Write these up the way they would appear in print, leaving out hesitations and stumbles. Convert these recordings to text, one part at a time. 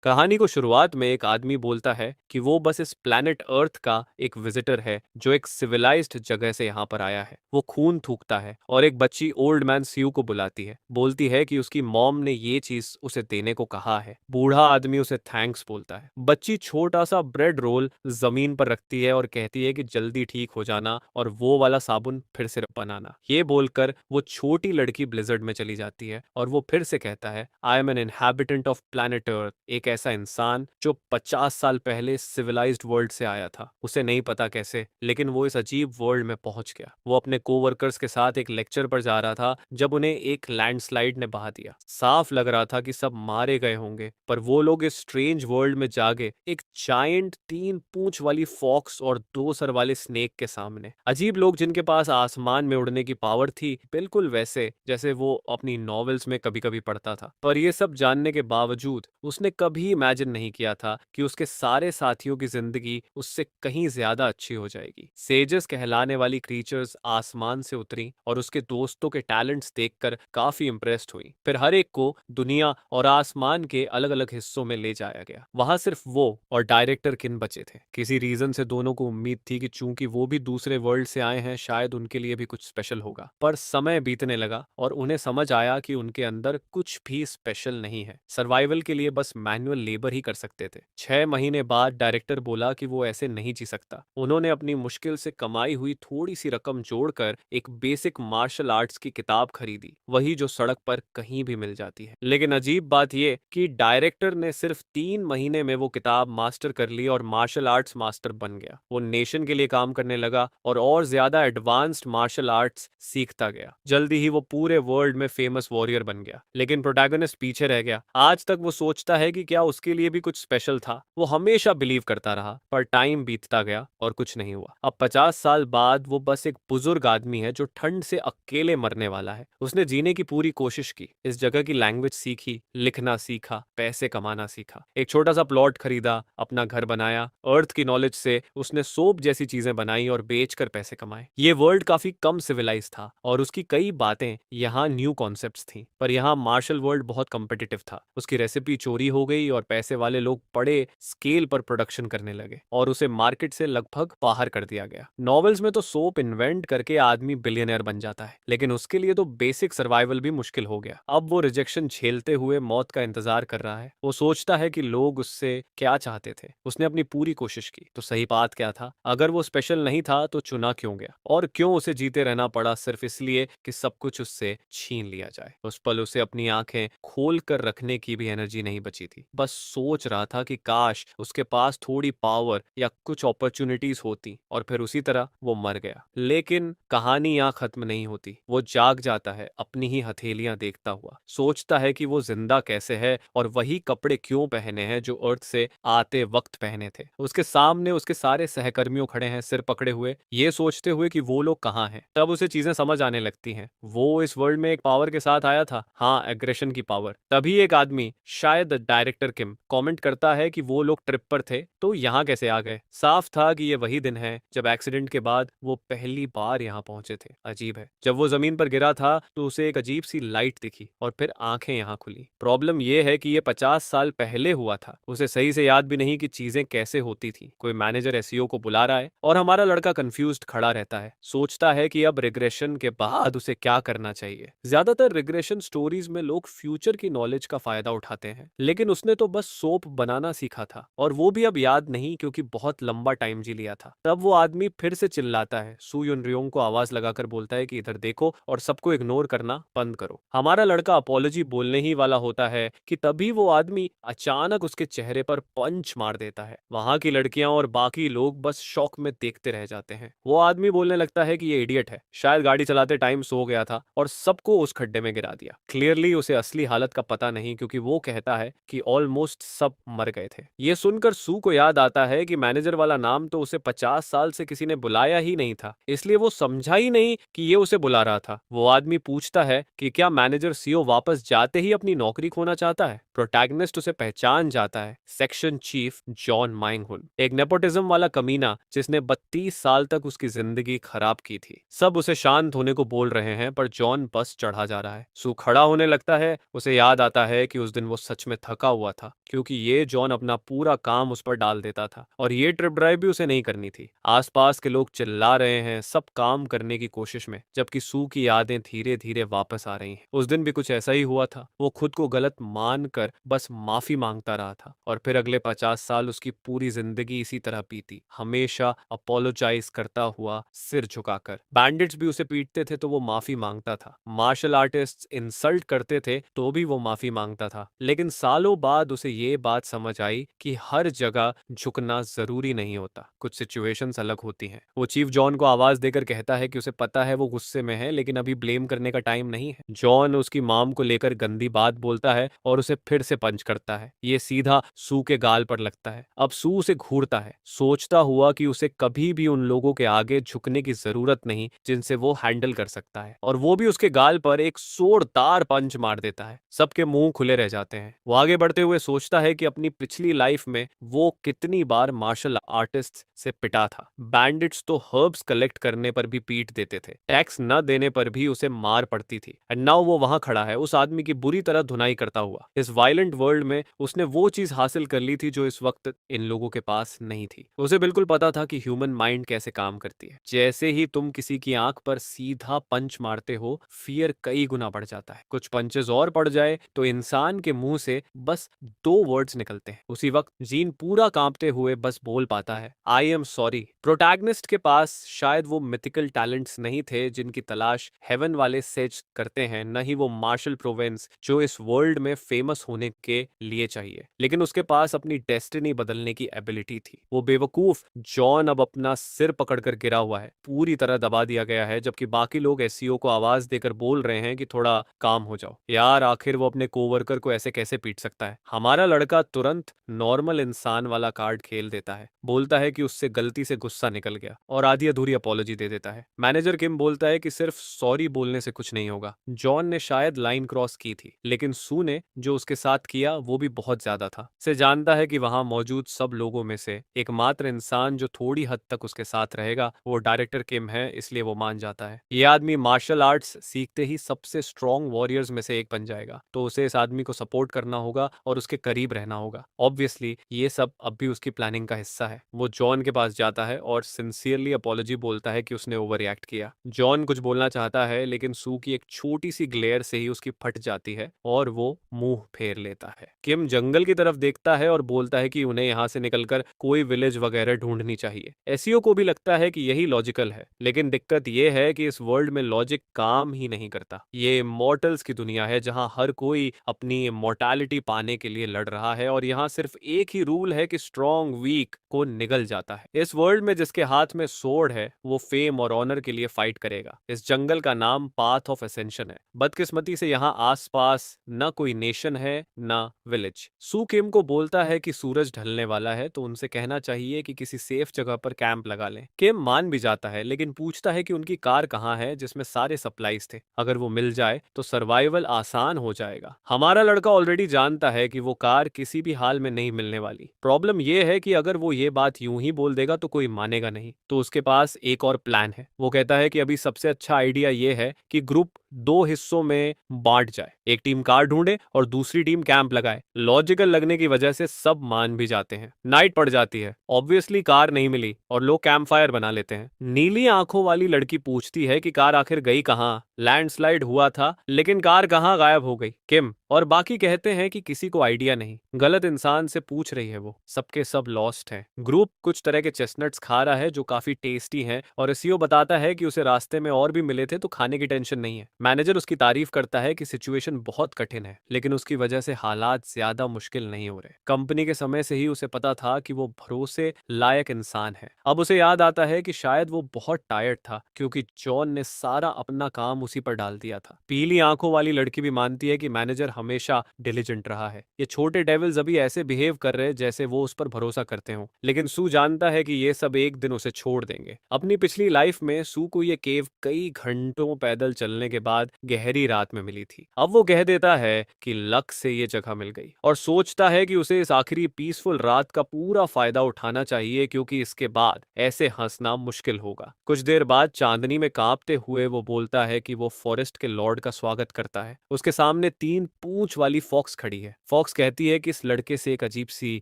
कहानी को शुरुआत में एक आदमी बोलता है कि वो बस इस प्लैनेट अर्थ का एक विजिटर है जो एक सिविलाइज्ड जगह से यहाँ पर आया है। वो खून थूकता है और एक बच्ची ओल्ड मैन सीयू को बुलाती है, बोलती है कि उसकी मॉम ने ये चीज उसे देने को कहा है। बूढ़ा आदमी उसे थैंक्स बोलता है। बच्ची छोटा सा ब्रेड रोल जमीन पर रखती है और कहती है कि जल्दी ठीक हो जाना और वो वाला साबुन फिर से बनाना। ये बोलकर वो छोटी लड़की ब्लिजर्ड में चली जाती है और वो फिर से कहता है, I am an inhabitant of planet Earth, एक ऐसा इंसान जो 50 साल पहले सिविलाइज्ड वर्ल्ड से आया था। उसे नहीं पता कैसे, लेकिन वो इस अजीब वर्ल्ड में पहुंच गया। वो अपने कोवर्कर्स के साथ एक लेक्चर पर जा रहा था जब उन्हें एक लैंडस्लाइड ने बहा दिया। साफ लग रहा था कि सब मारे गए होंगे, पर वो लोग इस स्ट्रेंज वर्ल्ड में जागे एक जायंट 3 पूंछ वाली फॉक्स और 2 सर वाले स्नेक के सामने। अजीब लोग जिनके पास आसमान में उड़ने की पावर थी, बिल्कुल वैसे जैसे वो अपनी नॉवेल्स में कभी कभी पढ़ता था। पर ये सब जानने के बावजूद उसने कभी इमेजिन नहीं किया था कि उसके सारे साथियों की जिंदगी उससे कहीं ज्यादा अच्छी हो जाएगी। सेजस कहलाने वाली क्रीचर्स आसमान से उतरी और उसके दोस्तों के टैलेंट्स देखकर काफी इंप्रेस्ड हुई। फिर हर एक को दुनिया और आसमान के अलग अलग हिस्सों में ले जाया गया। वहां सिर्फ वो और डायरेक्टर किन बचे थे। किसी रीजन से दोनों को उम्मीद थी कि चूंकि वो भी दूसरे वर्ल्ड से आए हैं, शायद उनके लिए भी कुछ स्पेशल होगा। पर समय बीतने लगा और उन्हें समझ आया कि उनके अंदर कुछ भी स्पेशल नहीं है। सर्वाइवल के लिए बस मैनुअल लेबर ही कर सकते थे। 6 महीने बाद डायरेक्टर बोला कि वो ऐसे नहीं जी सकता। उन्होंने अपनी मुश्किल से कमाई हुई थोड़ी सी रकम जोड़कर एक बेसिक मार्शल आर्ट्स की किताब खरीदी, वही जो सड़क पर कहीं भी मिल जाती है। लेकिन अजीब बात यह कि डायरेक्टर ने सिर्फ 3 महीने में वो किताब मास्टर कर ली और मार्शल आर्ट्स मास्टर बन गया। वो नेशन के लिए काम करने लगा और ज्यादा एडवांस्ड मार्शल आर्ट्स सीखता गया। जल्दी ही वो पूरे वर्ल्ड में फेमस वॉरियर बन गया। लेकिन प्रोटैगनिस्ट पीछे रह गया। आज तक वो सोचता है कि क्या उसके लिए भी कुछ स्पेशल था। वो हमेशा बिलीव करता रहा, पर टाइम बीतता गया और कुछ नहीं हुआ। अब 50 साल बाद वो बस एक बुजुर्ग आदमी है जो ठंड से अकेले मरने वाला है। उसने जीने की पूरी कोशिश की, इस जगह की लैंग्वेज सीखी, लिखना सीखा, पैसे कमाना सीखा, एक छोटा सा प्लॉट खरीदा, अपना घर बनाया। अर्थ की नॉलेज से उसने सोप जैसी चीजें बनाई और बेचकर पैसे कमाए। ये वर्ल्ड काफी कम सिविलाइज था और उसकी कई बातें यहाँ न्यू कॉन्सेप्ट्स थी। पर यहाँ मार्शल वर्ल्ड बहुत कॉम्पिटिटिव था। उसकी रेसिपी चोरी हो गई और पैसे वाले लोग बड़े स्केल पर प्रोडक्शन करने लगे और उसे मार्केट से लगभग बाहर कर दिया गया। नॉवेल्स में तो सोप इन्वेंट करके आदमी बिलियनर बन जाता है, लेकिन उसके लिए तो बेसिक सर्वाइवल भी मुश्किल हो गया। अब वो रिजेक्शन झेलते हुए मौत का इंतजार कर रहा है। वो सोचता है कि लोग उससे क्या चाहते थे। उसने अपनी पूरी कोशिश की, तो सही बात क्या था? अगर वो स्पेशल नहीं था तो चुना क्यों गया? और क्यों उसे जीते रहना पड़ा सिर्फ इसलिए कि सब कुछ उससे छीन लिया जाए? उस पल उसे अपनी आंखें खोल कर रखने की भी एनर्जी नहीं बची थी। बस सोच रहा था कि काश उसके पास थोड़ी पावर या कुछ अपॉर्चुनिटीज होती, और फिर उसी तरह वो मर गया। लेकिन कहानी यहाँ खत्म नहीं होती। वो जाग जाता है अपनी ही हथेलियां देखता हुआ, सोचता है कि वो जिंदा कैसे है और वही कपड़े क्यों पहने हैं जो अर्थ से आते वक्त पहने थे। उसके सामने उसके सारे सहकर्मियों खड़े हैं सिर पकड़े हुए, ये सोचते हुए कि वो लोग कहाँ हैं। तब उसे चीजें समझ आने लगती हैं। वो इस वर्ल्ड में एक पावर के साथ आया था, हाँ, एग्रेशन की पावर। तभी एक आदमी, शायद डायरेक्टर किम, कमेंट करता है कि वो लोग ट्रिप पर थे तो यहाँ कैसे आ गए। साफ था कि ये वही दिन है जब एक्सीडेंट के बाद वो पहली बार यहाँ पहुंचे थे। अजीब है, जब वो जमीन पर गिरा था तो उसे एक अजीब सी लाइट दिखी और फिर आंखें यहाँ खुली। प्रॉब्लम ये है कि ये 50 साल पहले हुआ था। उसे सही से याद भी नहीं कि चीजें कैसे होती थी। कोई मैनेजर एसईओ को बुला रहा है और हमारा लड़का कंफ्यूज्ड खड़ा रहता है, सोचता है कि अब रिग्रेशन के बाद उसे क्या करना चाहिए। ज्यादातर रिग्रेशन स्टोरीज में लोग फ्यूचर की नॉलेज का फायदा उठाते हैं, लेकिन उसने तो बस सोप बनाना सीखा था और वो भी अब याद नहीं क्योंकि बहुत लंबा टाइम जी लिया था। तब वो आदमी फिर से चिल्लाता है। सू युन रियोंग को आवाज लगाकर बोलता है कि इधर देखो और सबको इग्नोर करना बंद करो। हमारा लड़का अपॉलॉजी बोलने ही वाला होता है कि तभी वो आदमी अचानक उसके चेहरे पर पंच मार देता है। वहां की लड़कियां और बाकी लोग बस शॉक में देखते रह जाते हैं। वो आदमी बोलने लगता है कि ये इडियट है, शायद गाड़ी चलाते टाइम सो गया था और सबको उस खड्डे में गिरा दिया। क्लियरली उसे असली हालत का पता नहीं, क्योंकि वो कहता है कि ऑलमोस्ट सब मर गए थे। ये सुनकर सू को याद आता है कि मैनेजर वाला नाम तो उसे 50 साल से किसी ने बुलाया ही नहीं था, इसलिए वो समझा ही नहीं कि ये उसे बुला रहा था। वो आदमी पूछता है कि क्या मैनेजर सीओ वापस जाते ही अपनी नौकरी खोना चाहता है। प्रोटैगनिस्ट उसे पहचान जाता है, सेक्शन चीफ जॉन माइंगहुन, एक नेपोटिज्म वाला कमीना जिसने 32 साल तक उसकी जिंदगी खराब की थी। सब उसे शांत होने को बोल रहे हैं, पर जॉन बस चढ़ा जा रहा है। सू खड़ा होने लगता है। उसे याद आता है कि उस दिन वो सच में थका हुआ था, क्योंकि ये जॉन अपना पूरा काम उस पर डाल देता था और ये ट्रिप ड्राइव भी उसे नहीं करनी थी। आसपास के लोग चिल्ला रहे हैं सब काम करने की कोशिश में, जबकि सू की यादें धीरे धीरे वापस आ रही हैं। उस दिन भी कुछ ऐसा ही हुआ था। वो खुद को गलत मानकर बस माफी मांगता रहा था और फिर अगले 50 साल उसकी पूरी जिंदगी इसी तरह बीती, हमेशा अपोलोजाइज करता हुआ, सिर झुकाकर। बैंडिट्स भी उसे पीटते थे तो वो माफी मांगता था, मार्शल आर्टिस्ट इंसल्ट करते थे तो भी वो माफी मांगता था। लेकिन सालों बाद उसे ये बात समझ आई कि हर जगह झुकना जरूरी नहीं होता, कुछ सिचुएशंस अलग होती हैं। वो चीफ जॉन को आवाज देकर कहता है कि उसे पता है वो गुस्से में है, लेकिन अभी ब्लेम करने का टाइम नहीं है। जॉन उसकी माम को लेकर गंदी बात बोलता है और उसे फिर से पंच करता है। ये सीधा सू के गाल पर लगता है। अब सू उसे घूरता है, सोचता हुआ कि उसे कभी भी उन लोगों के आगे झुकने की जरूरत नहीं जिनसे वो हैंडल कर सकता है, और वो भी उसके गाल पर एक जोरदार पंच मार देता है। सबके मुंह खुले रह जाते हैं। वो आगे बढ़ते हुए सोचता है कि अपनी पिछली लाइफ में वो कितनी बार मार्शल आर्टिस्ट से पिटा था। बैंडिट्स तो हर्ब्स कलेक्ट करने पर भी पीट देते थे, टैक्स न देने पर भी उसे मार पड़ती थी। एंड नाउ वो वहां खड़ा है उस आदमी की बुरी तरह धुनाई करता हुआ। इस वायलेंट वर्ल्ड में उसने वो चीज हासिल कर ली थी जो इस वक्त इन लोगों के पास नहीं थी। उसे बिल्कुल पता था कि ह्यूमन माइंड कैसे काम करती है। जैसे ही तुम किसी की आंख पर सीधा पंच मारते हो, फियर कई गुना बढ़ जाता है। कुछ पंचेस और पड़ जाए तो इंसान के मुंह से बस दो वर्ड्स निकलते हैं। उसी वक्त जीन पूरा कांपते हुए बस बोल पाता है, आई एम सॉरी। प्रोटैगनिस्ट के पास शायद वो मिथिकल टैलेंट्स नहीं थे जिनकी तलाश हेवन वाले सेज करते हैं, न ही वो मार्शल प्रोवेंस जो इस वर्ल्ड में फेमस होने के लिए चाहिए, लेकिन उसके पास अपनी डेस्टिनी बदलने की एबिलिटी थी। वो बेवकूफ जॉन अब अपना सिर पकड़कर गिरा हुआ है, पूरी तरह दबा दिया गया है, जबकि बाकी लोग एसईओ को आवाज देकर बोल रहे हैं कि थोड़ा काम हो जाओ। यार आखिर वो अपने कोवर्कर को ऐसे कैसे पीट सकता है। हमारा लड़का तुरंत नॉर्मल इंसान वाला कार्ड खेल देता है, बोलता है कि उससे गलती से गुस्सा निकल गया और आधी अधूरी अपॉलॉजी दे देता है। मैनेजर किम बोलता है कि सिर्फ सॉरी बोलने से कुछ नहीं होगा। जॉन ने शायद लाइन क्रॉस की थी, लेकिन सू ने जो उसके साथ किया वो भी बहुत ज्यादा था। से जानता है कि वहां मौजूद सब लोगों में से एकमात्र इंसान जो थोड़ी हद तक उसके साथ रहेगा वो डायरेक्टर किम है, इसलिए वो मान जाता है। ये आदमी मार्शल आर्ट्स सीखते ही सबसे स्ट्रॉन्ग वॉरियर्स में से एक बन जाएगा, तो उसे इस आदमी को सपोर्ट करना होगा और उसके करीब रहना होगा। ऑब्वियसली ये सब अब भी उसकी प्लानिंग का हिस्सा है। वो जॉन के पास जाता है और सिंसियरली अपॉलॉजी बोलता है कि उसने ओवर रिएक्ट किया। जॉन कुछ बोलना चाहता है, लेकिन सू की एक छोटी सी ग्लेयर से ही उसकी फट जाती है और वो मुंह फेर लेता है। किम जंगल की तरफ देखता है और बोलता है कि उन्हें यहाँ से निकलकर कोई विलेज वगैरह ढूंढनी चाहिए। एसईओ को भी लगता है कि यही लॉजिकल है, लेकिन दिक्कत ये है कि इस वर्ल्ड में लॉजिक काम ही नहीं करता। ये मॉर्टल्स की दुनिया है जहां हर कोई अपनी मॉर्टैलिटी पाने के लिए लड़ रहा है, और यहाँ सिर्फ एक ही रूल है कि स्ट्रॉन्ग वीक को निगल जाता है। इस वर्ल्ड में जिसके हाथ में सोर्ड है वो फेम और ऑनर के लिए फाइट करेगा। इस जंगल का नाम पाथ ऑफ एसेंशन है। बदकिस्मती से यहाँ आसपास न कोई नेशन है न विलेज। सू किम को बोलता है कि सूरज ढलने वाला है, तो उनसे कहना चाहिए कि किसी सेफ जगह पर कैंप लगा लें। किम मान भी जाता है, लेकिन पूछता है कि उनकी कार कहाँ है जिसमें सारे सप्लाईज थे। अगर वो मिल जाए तो सर्वाइवल आसान हो जाएगा। हमारा लड़का ऑलरेडी जानता है कि वो कार किसी भी हाल में नहीं मिलने वाली। प्रॉब्लम ये है कि अगर वो ये बात यूं ही बोल देगा तो कोई मानेगा नहीं, तो उसके पास एक और प्लान है। वो कहता है कि अभी सबसे अच्छा आइडिया ये है कि ग्रुप दो हिस्सों में बांट जाए, एक टीम कार ढूंढे और दूसरी टीम कैंप लगाए। लॉजिकल लगने की वजह से सब मान भी जाते हैं। नाइट पड़ जाती है, ऑब्वियसली कार नहीं मिली और लोग कैंप फायर बना लेते हैं। नीली आंखों वाली लड़की पूछती है कि कार आखिर गई कहाँ। लैंडस्लाइड हुआ था लेकिन कार कहाँ गायब हो गई। किम और बाकी कहते हैं कि किसी को आइडिया नहीं, गलत इंसान से पूछ रही है वो, सबके सब लॉस्ट हैं। ग्रुप कुछ तरह के चेस्टनट्स खा रहा है जो काफी टेस्टी हैं, और एसईओ बताता है कि उसे रास्ते में और भी मिले थे तो खाने की टेंशन नहीं है। मैनेजर उसकी तारीफ करता है कि सिचुएशन बहुत कठिन है, लेकिन उसकी वजह से हालात ज्यादा मुश्किल नहीं हो रहे। कंपनी के समय से ही उसे पता था कि वो भरोसे लायक इंसान है। अब उसे याद आता है कि शायद वो बहुत टायर्ड था क्योंकि जॉन ने सारा अपना काम उसी पर डाल दिया था। पीली आंखों वाली लड़की भी मानती है कि मैनेजर हमेशा डिलीजेंट रहा है। ये छोटे डेविल्स अभी ऐसे बिहेव कर रहे जैसे वो उस पर भरोसा करते हो, लेकिन सू जानता है कि ये सब एक दिन उसे छोड़ देंगे। अपनी पिछली लाइफ में सू को ये केव कई घंटों पैदल चलने के बाद गहरी रात में मिली थी। अब वो कह देता है कि लक से ये जगह मिल गई और सोचता है कि उसे इस आखिरी पीसफुल रात का पूरा फायदा उठाना चाहिए, क्योंकि इसके बाद ऐसे हंसना मुश्किल होगा। कुछ देर बाद चांदनी में कांपते हुए वो बोलता है कि वो फॉरेस्ट के लॉर्ड का स्वागत करता है। उसके सामने 3 पूंछ वाली फॉक्स खड़ी है। फॉक्स कहती है कि इस लड़के से एक अजीब सी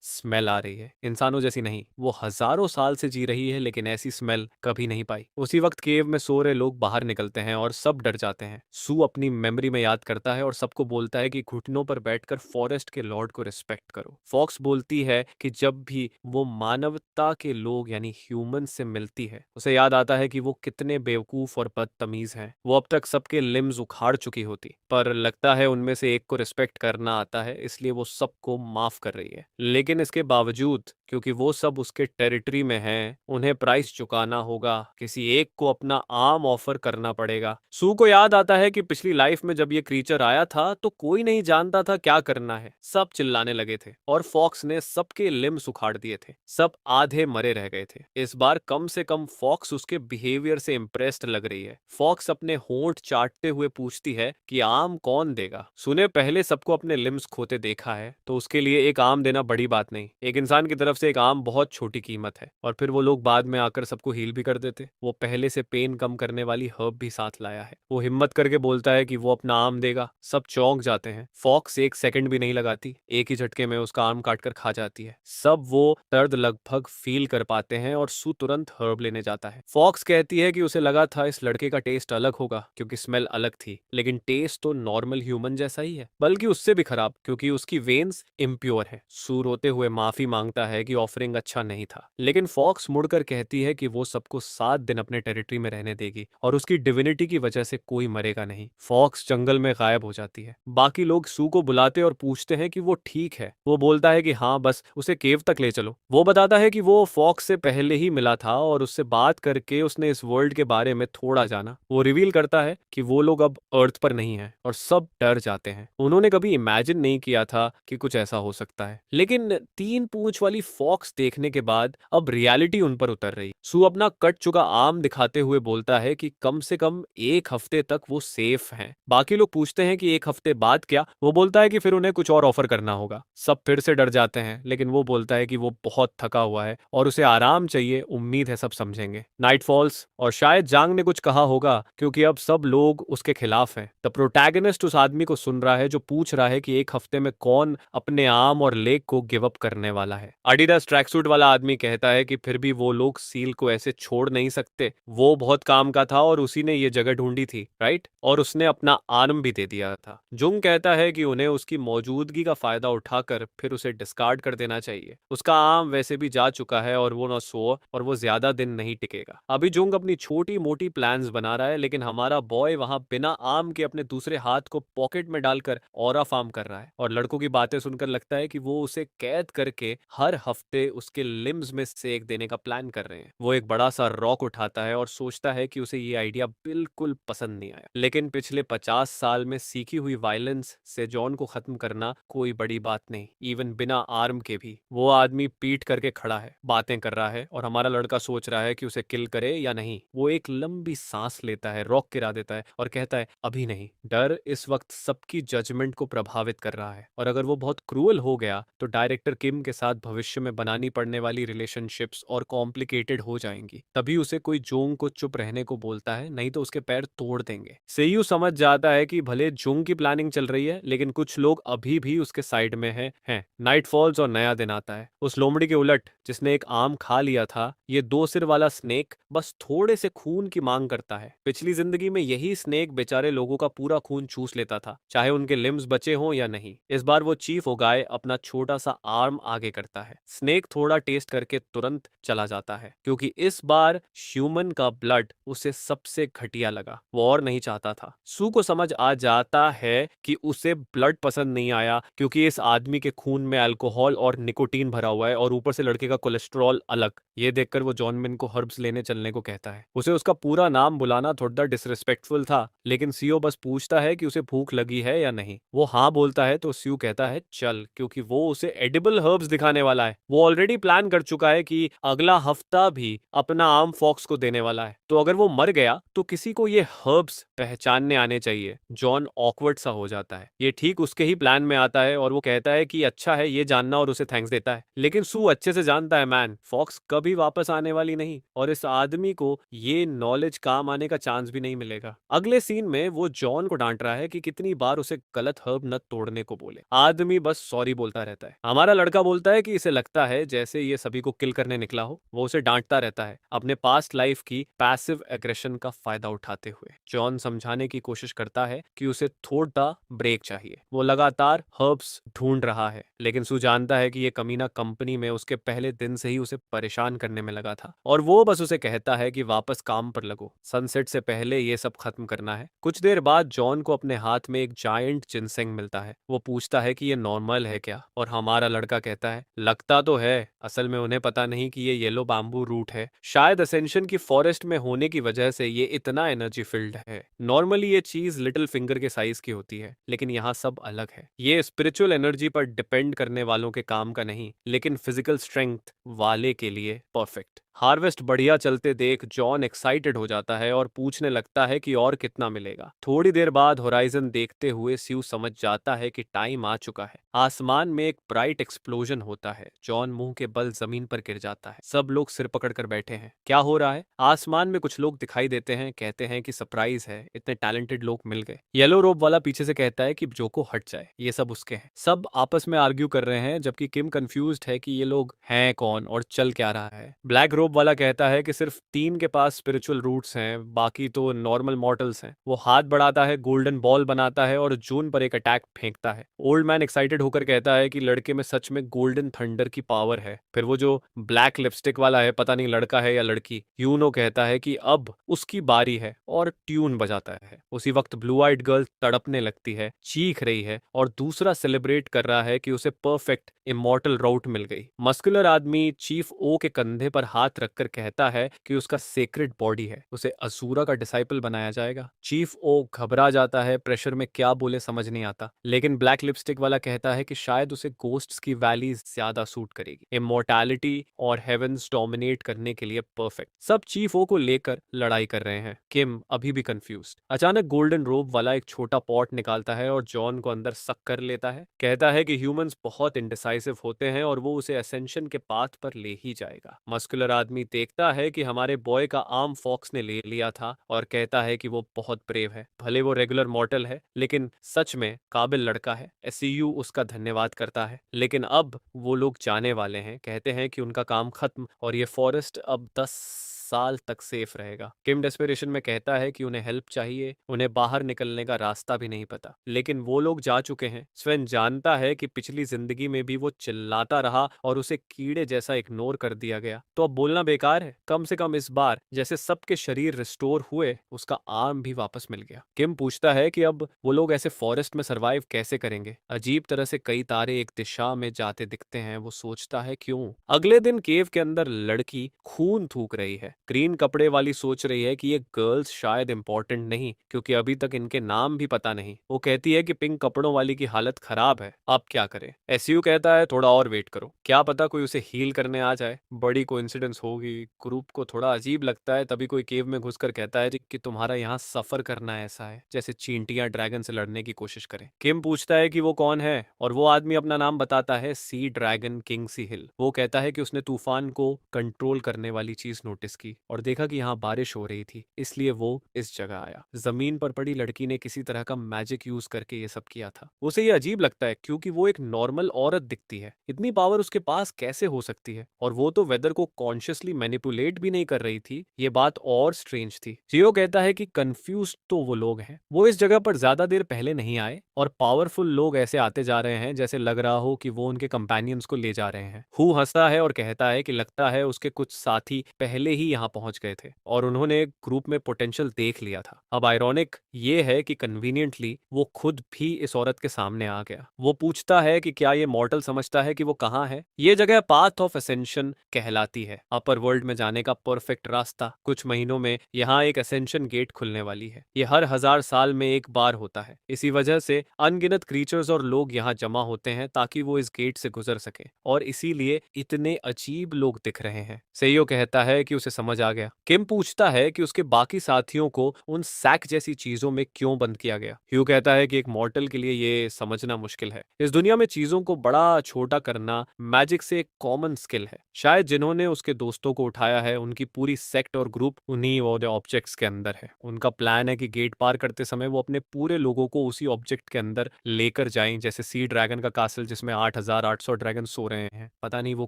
स्मेल आ रही है, इंसानों जैसी नहीं। वो हजारों साल से जी रही है लेकिन ऐसी स्मेल कभी नहीं पाई। उसी वक्त केव में सो रहे लोग बाहर निकलते हैं और सब डर जाते हैं। सू अपनी मेमोरी में याद करता है और सबको बोलता है कि घुटनों पर बैठकर फॉरेस्ट के लॉर्ड को रिस्पेक्ट करो। फॉक्स बोलती है कि जब भी वो मानवता के लोग यानी ह्यूमन से मिलती है, उसे याद आता है कि वो कितने बेवकूफ और बदतमीज हैं। वो अब तक सबके लिम्स उखाड़ चुकी होती, पर लगता है उनमें से एक को रिस्पेक्ट करना आता है, इसलिए वो सबको माफ कर रही है। लेकिन इसके बावजूद, क्योंकि वो सब उसके टेरिटरी में हैं, उन्हें प्राइस चुकाना होगा। किसी एक को अपना आर्म ऑफर करना पड़ेगा। सू को याद आता है कि पिछली लाइफ में जब ये क्रीचर आया था तो कोई नहीं जानता था क्या करना है। सब चिल्लाने लगे थे और फॉक्स ने सबके लिम्स उखाड़ दिए थे। सब आधे मरे रह गए थे। इस बार कम से कम फॉक्स उसके बिहेवियर से इम्प्रेस्ड लग रही है। फॉक्स अपने होंठ चाटते हुए पूछती है कि आम कौन देगा। सुने पहले सबको अपने लिम्स खोते देखा है, तो उसके लिए एक आम देना बड़ी बात नहीं। एक इंसान की तरफ से एक आम बहुत छोटी कीमत है। और फिर वो लोग बाद में आकर सबको हील भी कर देते। वो पहले से पेन कम करने वाली हर्ब भी साथ लाया है। वो हिम्मत करके बोलता है कि वो अपना आम देगा। सब चौंक जाते हैं। फॉक्स एक सेकंड भी नहीं लगाती, एक ही झटके में उसका आम काटकर खा जाती है। सब वो दर्द लगभग फील कर पाते हैं और सू तुरंत हर्ब लेने जाता है। फॉक्स कहती है कि उसे लगा था इस लड़के का टेस्ट अलग होगा क्योंकि स्मेल अलग थी, लेकिन टेस्ट तो नॉर्मल ह्यूमन जैसा ही है, बल्कि उससे भी खराब क्योंकि उसकी वेन्स इम्प्योर है। सू रोते हुए माफी मांगता है कि ऑफरिंग अच्छा नहीं था, लेकिन फॉक्स मुड़कर कहती है कि वो सबको 7 दिन अपने टेरिटरी में रहने देगी और उसकी डिविनिटी की वजह से कोई मरेगा नहीं। फॉक्स जंगल में गायब हो जाती है। बाकी लोग सू को बुलाते और पूछते हैं कि वो ठीक है। वो बोलता है कि हाँ, बस उसे केव तक ले चलो। वो बताता है कि वो फॉक्स से पहले ही मिला था और उससे बात करके उसने इस वर्ल्ड के बारे में थोड़ा जाना। वो रिवील करता है कि वो लोग अब अर्थ पर नहीं है और सब डर जाते हैं। उन्होंने कभी इमेजिन नहीं किया था कि कुछ ऐसा हो सकता है, लेकिन 3 पूंछ वाली फॉक्स देखने के बाद अब रियलिटी उन पर उतर रही। सू अपना कट चुका आम दिखाते हुए बोलता है कि कम से कम 1 हफ्ते तक वो सेफ हैं। बाकी लोग पूछते हैं कि 1 हफ्ते बाद क्या। वो बोलता है कि फिर उन्हें कुछ और ऑफर करना होगा। सब फिर से डर जाते हैं, लेकिन वो बोलता है कि वो बहुत थका हुआ है और उसे आराम चाहिए। उम्मीद है सब समझेंगे। नाइट फॉल्स और शायद जांग ने कुछ कहा होगा क्योंकि अब सब लोग उसके खिलाफ हैं। द प्रोटैगनिस्ट उस आदमी को सुन रहा है जो पूछ रहा है कि 1 हफ्ते में कौन अपने आर्म और लेग को गिव अप करने वाला है। एडिडास ट्रैकसूट वाला आदमी कहता है कि फिर भी वो लोग सील को ऐसे छोड़ नहीं सकते। वो बहुत काम का था और उसी ने ये जगह ढूंढी थी, राइट? और उसने अपना आर्म भी दे दिया था। जुंग कहता है कि उन्हें उसकी मौजूदगी का फायदा उठाकर फिर उसे डिस्कार्ड कर देना चाहिए। उसका आर्म वैसे भी जा चुका है और वो न सो और वो ज्यादा दिन नहीं टिकेगा। अभी जुंग अपनी छोटी मोटी प्लान्स बना रहा है, लेकिन हमारा बॉय वहां बिना आर्म के अपने दूसरे हाथ को पॉकेट में डालकर ऑरा फार्म कर रहा है और लड़कों की बातें सुनकर लगता है कि वो उसे कैद करके हर हफ्ते उसके लिम्स में सेक देने का प्लान कर रहे हैं। वो एक बड़ा सा रॉक उठाता है और सोचता है कि उसे ये आइडिया बिल्कुल पसंद नहीं आया, लेकिन पिछले 50 साल में सीखी हुई वायलेंस से जॉन को खत्म करना कोई बड़ी बात नहीं, इवन बिना आर्म के भी। वो आदमी पीट करके खड़ा है, बातें कर रहा है और हमारा लड़का सोच रहा है कि उसे किल करे या नहीं। वो एक लंबी सांस लेता है, रॉक गिरा देता है और कहता है अभी नहीं। डर इस वक्त सबकी जजमेंट को प्रभावित कर रहा है और अगर वो बहुत क्रूअल हो गया तो डायरेक्टर किम के साथ भविष्य में बनानी पड़ने वाली रिलेशनशिप्स और कॉम्प्लिकेटेड हो जाएंगी। तभी उसे कोई जोंग को चुप रहने को बोलता है, नहीं तो उसके पैर तोड़ देंगे। सेयू समझ जाता है कि भले जोंग की प्लानिंग चल रही है, लेकिन कुछ लोग अभी भी उसके साइड में हैं। नाइट फॉल्स और नया दिन आता है। उस लोमड़ी के उलट जिसने एक आम खा लिया था, ये 2 सिर वाला स्नेक बस थोड़े से खून की मांग करता है। पिछली जिंदगी में यही स्नेक बेचारे लोगों का पूरा खून चूस लेता था, चाहे उनके लिम्स बचे हों या नहीं। इस बार वो चीफ ओगाए अपना छोटा सा आर्म आगे करता है। स्नेक थोड़ा टेस्ट करके तुरंत चला जाता है क्योंकि इस बार ह्यूमन का ब्लड उसे सबसे घटिया लगा। वो और नहीं चाहता था। सू को समझ आ जाता है कि उसे ब्लड पसंद नहीं आया क्योंकि इस आदमी के खून में अल्कोहल और निकोटीन भरा हुआ है और ऊपर से लड़के का कोलेस्ट्रॉल अलग। ये देखकर वो जॉन मिन को हर्ब्स लेने चलने को कहता है। उसे उसका पूरा नाम बुलाना थोड़ा डिसरिस्पेक्टफुल था, लेकिन सीओ बस पूछता है कि उसे भूख लगी है या नहीं। वो हाँ बोलता है तो सीओ कहता है चल, क्योंकि वो उसे एडिबल हर्ब्स दिखाने वाला है। वो ऑलरेडी प्लान कर चुका है कि अगला हफ्ता भी अपना आर्म फॉक्स को देने वाला है, तो अगर वो मर गया तो किसी को ये हर्ब्स पहचानने आने चाहिए। जॉन ऑकवर्ड सा हो जाता है। ये ठीक उसके ही प्लान में आता है और वो कहता है कि अच्छा है ये जानना, और उसे थैंक्स देता है। लेकिन सू अच्छे से जानता है मैन, फॉक्स कभी वापस आने वाली नहीं, और इस आदमी को ये नॉलेज काम आने का चांस भी नहीं मिलेगा। अगले सीन में वो जॉन को डांट रहा है कि कितनी बार उसे गलत हर्ब नट तोड़ने को बोले। आदमी बस सॉरी बोलता रहता है। हमारा लड़का बोलता है कि इसे लगता है जैसे ये सभी को किल करने निकला हो। वो उसे डांटता रहता है, अपने पास्ट लाइफ की पैसिव एग्रेशन का फायदा उठाते हुए। जॉन समझाने की कोशिश करता है कि उसे थोड़ा ब्रेक चाहिए। वो लगातार हर्ब्स ढूंढ रहा है, लेकिन सू जानता है कि ये कमीना कंपनी में उसके पहले दिन से ही उसे परेशान करने में लगा था, और वो बस उसे कहता है कि वापस काम पर लगो, सनसेट से पहले ये सब खत्म करना है। कुछ देर बाद जॉन को अपने हाथ में एक जायंट जिनसेंग मिलता है। वो पूछता है कि ये नॉर्मल है क्या, और हमारा लड़का कहता है लगता तो है, असल में उन्हें पता नहीं कि ये येलो बैम्बू रूट है। शायद असेंशन की फॉरेस्ट में होने की वजह से ये इतना एनर्जी फिल्ड है। नॉर्मली ये चीज लिटिल फिंगर के साइज की होती है, लेकिन यहाँ सब अलग है। ये स्पिरिचुअल एनर्जी पर डिपेंड करने वालों के काम का नहीं, लेकिन फिजिकल स्ट्रेंथ वाले के लिए परफेक्ट। हार्वेस्ट बढ़िया चलते देख जॉन एक्साइटेड हो जाता है और पूछने लगता है कि और कितना मिलेगा। थोड़ी देर बाद होराइजन देखते हुए स्यू समझ जाता है कि टाइम आ चुका है। आसमान में एक ब्राइट एक्सप्लोजन होता है। जॉन मुंह के बल जमीन पर गिर जाता है। सब लोग सिर पकड़कर बैठे हैं। क्या हो रहा है? आसमान में कुछ लोग दिखाई देते हैं, कहते हैं कि सरप्राइज है, इतने टैलेंटेड लोग मिल गए। येलो रोब वाला पीछे से कहता है कि जोको हट जाए, ये सब उसके हैं। सब आपस में आर्ग्यू कर रहे हैं, जबकि किम कंफ्यूज्ड है कि ये लोग हैं कौन और चल क्या रहा है। ब्लैक रोब वाला कहता है कि सिर्फ 3 के पास स्पिरिचुअल रूट्स हैं, बाकी तो नॉर्मल मॉर्टल्स हैं। वो हाथ बढ़ाता है, गोल्डन बॉल बनाता है और जून पर एक अटैक फेंकता है। ओल्ड मैन एक्साइटेड होकर कहता है कि लड़के में सच में गोल्डन थंडर की पावर है। फिर वो जो ब्लैक लिपस्टिक वाला है, पता नहीं लड़का है या लड़की, यूनो कहता है कि अब उसकी बारी है और ट्यून बजाता है। उसी वक्त ब्लू आइड गर्ल तड़पने लगती है, चीख रही है और दूसरा सेलिब्रेट कर रहा है कि उसे परफेक्ट इमॉर्टल राउट मिल गई। मस्कुलर आदमी चीफ ओ के कंधे पर हाथ रखकर कहता है कि उसका सेक्रेड बॉडी है, उसे असुरा का डिसाइपल बनाया जाएगा। चीफ ओ घबरा जाता है, प्रेशर में क्या बोले समझ नहीं आता, लेकिन ब्लैक लिपस्टिक वाला कहता है कि शायद उसे गोस्ट्स की वैली ज्यादा सूट करेगी, इमोर्टैलिटी और हेवेंस डोमिनेट करने के लिए परफेक्ट। सब चीफ ओ को लेकर लड़ाई कर रहे हैं। किम अभी भी कंफ्यूज्ड। अचानक गोल्डन रोब वाला एक छोटा पॉट निकालता है और जॉन को अंदर सक कर लेता है। कहता है कि ह्यूमंस बहुत इंडिसाइसिव होते हैं और वो उसे असेंशन के पाथ पर ले ही जाएगा। मस्कुलर आदमी देखता है कि हमारे बॉय का आर्म फॉक्स ने ले लिया था और कहता है कि वो बहुत ब्रेव है। भले वो रेगुलर मॉर्टल है, लेकिन सच में काबिल लड़का है। एससीयू उसका धन्यवाद करता है, लेकिन अब वो लोग जाने वाले हैं। कहते हैं कि उनका काम खत्म और ये फॉरेस्ट अब 10 साल तक सेफ रहेगा। किम डेस्परेशन में कहता है कि उन्हें हेल्प चाहिए, उन्हें बाहर निकलने का रास्ता भी नहीं पता, लेकिन वो लोग जा चुके हैं। स्वेन जानता है कि पिछली जिंदगी में भी वो चिल्लाता रहा और उसे कीड़े जैसा इग्नोर कर दिया गया, तो अब बोलना बेकार है। कम से कम इस बार जैसे सबके शरीर रिस्टोर हुए, उसका आर्म भी वापस मिल गया। किम पूछता है कि अब वो लोग ऐसे फॉरेस्ट में सरवाइव कैसे करेंगे। अजीब तरह से कई तारे एक दिशा में जाते दिखते हैं। वो सोचता है क्यों। अगले दिन केव के अंदर लड़की खून थूक रही है। ग्रीन कपड़े वाली सोच रही है कि ये गर्ल्स शायद इंपॉर्टेंट नहीं, क्योंकि अभी तक इनके नाम भी पता नहीं। वो कहती है कि पिंक कपड़ों वाली की हालत खराब है, अब क्या करें। एसयू कहता है थोड़ा और वेट करो, क्या पता कोई उसे हील करने आ जाए। बड़ी कोइंसिडेंस होगी। ग्रुप को थोड़ा अजीब लगता है। तभी कोई केव में घुसकर कहता है कि तुम्हारा यहाँ सफर करना ऐसा है जैसे चींटियां ड्रैगन से लड़ने की कोशिश करें। किम पूछता है कि वो कौन है, और वो आदमी अपना नाम बताता है, सी ड्रैगन किंग सी हिल। वो कहता है कि उसने तूफान को कंट्रोल करने वाली चीज नोटिस की और देखा कि यहाँ बारिश हो रही थी, इसलिए वो इस जगह आया। जमीन पर पड़ी लड़की ने किसी तरह का मैजिक यूज करके ये सब किया था। उसे ये अजीब लगता है क्योंकि वो एक नॉर्मल औरत दिखती है, इतनी पावर उसके पास कैसे हो सकती है, और वो तो वेदर को कॉन्शियसली मैनिपुलेट भी नहीं कर रही थी। ये बात और स्ट्रेंज थी। जियो कहता है कि कंफ्यूज तो वो लोग हैं, वो इस जगह पर ज्यादा देर पहले नहीं आए और पावरफुल लोग ऐसे आते जा रहे हैं जैसे लग रहा हो कि वो उनके कंपेनियंस को ले जा रहे हैं। हु हंसता है और कहता है कि लगता है उसके कुछ साथी पहले ही यहाँ पहुंच गए थे और उन्होंने ग्रुप में पोटेंशियल देख लिया था। अब आयरॉनिक ये है कि कन्वीनियंटली वो खुद भी इस औरत के सामने आ गया। वो पूछता है कि क्या ये मॉर्टल समझता है कि वो कहाँ है। ये जगह पाथ ऑफ असेंशन कहलाती है, अपर वर्ल्ड में जाने का परफेक्ट रास्ता। कुछ महीनों में यहाँ एक असेंशन गेट खुलने वाली है। ये हर 1000 साल में एक बार होता है। इसी वजह से अनगिनत क्रीचर्स और लोग यहाँ जमा होते हैं ताकि वो इस गेट से गुजर सके, और इसीलिए इतने अजीब लोग दिख रहे हैं। सेयो कहता है कि उसे समझ समझ आ गया। किम पूछता है कि उसके बाकी साथियों को उन सैक जैसी चीजों में क्यों बंद किया गया। ह्यू कहता है कि एक मॉर्टल के लिए ये समझना मुश्किल है। इस दुनिया में चीजों को बड़ा छोटा करना मैजिक से एक कॉमन स्किल है। शायद जिन्होंने उसके दोस्तों को उठाया है उनकी पूरी सेक्ट और ग्रुप उन्हीं वो ऑब्जेक्ट्स के अंदर है। उनका प्लान है कि गेट पार करते समय वो अपने पूरे लोगों को उसी ऑब्जेक्ट के अंदर लेकर जाएं, जैसे सी ड्रैगन का कासल जिसमें 8800 ड्रैगन सो रहे हैं। पता नहीं वो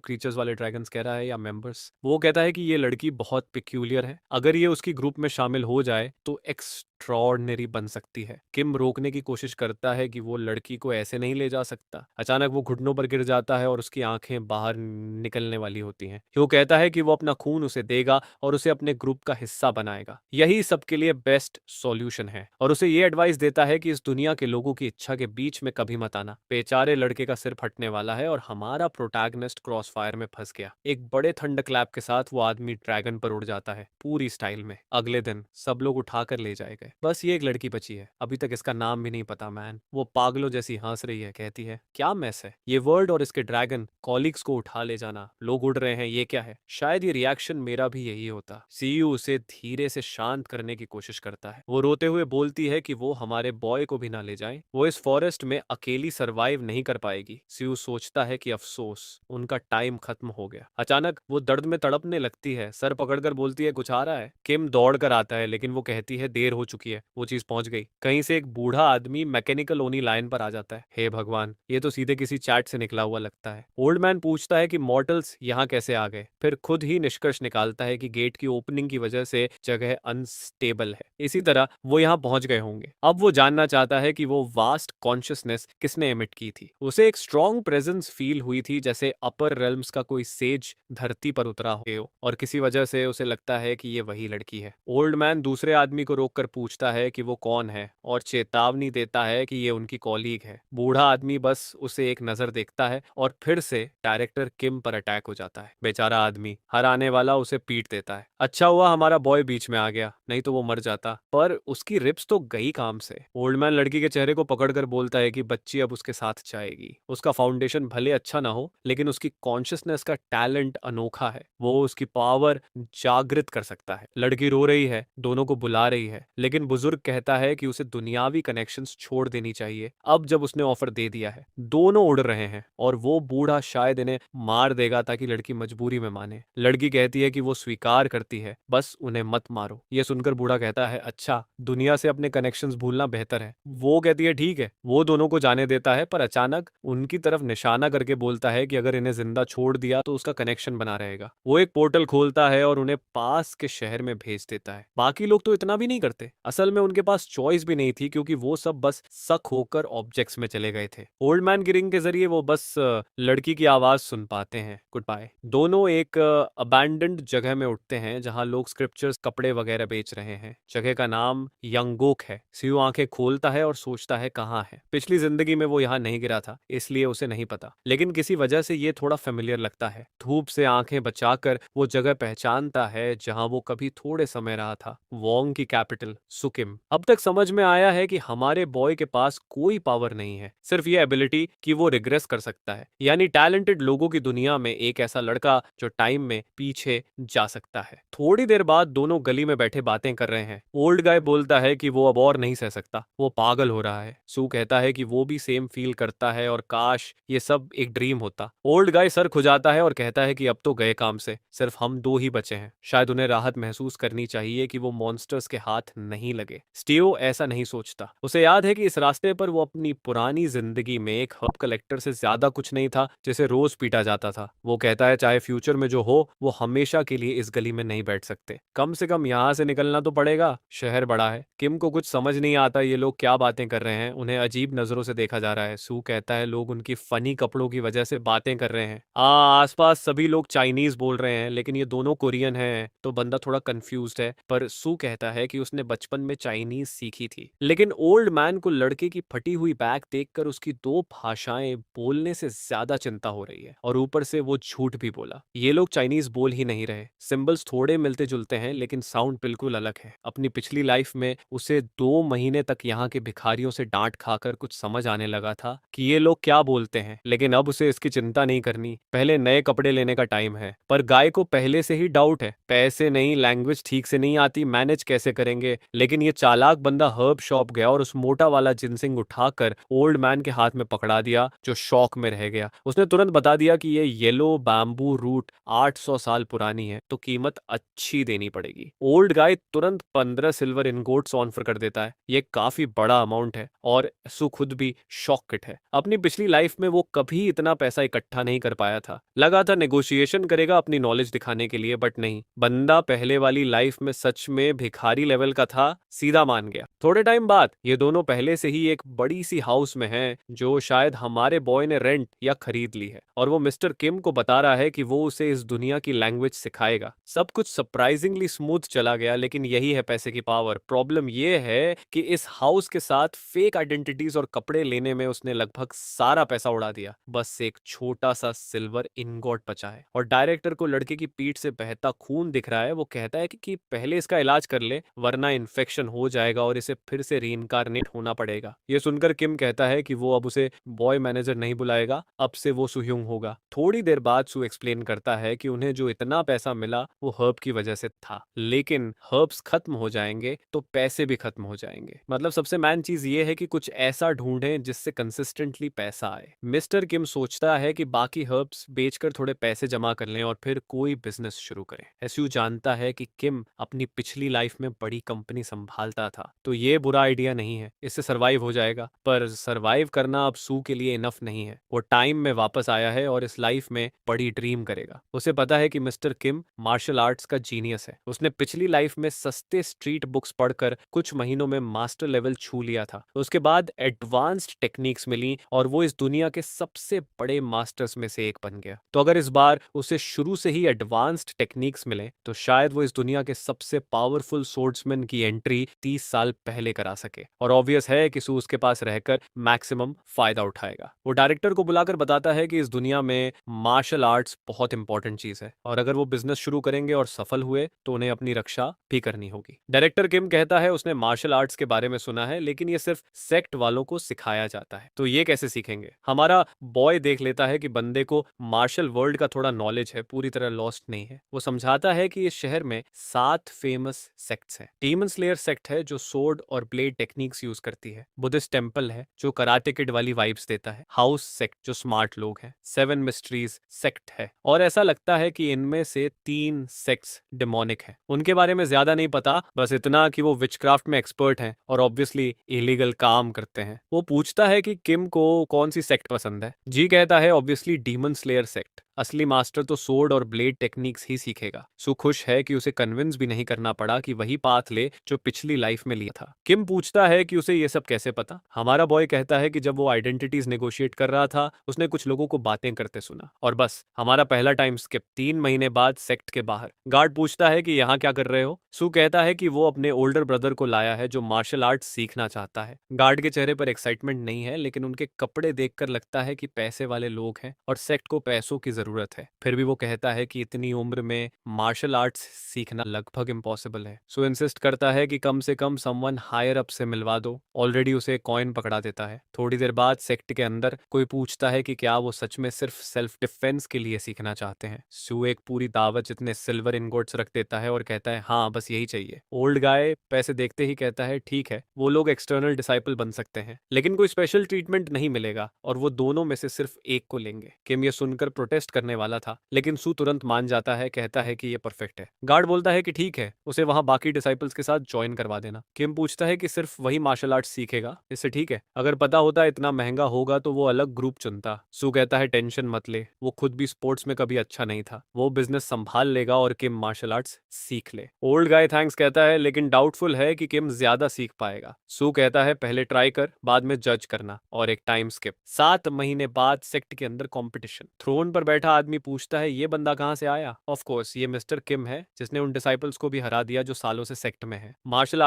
क्रीचर्स वाले ड्रैगन्स कह रहा है या मेंबर्स। वो कहता है कि ये लड़की बहुत पिक्यूलियर है, अगर ये उसकी ग्रुप में शामिल हो जाए तो एक्स्ट्रॉर्डिनरी बन सकती है। किम रोकने की कोशिश करता है कि वो लड़की को ऐसे नहीं ले जा सकता। अचानक वो घुटनों पर गिर जाता है और उसकी आंखें बाहर निकलने वाली होती हैं। ह्यू कहता है कि वो अपना खून उसे देगा और उसे अपने ग्रुप का हिस्सा बनाएगा। यही सबके लिए बेस्ट सॉल्यूशन है और उसे ये एडवाइस देता है कि इस दुनिया के लोगों की इच्छा के बीच में कभी मत आना। बेचारे लड़के का सिर फटने वाला है और हमारा प्रोटैगनिस्ट क्रॉस फायर में फंस गया। एक बड़े थंड क्लैप के साथ वो आदमी ड्रैगन पर उड़ जाता है पूरी स्टाइल में। अगले दिन सब लोग उठाकर ले जाए गए, बस ये एक लड़की बची है। अभी तक इसका नाम भी नहीं पता मैन। वो पागलों जैसी हंस रही है, कहती है क्या मैस है ये वर्ल्ड और इसके ड्रैगन कॉलीग्स को उठा ले जाना, लोग उड़ रहे हैं, ये क्या है। शायद ये रिएक्शन मेरा भी यही होता। सीयू उसे धीरे से शांत करने की कोशिश करता है। वो रोते हुए बोलती है कि वो हमारे बॉय को भी ना ले जाए, वो इस फॉरेस्ट में अकेली सरवाइव नहीं कर पाएगी। सीयू सोचता है कि अफसोस उनका टाइम खत्म हो गया। अचानक वो दर्द में तड़पने लगती है, सर पकड़कर बोलती है कुछ आ रहा है। किम दौड़ कर आता है लेकिन वो कहती है देर हो चुकी है, वो चीज पहुंच गई। कहीं से एक बूढ़ा आदमी मैकेनिकल ओनी लाइन पर आ जाता है। हे भगवान, ये तो सीधे किसी चैट से निकला हुआ लगता है। ओल्ड मैन पूछता है कि मॉर्टल्स यहाँ कैसे आ गए, फिर खुद ही निष्कर्ष निकालता है कि गेट की ओपनिंग की वजह से जगह अनस्टेबल है, इसी तरह वो यहाँ पहुंच गए होंगे। अब वो जानना चाहता है कि वो वास्ट कॉन्शियसनेस किसने एमिट की थी। उसे एक स्ट्रॉन्ग प्रेजेंस फील हुई थी, जैसे अपर रेल्म्स का कोई सेज धरती पर उतरा हो, और किसी वजह से उसे लगता है कि ये वही लड़की है। ओल्ड मैन दूसरे आदमी को रोककर पूछता है कि वो कौन है और चेतावनी देता है कि ये उनकी कॉलीग है। बूढ़ा आदमी बस उसे एक नजर देखता है और फिर से डायरेक्टर किम पर अटैक हो जाता है। बेचारा आदमी, हर आने वाला उसे पीट देता है। अच्छा हुआ हमारा बॉय बीच में आ गया, नहीं तो वो मर जाता, पर उसकी रिप्स तो गई काम से। ओल्ड मैन लड़की के चेहरे को पकड़कर बोलता है कि बच्ची अब उसके साथ जाएगी। उसका फाउंडेशन भले अच्छा ना हो, लेकिन उसकी कॉन्शियसनेस का टैलेंट अनोखा है। वो उसकी पावर जागृत कर सकता है। लड़की रो रही है, दोनों को बुला रही है, लेकिन बुजुर्ग कहता है कि उसे दुनियावी कनेक्शंस छोड़ देनी चाहिए अब जब उसने ऑफर दे दिया है। दोनों उड़ रहे हैं और वो बूढ़ा शायद इन्हें मार देगा ताकि लड़की मजबूरी में माने। लड़की कहती है कि वो स्वीकार करती है, बस उन्हें मत मारो। ये सुनकर बूढ़ा कहता है अच्छा, दुनिया से अपने कनेक्शंस भूलना बेहतर है। वो कहती है ठीक है। वो दोनों को जाने देता है, पर अचानक उनकी तरफ निशाना करके बोलता है कि अगर इन्हें जिंदा छोड़ दिया तो उसका कनेक्शन बना रहेगा। वो एक पोर्टल खोलता है और उन्हें पास के शहर में भेज देता है। बाकी लोग तो इतना भी नहीं करते। असल में उनके पास चॉइस भी नहीं थी, क्योंकि वो सब बस शक होकर ऑब्जेक्ट्स में चले गए थे। ओल्ड मैन की रिंग के जरिए वो बस लड़की की आवाज सुन पाते हैं, गुड बाय। दोनों एक अबैंडन्ड जगह में उठते हैं जहां लोग स्क्रिप्चर्स, कपड़े वगैरह बेच रहे हैं। जगह का नाम यंगोक है। सियू आंखें खोलता है और सोचता है कहाँ है। पिछली जिंदगी में वो यहाँ नहीं गिरा था, इसलिए उसे नहीं पता, लेकिन किसी वजह से ये थोड़ा फेमिलियर लगता है। धूप से आंखें बचाकर वो जगह पहचानता है जहां वो कभी थोड़े समय रहा था, वोंग की कैपिटल सुकिम। अब तक समझ में आया है कि हमारे बॉय के पास कोई पावर नहीं है, सिर्फ ये एबिलिटी कि वो रिग्रेस कर सकता है, यानी टैलेंटेड लोगों की दुनिया में एक ऐसा लड़का जो टाइम में पीछे जा सकता है। थोड़ी देर बाद दोनों गली में बैठे बातें कर रहे हैं। ओल्ड गाय बोलता है कि वो अब और नहीं सह सकता, वो पागल हो रहा है। सू कहता है कि वो भी सेम फील करता है और काश ये सब एक ड्रीम होता। ओल्ड गाय सर खुजाता है और कहता है कि अब तो गए काम से, सिर्फ हम दो ही बचे हैं। शायद उन्हें राहत महसूस करनी चाहिए कि वो मॉन्स्टर्स के हाथ नहीं लगे। स्टीव ऐसा नहीं सोचता। उसे याद है कि इस रास्ते पर वो अपनी पुरानी जिंदगी में एक हर्ब कलेक्टर से ज्यादा कुछ नहीं था, जिसे रोज पीटा जाता था। वो कहता है चाहे फ्यूचर में जो हो, वो हमेशा के लिए इस गली में नहीं बैठ सकते। कम से कम यहाँ से निकलना तो पड़ेगा, शहर बड़ा है। किम को कुछ समझ नहीं आता ये लोग क्या बातें कर रहे हैं, उन्हें अजीब नजरों से देखा जा रहा है। सू कहता है लोग उनकी फनी कपड़ों की वजह से बातें कर रहे हैं। आसपास सभी लोग चाइनीज बोल रहे हैं, लेकिन ये दोनों कोरियन हैं, तो बंदा थोड़ा कंफ्यूज्ड है। पर सू कहता है कि उसने बचपन बचपन में चाइनीज सीखी थी, लेकिन ओल्ड मैन को लड़के की फटी हुई बैग देखकर उसकी दो भाषाएं बोलने से ज्यादा चिंता हो रही है, और ऊपर से वो झूठ भी बोला। ये लोग चाइनीज बोल ही नहीं रहे, सिंबल्स थोड़े मिलते जुलते हैं लेकिन साउंड बिल्कुल अलग है। अपनी पिछली लाइफ में उसे 2 महीने तक यहाँ के भिखारियों से डांट खाकर कुछ समझ आने लगा था कि ये लोग क्या बोलते हैं, लेकिन अब उसे इसकी चिंता नहीं करनी। पहले नए कपड़े लेने का टाइम है। पर गाय को पहले से ही डाउट है, पैसे नहीं, लैंग्वेज ठीक से नहीं आती, मैनेज कैसे करेंगे। लेकिन ये चालाक बंदा हर्ब शॉप गया और उस मोटा वाला जिनसिंग उठाकर ओल्ड मैन के हाथ में पकड़ा दिया, जो शौक में रह गया। उसने तुरंत बता दिया कि ये येलो बैम्बू रूट 800 साल पुरानी है, तो कीमत अच्छी देनी पड़ेगी। ओल्ड गाय तुरंत 15 सिल्वर इनगोट्स ऑफर कर देता है। ये काफी बड़ा अमाउंट है और सु खुद भी शॉक्ड है। अपनी पिछली लाइफ में वो कभी इतना पैसा इकट्ठा नहीं कर पाया था। लगा था नेगोशिएशन करेगा अपनी नॉलेज दिखाने के लिए, बट नहीं, बंदा पहले वाली लाइफ में सच में भिखारी लेवल का था, सीधा मान गया। थोड़े टाइम बाद ये दोनों पहले से ही एक बड़ी सी हाउस में हैं, जो शायद हमारे बॉय ने रेंट या खरीद ली है, और वो मिस्टर किम को बता रहा है कि वो उसे इस दुनिया की लैंग्वेज सिखाएगा। सब कुछ सरप्राइजिंगली स्मूथ चला गया, लेकिन यही है पैसे की पावर। प्रॉब्लम ये है कि इस हाउस के साथ फेक आइडेंटिटीज और कपड़े लेने में उसने लगभग सारा पैसा उड़ा दिया। बस एक छोटा सा सिल्वर इनगोट बचा है, और डायरेक्टर को लड़के की पीठ से बहता खून दिख रहा है। वो कहता है कि पहले इसका इलाज कर ले, वरना इन्फेक्शन हो जाएगा और इसे फिर से रीइंकारनेट होना पड़ेगा। ये सुनकर किम कहता है कि वो अब उसे बॉय मैनेजर नहीं बुलाएगा, अब से वो सुह्युंग होगा। थोड़ी देर बाद सु एक्सप्लेन करता है कि उन्हें जो इतना पैसा मिला वो हर्ब की वजह से था, लेकिन हर्ब्स खत्म हो जाएंगे तो पैसे भी खत्म हो जाएंगे। मतलब सबसे मैन चीज ये है कि कुछ ऐसा ढूंढें जिससे कंसिस्टेंटली पैसा आए। मिस्टर किम सोचता है कि बाकी हर्ब्स बेचकर थोड़े पैसे जमा कर लें और फिर कोई बिजनेस शुरू करें। एसयू जानता है कि किम अपनी पिछली लाइफ में बड़ी कंपनी संभालता था, तो ये बुरा आइडिया नहीं है, इससे सरवाइव हो जाएगा। पर सरवाइव करना अब सू के लिए इनफ नहीं है। वो टाइम में वापस आया है और इस लाइफ में बड़ी ड्रीम करेगा। उसे पता है कि मिस्टर किम मार्शल आर्ट्स का जीनियस है। उसने पिछली लाइफ में सस्ते स्ट्रीट बुक्स पढ़कर कुछ महीनों में मास्टर लेवल छू लिया था। उसके बाद एडवांस्ड टेक्निक्स मिली और वो इस दुनिया के सबसे बड़े मास्टर्स में से एक बन गया। तो अगर इस बार उसे शुरू से ही एडवांस्ड टेक्निक्स मिले तो शायद वो इस दुनिया के सबसे पावरफुल सोर्ड्समैन की एंट्री 30 साल पहले करा सके। और ऑब्वियस है कि सू उसके पास रहकर मैक्सिमम फायदा उठाएगा। वो डायरेक्टर को बुलाकर बताता है कि इस दुनिया में मार्शल आर्ट्स बहुत इंपॉर्टेंट चीज है, और अगर वो बिजनेस शुरू करेंगे और सफल हुए तो उन्हें अपनी रक्षा भी करनी होगी। डायरेक्टर किम कहता है उसने मार्शल आर्ट्स के बारे में सुना है, लेकिन ये सिर्फ सेक्ट वालों को सिखाया जाता है, तो ये कैसे सीखेंगे। हमारा बॉय देख लेता है कि बंदे को मार्शल वर्ल्ड का थोड़ा नॉलेज है, पूरी तरह लॉस्ट नहीं है। वो समझाता है कि इस शहर में 7 फेमस सेक्ट्स हैं। डीमन स्लेयर सेक्ट है जो सोर्ड और ब्लेड टेक्निक्स यूज करती है। बुद्धिस्ट टेंपल है जो कराटे किड वाली वाइब्स देता है। हाउस सेक्ट जो स्मार्ट लोग हैं। 7 मिस्ट्रीज सेक्ट है, और ऐसा लगता है कि इनमें से 3 सेक्ट्स डेमोनिक हैं। उनके बारे में ज्यादा नहीं पता, बस इतना कि वो विचक्राफ्ट में एक्सपर्ट हैं और ऑब्वियसली इलीगल काम करते हैं। वो पूछता है कि किम को कौन सी सेक्ट पसंद है। जी कहता है ऑब्वियसली डीमन स्लेयर सेक्ट। असली मास्टर तो सोर्ड और ब्लेड टेक्निक्स ही सीखेगा। सु खुश है कि उसे कन्विंस भी नहीं करना पड़ा कि वही पाथ ले जो पिछली लाइफ में लिया था। किम पूछता है कि उसे ये सब कैसे पता। हमारा बॉय कहता है कि जब वो आइडेंटिटीज नेगोशिएट कर रहा था उसने कुछ लोगों को बातें करते सुना, और बस हमारा पहला टाइम स्किप। 3 महीने बाद सेक्ट के बाहर गार्ड पूछता है कि यहाँ क्या कर रहे हो। सु कहता है कि वो अपने ओल्डर ब्रदर को लाया है जो मार्शल आर्ट सीखना चाहता है। गार्ड के चेहरे पर एक्साइटमेंट नहीं है, लेकिन उनके कपड़े देखकर लगता है कि पैसे वाले लोग हैं और सेक्ट को पैसों की जरूरत है। फिर भी वो कहता है कि इतनी उम्र में मार्शल आर्ट्स सीखना लगभग इम्पॉसिबल है। सो इंसिस्ट करता है कि कम से कम समवन हायर अप से मिलवा दो। ऑलरेडी उसे कॉइन पकड़ा देता है। थोड़ी देर बाद सेक्ट के अंदर कोई पूछता है कि क्या वो सच में सिर्फ सेल्फ डिफेंस के लिए सीखना चाहते हैं। सू एक पूरी दावत जितने सिल्वर इनगोट्स रख देता है और कहता है हाँ बस यही चाहिए। ओल्ड गाय पैसे देखते ही कहता है ठीक है, वो लोग एक्सटर्नल डिसाइपल बन सकते हैं, लेकिन कोई स्पेशल ट्रीटमेंट नहीं मिलेगा और वो दोनों में से सिर्फ एक को लेंगे। किम ये सुनकर प्रोटेस्ट करने वाला था, लेकिन सू तुरंत मान जाता है, कहता है कि ये परफेक्ट है। गार्ड बोलता है कि ठीक है, उसे वहां बाकी डिसाइपल्स के साथ ज्वाइन करवा देना। किम पूछता है कि सिर्फ वही मार्शल आर्ट्स सीखेगा, इससे ठीक है। अगर पता होता इतना महंगा होगा तो वो अलग ग्रुप चुनता। सू कहता है टेंशन मत ले, वो खुद भी स्पोर्ट्स में कभी अच्छा नहीं था, वो बिजनेस संभाल लेगा और किम मार्शल आर्ट्स सीख ले। ओल्ड गाय थैंक्स कहता है, लेकिन डाउटफुल है कि किम ज्यादा सीख पाएगा। सू कहता है पहले ट्राई कर, बाद में जज करना। और एक टाइम स्किप। 7 महीने बाद सेक्ट के अंदर कंपटीशन। थ्रोन पर बैठ बैठा आदमी पूछता है ये बंदा कहाँ से आया। ऑफ कोर्स ये मिस्टर किम है, जिसने उन डिसाइपल्स को भी हरा दिया जो सालों से सेक्ट में है। मार्शल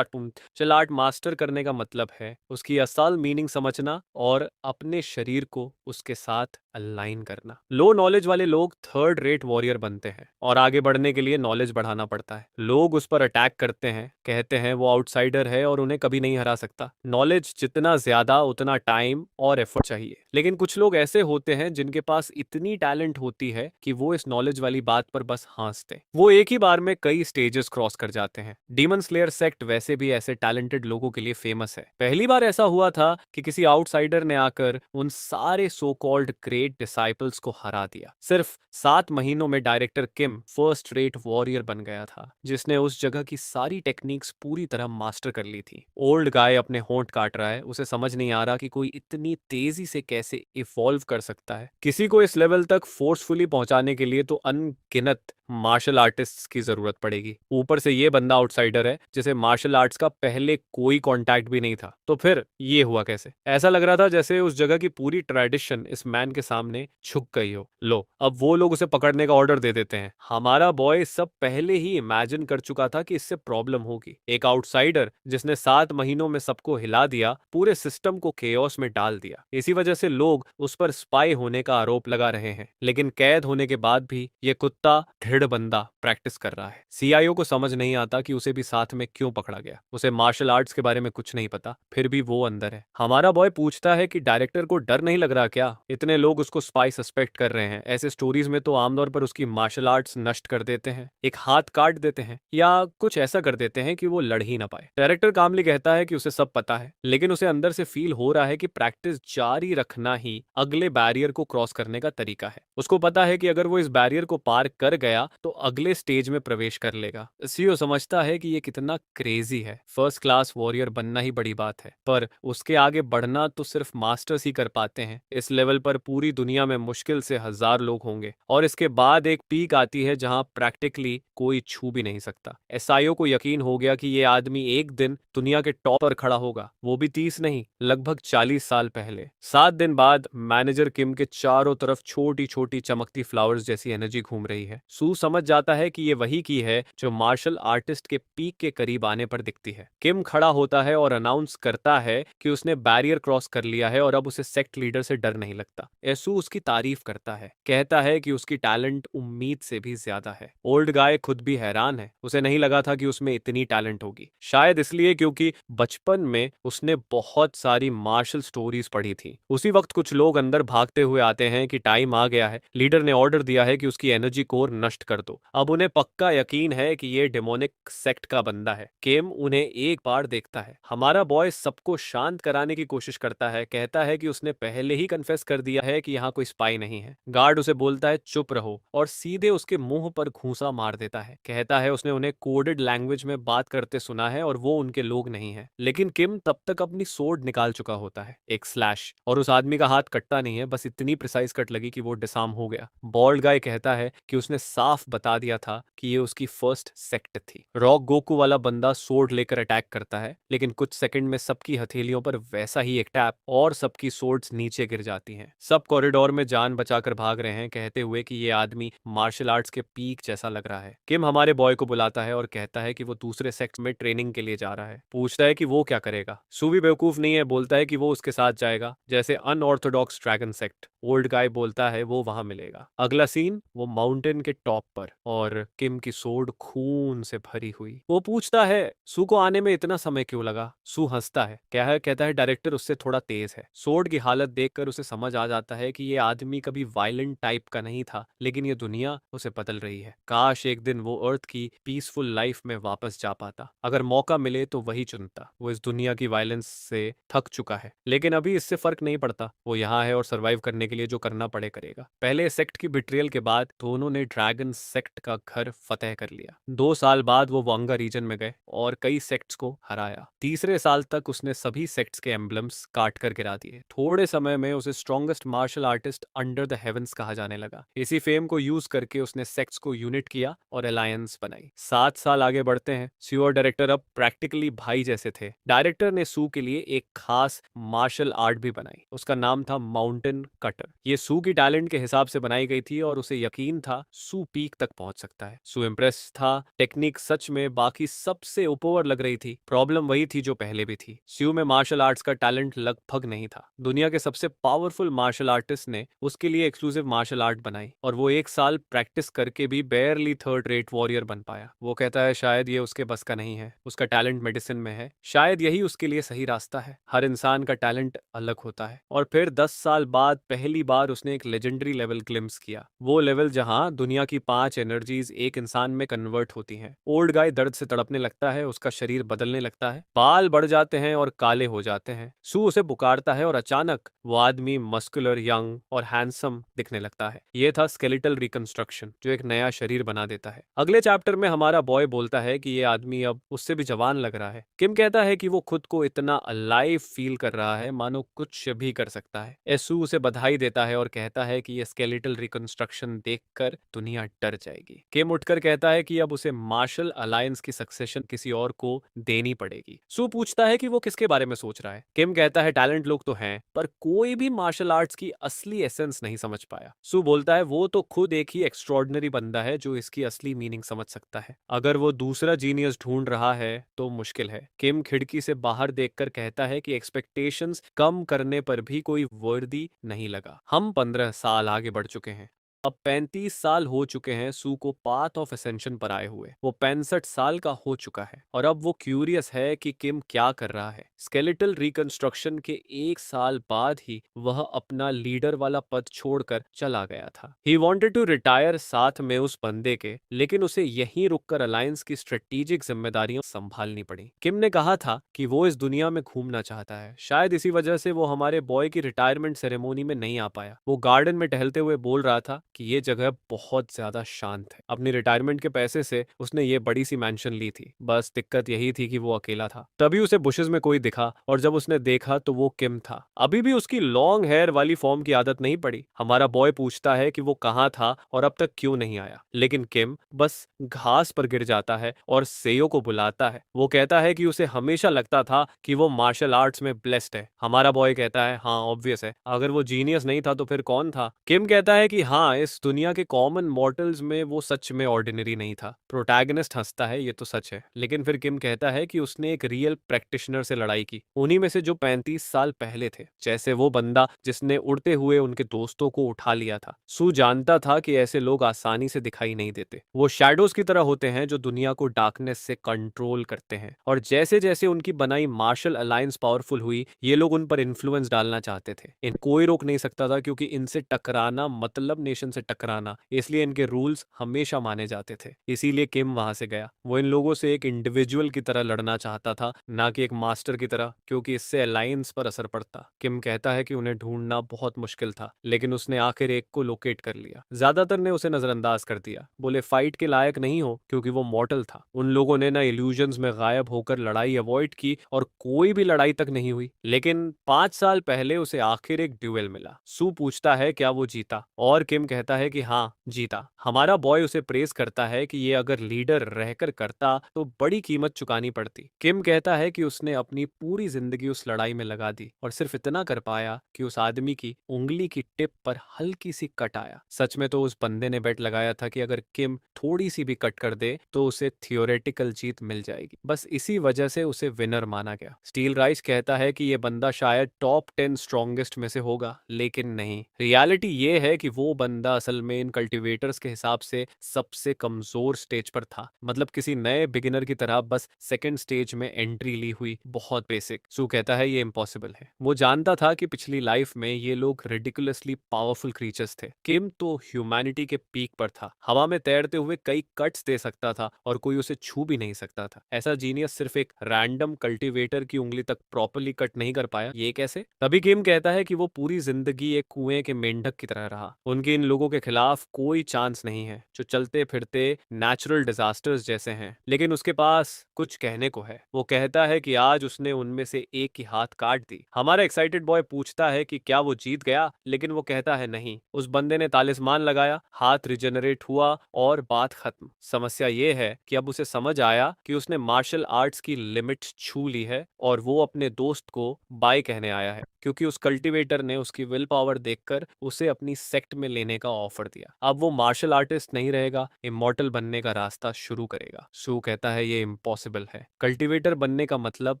आर्ट मास्टर करने का मतलब है उसकी असल मीनिंग समझना और अपने शरीर को उसके साथ अलाइन करना। लो नॉलेज वाले लोग थर्ड रेट वॉरियर बनते हैं और आगे बढ़ने के लिए नॉलेज बढ़ाना पड़ता है। लोग उस पर अटैक करते हैं, कहते हैं वो आउटसाइडर है और उन्हें कभी नहीं हरा सकता। नॉलेज जितना ज्यादा उतना टाइम और एफर्ट चाहिए। लेकिन कुछ लोग ऐसे होते हैं जिनके पास इतनी टैलेंट होती है कि वो इस नॉलेज वाली बात पर बस हंसते। वो एक ही बार में कई स्टेजेस क्रॉस कर जाते हैं। डीमन स्लेयर सेक्ट वैसे भी ऐसे टैलेंटेड लोगों के लिए फेमस है। पहली बार ऐसा हुआ था कि किसी आउटसाइडर ने आकर उन सारे सो कॉल्ड ग्रेट डिसाइपल्स को हरा दिया। सिर्फ 7 महीनों में डायरेक्टर किम फर्स्ट रेट वॉरियर बन गया था, जिसने उस जगह की सारी टेक्निक्स पूरी तरह मास्टर कर ली थी। ओल्ड गाय अपने होंठ काट रहा है, उसे समझ नहीं आ रहा कि कोई इतनी तेजी से कैसे इवॉल्व कर सकता है। किसी को इस लेवल तक फोर्सफुली पहुंचाने के लिए तो अनगिनत मार्शल आर्टिस्ट्स की जरूरत पड़ेगी। ऊपर से ये बंदा आउटसाइडर है जिसे मार्शल आर्ट्स का पहले कोई कांटेक्ट भी नहीं था। तो फिर ये हुआ कैसे? ऐसा लग रहा था जैसे उस जगह की पूरी ट्रेडिशन इस मैन के सामने झुक गई हो। लो, अब वो लोग उसे पकड़ने का ऑर्डर दे देते हैं। हमारा बॉय सब पहले ही इमेजिन कर चुका था कि इससे प्रॉब्लम होगी। एक आउटसाइडर जिसने 7 महीनों में सबको हिला दिया, पूरे सिस्टम को केओस में डाल दिया। इसी वजह से लोग उस पर स्पाई होने का आरोप लगा रहे हैं। लेकिन कैद होने के बाद भी ये कुत्ता दृढ़ बंदा प्रैक्टिस कर रहा है। सीआईओ को समझ नहीं आता कि उसे भी साथ में क्यों पकड़ा गया। उसे मार्शल आर्ट्स के बारे में कुछ नहीं पता, फिर भी वो अंदर है। हमारा बॉय पूछता है कि डायरेक्टर को डर नहीं लग रहा क्या? इतने लोग उसको स्पाई सस्पेक्ट कर रहे हैं। ऐसे स्टोरीज में तो आमतौर पर उसकी मार्शल आर्ट्स नष्ट कर देते हैं, एक हाथ काट देते हैं या कुछ ऐसा कर देते हैं कि वो लड़ ही ना पाए। डायरेक्टर कामली कहता है कि उसे सब पता है, लेकिन उसे अंदर से फील हो रहा है कि प्रैक्टिस जारी रखना ही अगले बैरियर को क्रॉस करने का तरीका है। उसको पता है कि अगर वो इस बैरियर को पार कर गया तो अगले स्टेज में प्रवेश कर लेगा। सीईओ समझता है कि ये कितना क्रेजी है। फर्स्ट क्लास वॉरियर बनना ही बड़ी बात है, पर उसके आगे बढ़ना तो सिर्फ मास्टर्स ही कर पाते हैं। इस लेवल पर पूरी दुनिया में मुश्किल से 1000 लोग होंगे और इसके बाद एक पीक आती है जहां प्रैक्टिकली कोई छू भी नहीं सकता। एसआईओ को यकीन हो गया कि ये आदमी एक दिन दुनिया के टॉप पर खड़ा होगा, वो भी 30 नहीं, लगभग 40 साल पहले। 7 दिन बाद मैनेजर किम के चारों तरफ छोटी छोटी चमकती फ्लावर्स जैसी एनर्जी घूम रही है। सू समझ जाता है कि ये वही की है जो मार्शल आर्टिस्ट के पीक के करीब आने पर दिखती है। किम खड़ा होता है और अनाउंस करता है कि उसने बैरियर क्रॉस कर लिया है और अब उसे सेक्ट लीडर से डर नहीं लगता। यसू उसकी तारीफ करता है, कहता है कि उसकी टैलेंट उम्मीद से भी ज्यादा है। ओल्ड गाय खुद भी हैरान है, उसे नहीं लगा था कि उसमें इतनी टैलेंट होगी। शायद इसलिए क्योंकि बचपन में उसने बहुत सारी मार्शल स्टोरीज पढ़ी थी। उसी वक्त कुछ लोग अंदर भागते हुए आते हैं कि टाइम आ गया है, लीडर ने ऑर्डर दिया है कि उसकी एनर्जी कोर नष्ट कर दो। अब उन्हें पक्का यकीन है कि ये डेमोनिक सेक्ट का बंदा है। केम उन्हें एक बार देखता है। हमारा बॉय सबको शांत कराने की कोशिश करता है, कहता है कि उसने पहले ही कन्फेस कर दिया है कि यहाँ कोई स्पाई नहीं है। गार्ड उसे बोलता है चुप रहो और सीधे उसके मुंह पर घूंसा मार देता है। कहता है उसने उन्हें कोडेड लैंग्वेज में बात करते सुना है और वो उनके लोग नहीं है। लेकिन किम तब तक अपनी सोर्ड निकाल चुका होता है, एक स्लैश, और उस आदमी का हाथ कटता नहीं है, बस इतनी प्रिसाइज कट लगी कि वो डिसार्म हो गया। बॉल्ड गाय कहता है कि उसने साफ बता दिया था कि ये उसकी फर्स्ट सेक्ट थी। रॉक गोकू वाला बंदा सोर्ड लेकर अटैक करता है, लेकिन कुछ सेकंड में सबकी हथेलियों पर वैसा ही एक टैप और सबकी सोर्ड्स नीचे गिर जाती हैं। सब कॉरिडोर में जान बचाकर भाग रहे हैं, कहते हुए कि ये आदमी मार्शल आर्ट्स के पीक जैसा लग रहा है। किम हमारे बॉय को बुलाता है और कहता है कि वो दूसरे सेक्ट में ट्रेनिंग के लिए जा रहा है। पूछता है कि वो क्या करेगा। सू भी बेवकूफ नहीं है, बोलता है कि वो उसके साथ जाएगा, जैसे unorthodox dragon sect. Old guy बोलता है वो वहां मिलेगा। अगला सीन, वो माउंटेन के टॉप पर और किम की सोर्ड खून से भरी हुई। वो पूछता है सू को आने में इतना समय क्यों लगा। सू हंसता है, क्या है, कहता है डायरेक्टर उससे थोड़ा तेज है। सोर्ड की हालत देखकर उसे समझ आ जाता है कि ये आदमी कभी वायलेंट टाइप का नहीं था, लेकिन ये दुनिया उसे बदल रही है। काश एक दिन वो अर्थ की पीसफुल लाइफ में वापस जा पाता। अगर मौका मिले तो वही चुनता। वो इस दुनिया की वायलेंस से थक चुका है, लेकिन अभी इससे फर्क नहीं पड़ता। वो यहाँ है और सरवाइव करने के लिए जो करना पड़े करेगा। पहले सेक्ट की बिट्रियल के बाद दोनों ने ड्रैगन सेक्ट का घर फतेह कर लिया। 2 साल बाद वो वांगा रीजन में गए और कई सेक्ट्स को हराया। तीसरे साल तक उसने सभी सेक्ट्स के एम्बलम्स काट कर गिरा दिए। थोड़े समय में उसे strongest martial artist under the heavens कहा जाने लगा। इसी फेम को यूज करके उसने सेक्ट्स को यूनिट किया और अलायंस बनाई। 7 साल आगे बढ़ते हैं। सू और डायरेक्टर अब प्रैक्टिकली भाई जैसे थे। डायरेक्टर ने सू के लिए एक खास मार्शल आर्ट भी बनाई, उसका नाम था माउंटेन कटर। एलिवेटर। ये सू की टैलेंट के हिसाब से बनाई गई थी और उसे यकीन था सू पीक तक पहुंच सकता है। सू इम्प्रेस था, टेक्निक सच में बाकी सबसे ऊपर लग रही थी। प्रॉब्लम वही थी जो पहले भी थी, सू में मार्शल आर्ट्स का टैलेंट लगभग नहीं था। दुनिया के सबसे पावरफुल मार्शल आर्टिस्ट ने उसके लिए एक्सक्लूसिव मार्शल आर्ट बनाई और वो 1 साल प्रैक्टिस करके भी बेयरली थर्ड रेट वॉरियर बन पाया। वो कहता है शायद ये उसके बस का नहीं है, उसका टैलेंट मेडिसिन में है, शायद यही उसके लिए सही रास्ता है। हर इंसान का टैलेंट अलग होता है। और फिर 10 साल बाद पहली बार उसने एक लेजेंडरी लेवल ग्लिम्स किया, वो लेवल जहां दुनिया की 5 एनर्जीज एक इंसान में कन्वर्ट होती हैं। ओल्ड गाय दर्द से तड़पने लगता है, उसका शरीर बदलने लगता है, बाल बढ़ जाते हैं और काले हो जाते हैं। सू उसे पुकारता है और अचानक वो आदमी मस्कुलर, यंग और हैंडसम दिखने लगता है। ये था स्केलेटल रिकंस्ट्रक्शन, जो एक नया शरीर बना देता है। अगले चैप्टर में हमारा बॉय बोलता है कि ये आदमी अब उससे भी जवान लग रहा है। किम कहता है कि वो खुद को इतना अलाइव फील कर रहा है मानो कुछ भी कर सकता है। एसू उसे बधाई देता है और कहता है कि ये स्केलेटल रिकंस्ट्रक्शन देखकर दुनिया डर जाएगी। किम उठकर कहता है कि अब उसे मार्शल अलायंस की सक्सेशन किसी और को देनी पड़ेगी। सू पूछता है कि वो किसके बारे में सोच रहा है। किम कहता है टैलेंट लोग तो हैं, पर कोई भी मार्शल आर्ट्स की असली एसेंस नहीं समझ पाया। सू बोलता है वो तो खुद एक ही एक्स्ट्रॉर्डिनरी बंदा है जो इसकी असली मीनिंग समझ सकता है। अगर वो दूसरा जीनियस ढूंढ रहा है तो मुश्किल है। किम खिड़की से बाहर देखकर कहता है कि एक्सपेक्टेशंस कम करने पर भी कोई वर्दी नहीं लगा। हम 15 साल आगे बढ़ चुके हैं। अब 35 साल हो चुके हैं सू को पाथ ऑफ असेंशन पर आए हुए। वो 65 साल का हो चुका है और अब वो क्यूरियस है कि किम क्या कर रहा है। स्केलेटल रिकंस्ट्रक्शन के 1 साल बाद ही वह अपना लीडर वाला पद छोड़कर चला गया था। ही वॉन्टेड टू रिटायर साथ में उस बंदे के, लेकिन उसे यहीं रुककर अलायंस की स्ट्रेटेजिक जिम्मेदारियां संभालनी पड़ी। किम ने कहा था कि वो इस दुनिया में घूमना चाहता है, शायद इसी वजह से वो हमारे बॉय की रिटायरमेंट सेरेमोनी में नहीं आ पाया। वो गार्डन में टहलते हुए बोल रहा था कि ये जगह बहुत ज्यादा शांत है। अपनी रिटायरमेंट के पैसे से उसने ये बड़ी सी मैंशन ली थी, बस दिक्कत यही थी कि वो अकेला था। तभी उसे बुशेस में कोई दिखा और जब उसने देखा तो वो किम था। अभी भी उसकी लॉन्ग हेयर वाली फॉर्म की आदत नहीं पड़ी। हमारा बॉय पूछता है कि वो कहाँ था और अब तक क्यों नहीं आया, लेकिन किम बस घास पर गिर जाता है और सेयो को बुलाता है। वो कहता है कि उसे हमेशा लगता था कि वो मार्शल आर्ट्स में ब्लेस्ड है। हमारा बॉय कहता है हाँ ऑब्वियस है, अगर वो जीनियस नहीं था तो फिर कौन था। किम कहता है कि हाँ, इस दुनिया के कॉमन मॉर्टल्स में वो सच में ऑर्डिनरी नहीं था। प्रोटैगनिस्ट हंसता है, ये तो सच है, लेकिन फिर किम कहता है कि उसने एक रियल प्रैक्टिशनर से लड़ाई की, उन्हीं में से जो 35 साल पहले थे, जैसे वो बंदा जिसने उड़ते हुए उनके दोस्तों को उठा लिया था। सू जानता था कि ऐसे लोग आसानी से दिखाई नहीं देते। वो शैडोज की तरह होते हैं जो दुनिया को डार्कनेस से कंट्रोल करते हैं, और जैसे जैसे उनकी बनाई मार्शल अलायंस पावरफुल हुई, ये लोग उन पर इन्फ्लुएंस डालना चाहते थे। इन कोई रोक नहीं सकता था, क्योंकि इनसे टकराना मतलब नेशन से टकराना, इसलिए इनके रूल्स हमेशा माने जाते थे। इसीलिए किम वहां से गया। वो इन लोगों से एक इंडिविजुअल की तरह लड़ना चाहता था, ना कि एक मास्टर की तरह, क्योंकि इससे अलायंस पर असर पड़ता। किम कहता है कि उन्हें ढूंढना बहुत मुश्किल था, लेकिन उसने आखिर एक को लोकेट कर लिया। ज्यादातर ने उसे नजरअंदाज कर दिया, बोले फाइट के लायक नहीं हो क्योंकि वो मॉर्टल था। उन लोगों ने ना इल्यूजन्स में गायब होकर लड़ाई अवॉइड की और कोई भी लड़ाई तक नहीं हुई। लेकिन 5 साल पहले उसे आखिर एक ड्यूएल मिला। सू पूछता है क्या वो जीता, और किम कहता है कि हाँ जीता। हमारा बॉय उसे प्रेस करता है कि ये अगर लीडर रहकर करता तो बड़ी कीमत चुकानी पड़ती। किम कहता है कि उसने अपनी पूरी जिंदगी उस लड़ाई में लगा दी और सिर्फ इतना कर पाया कि उस आदमी की उंगली की टिप पर हल्की सी कट आया। सच में तो उस बंदे ने बेट लगाया था कि अगर किम थोड़ी सी भी कट कर दे तो उसे थियोरेटिकल जीत मिल जाएगी। बस इसी वजह से उसे विनर माना गया। स्टील राइस कहता है कि ये बंदा शायद टॉप 10 स्ट्रॉन्गेस्ट में से होगा, लेकिन नहीं, रियलिटी ये है कि वो बंदा असल में इन कल्टिवेटर्स के हिसाब से सबसे कमजोर स्टेज पर था। मतलब किसी नए बिगिनर की तरह बस सेकंड स्टेज में एंट्री ली हुई, बहुत बेसिक। सू कहता है ये इम्पॉसिबल है। वो जानता था कि पिछली लाइफ में ये लोग रिडिकुलसली पावरफुल क्रीचर्स थे। किम तो ह्यूमैनिटी के पीक पर था, हवा में तैरते हुए कई कट्स दे सकता था और कोई उसे छू भी नहीं सकता था। ऐसा जीनियस सिर्फ एक रैंडम कल्टीवेटर की उंगली तक प्रॉपर्ली कट नहीं कर पाया, ये कैसे? तभी किम कहता है कि वो पूरी जिंदगी एक कुएं के मेंढक की तरह रहा। उनकी इन लोगों के खिलाफ कोई चांस नहीं है, जो चलते फिरते नेचुरल डिजास्टर्स जैसे हैं, लेकिन उसके पास कुछ कहने को है। वो कहता है कि आज उसने उनमें से एक की हाथ काट दी। हमारा एक्साइटेड बॉय पूछता है कि क्या वो जीत गया, लेकिन वो कहता है नहीं, उस बंदे ने तालिस्मान लगाया, हाथ रिजेनरेट हुआ और बात खत्म। समस्या ये है कि अब उसे समझ आया कि उसने मार्शल आर्ट्स की लिमिट छू ली है और वो अपने दोस्त को बाय कहने आया है, क्योंकि उस कल्टीवेटर ने उसकी विल पावर देखकर उसे अपनी सेक्ट में लेने का ऑफर दिया। अब वो मार्शल आर्टिस्ट नहीं रहेगा, इमॉर्टल बनने का रास्ता शुरू करेगा। सू कहता है ये इम्पॉसिबल है। कल्टीवेटर बनने का मतलब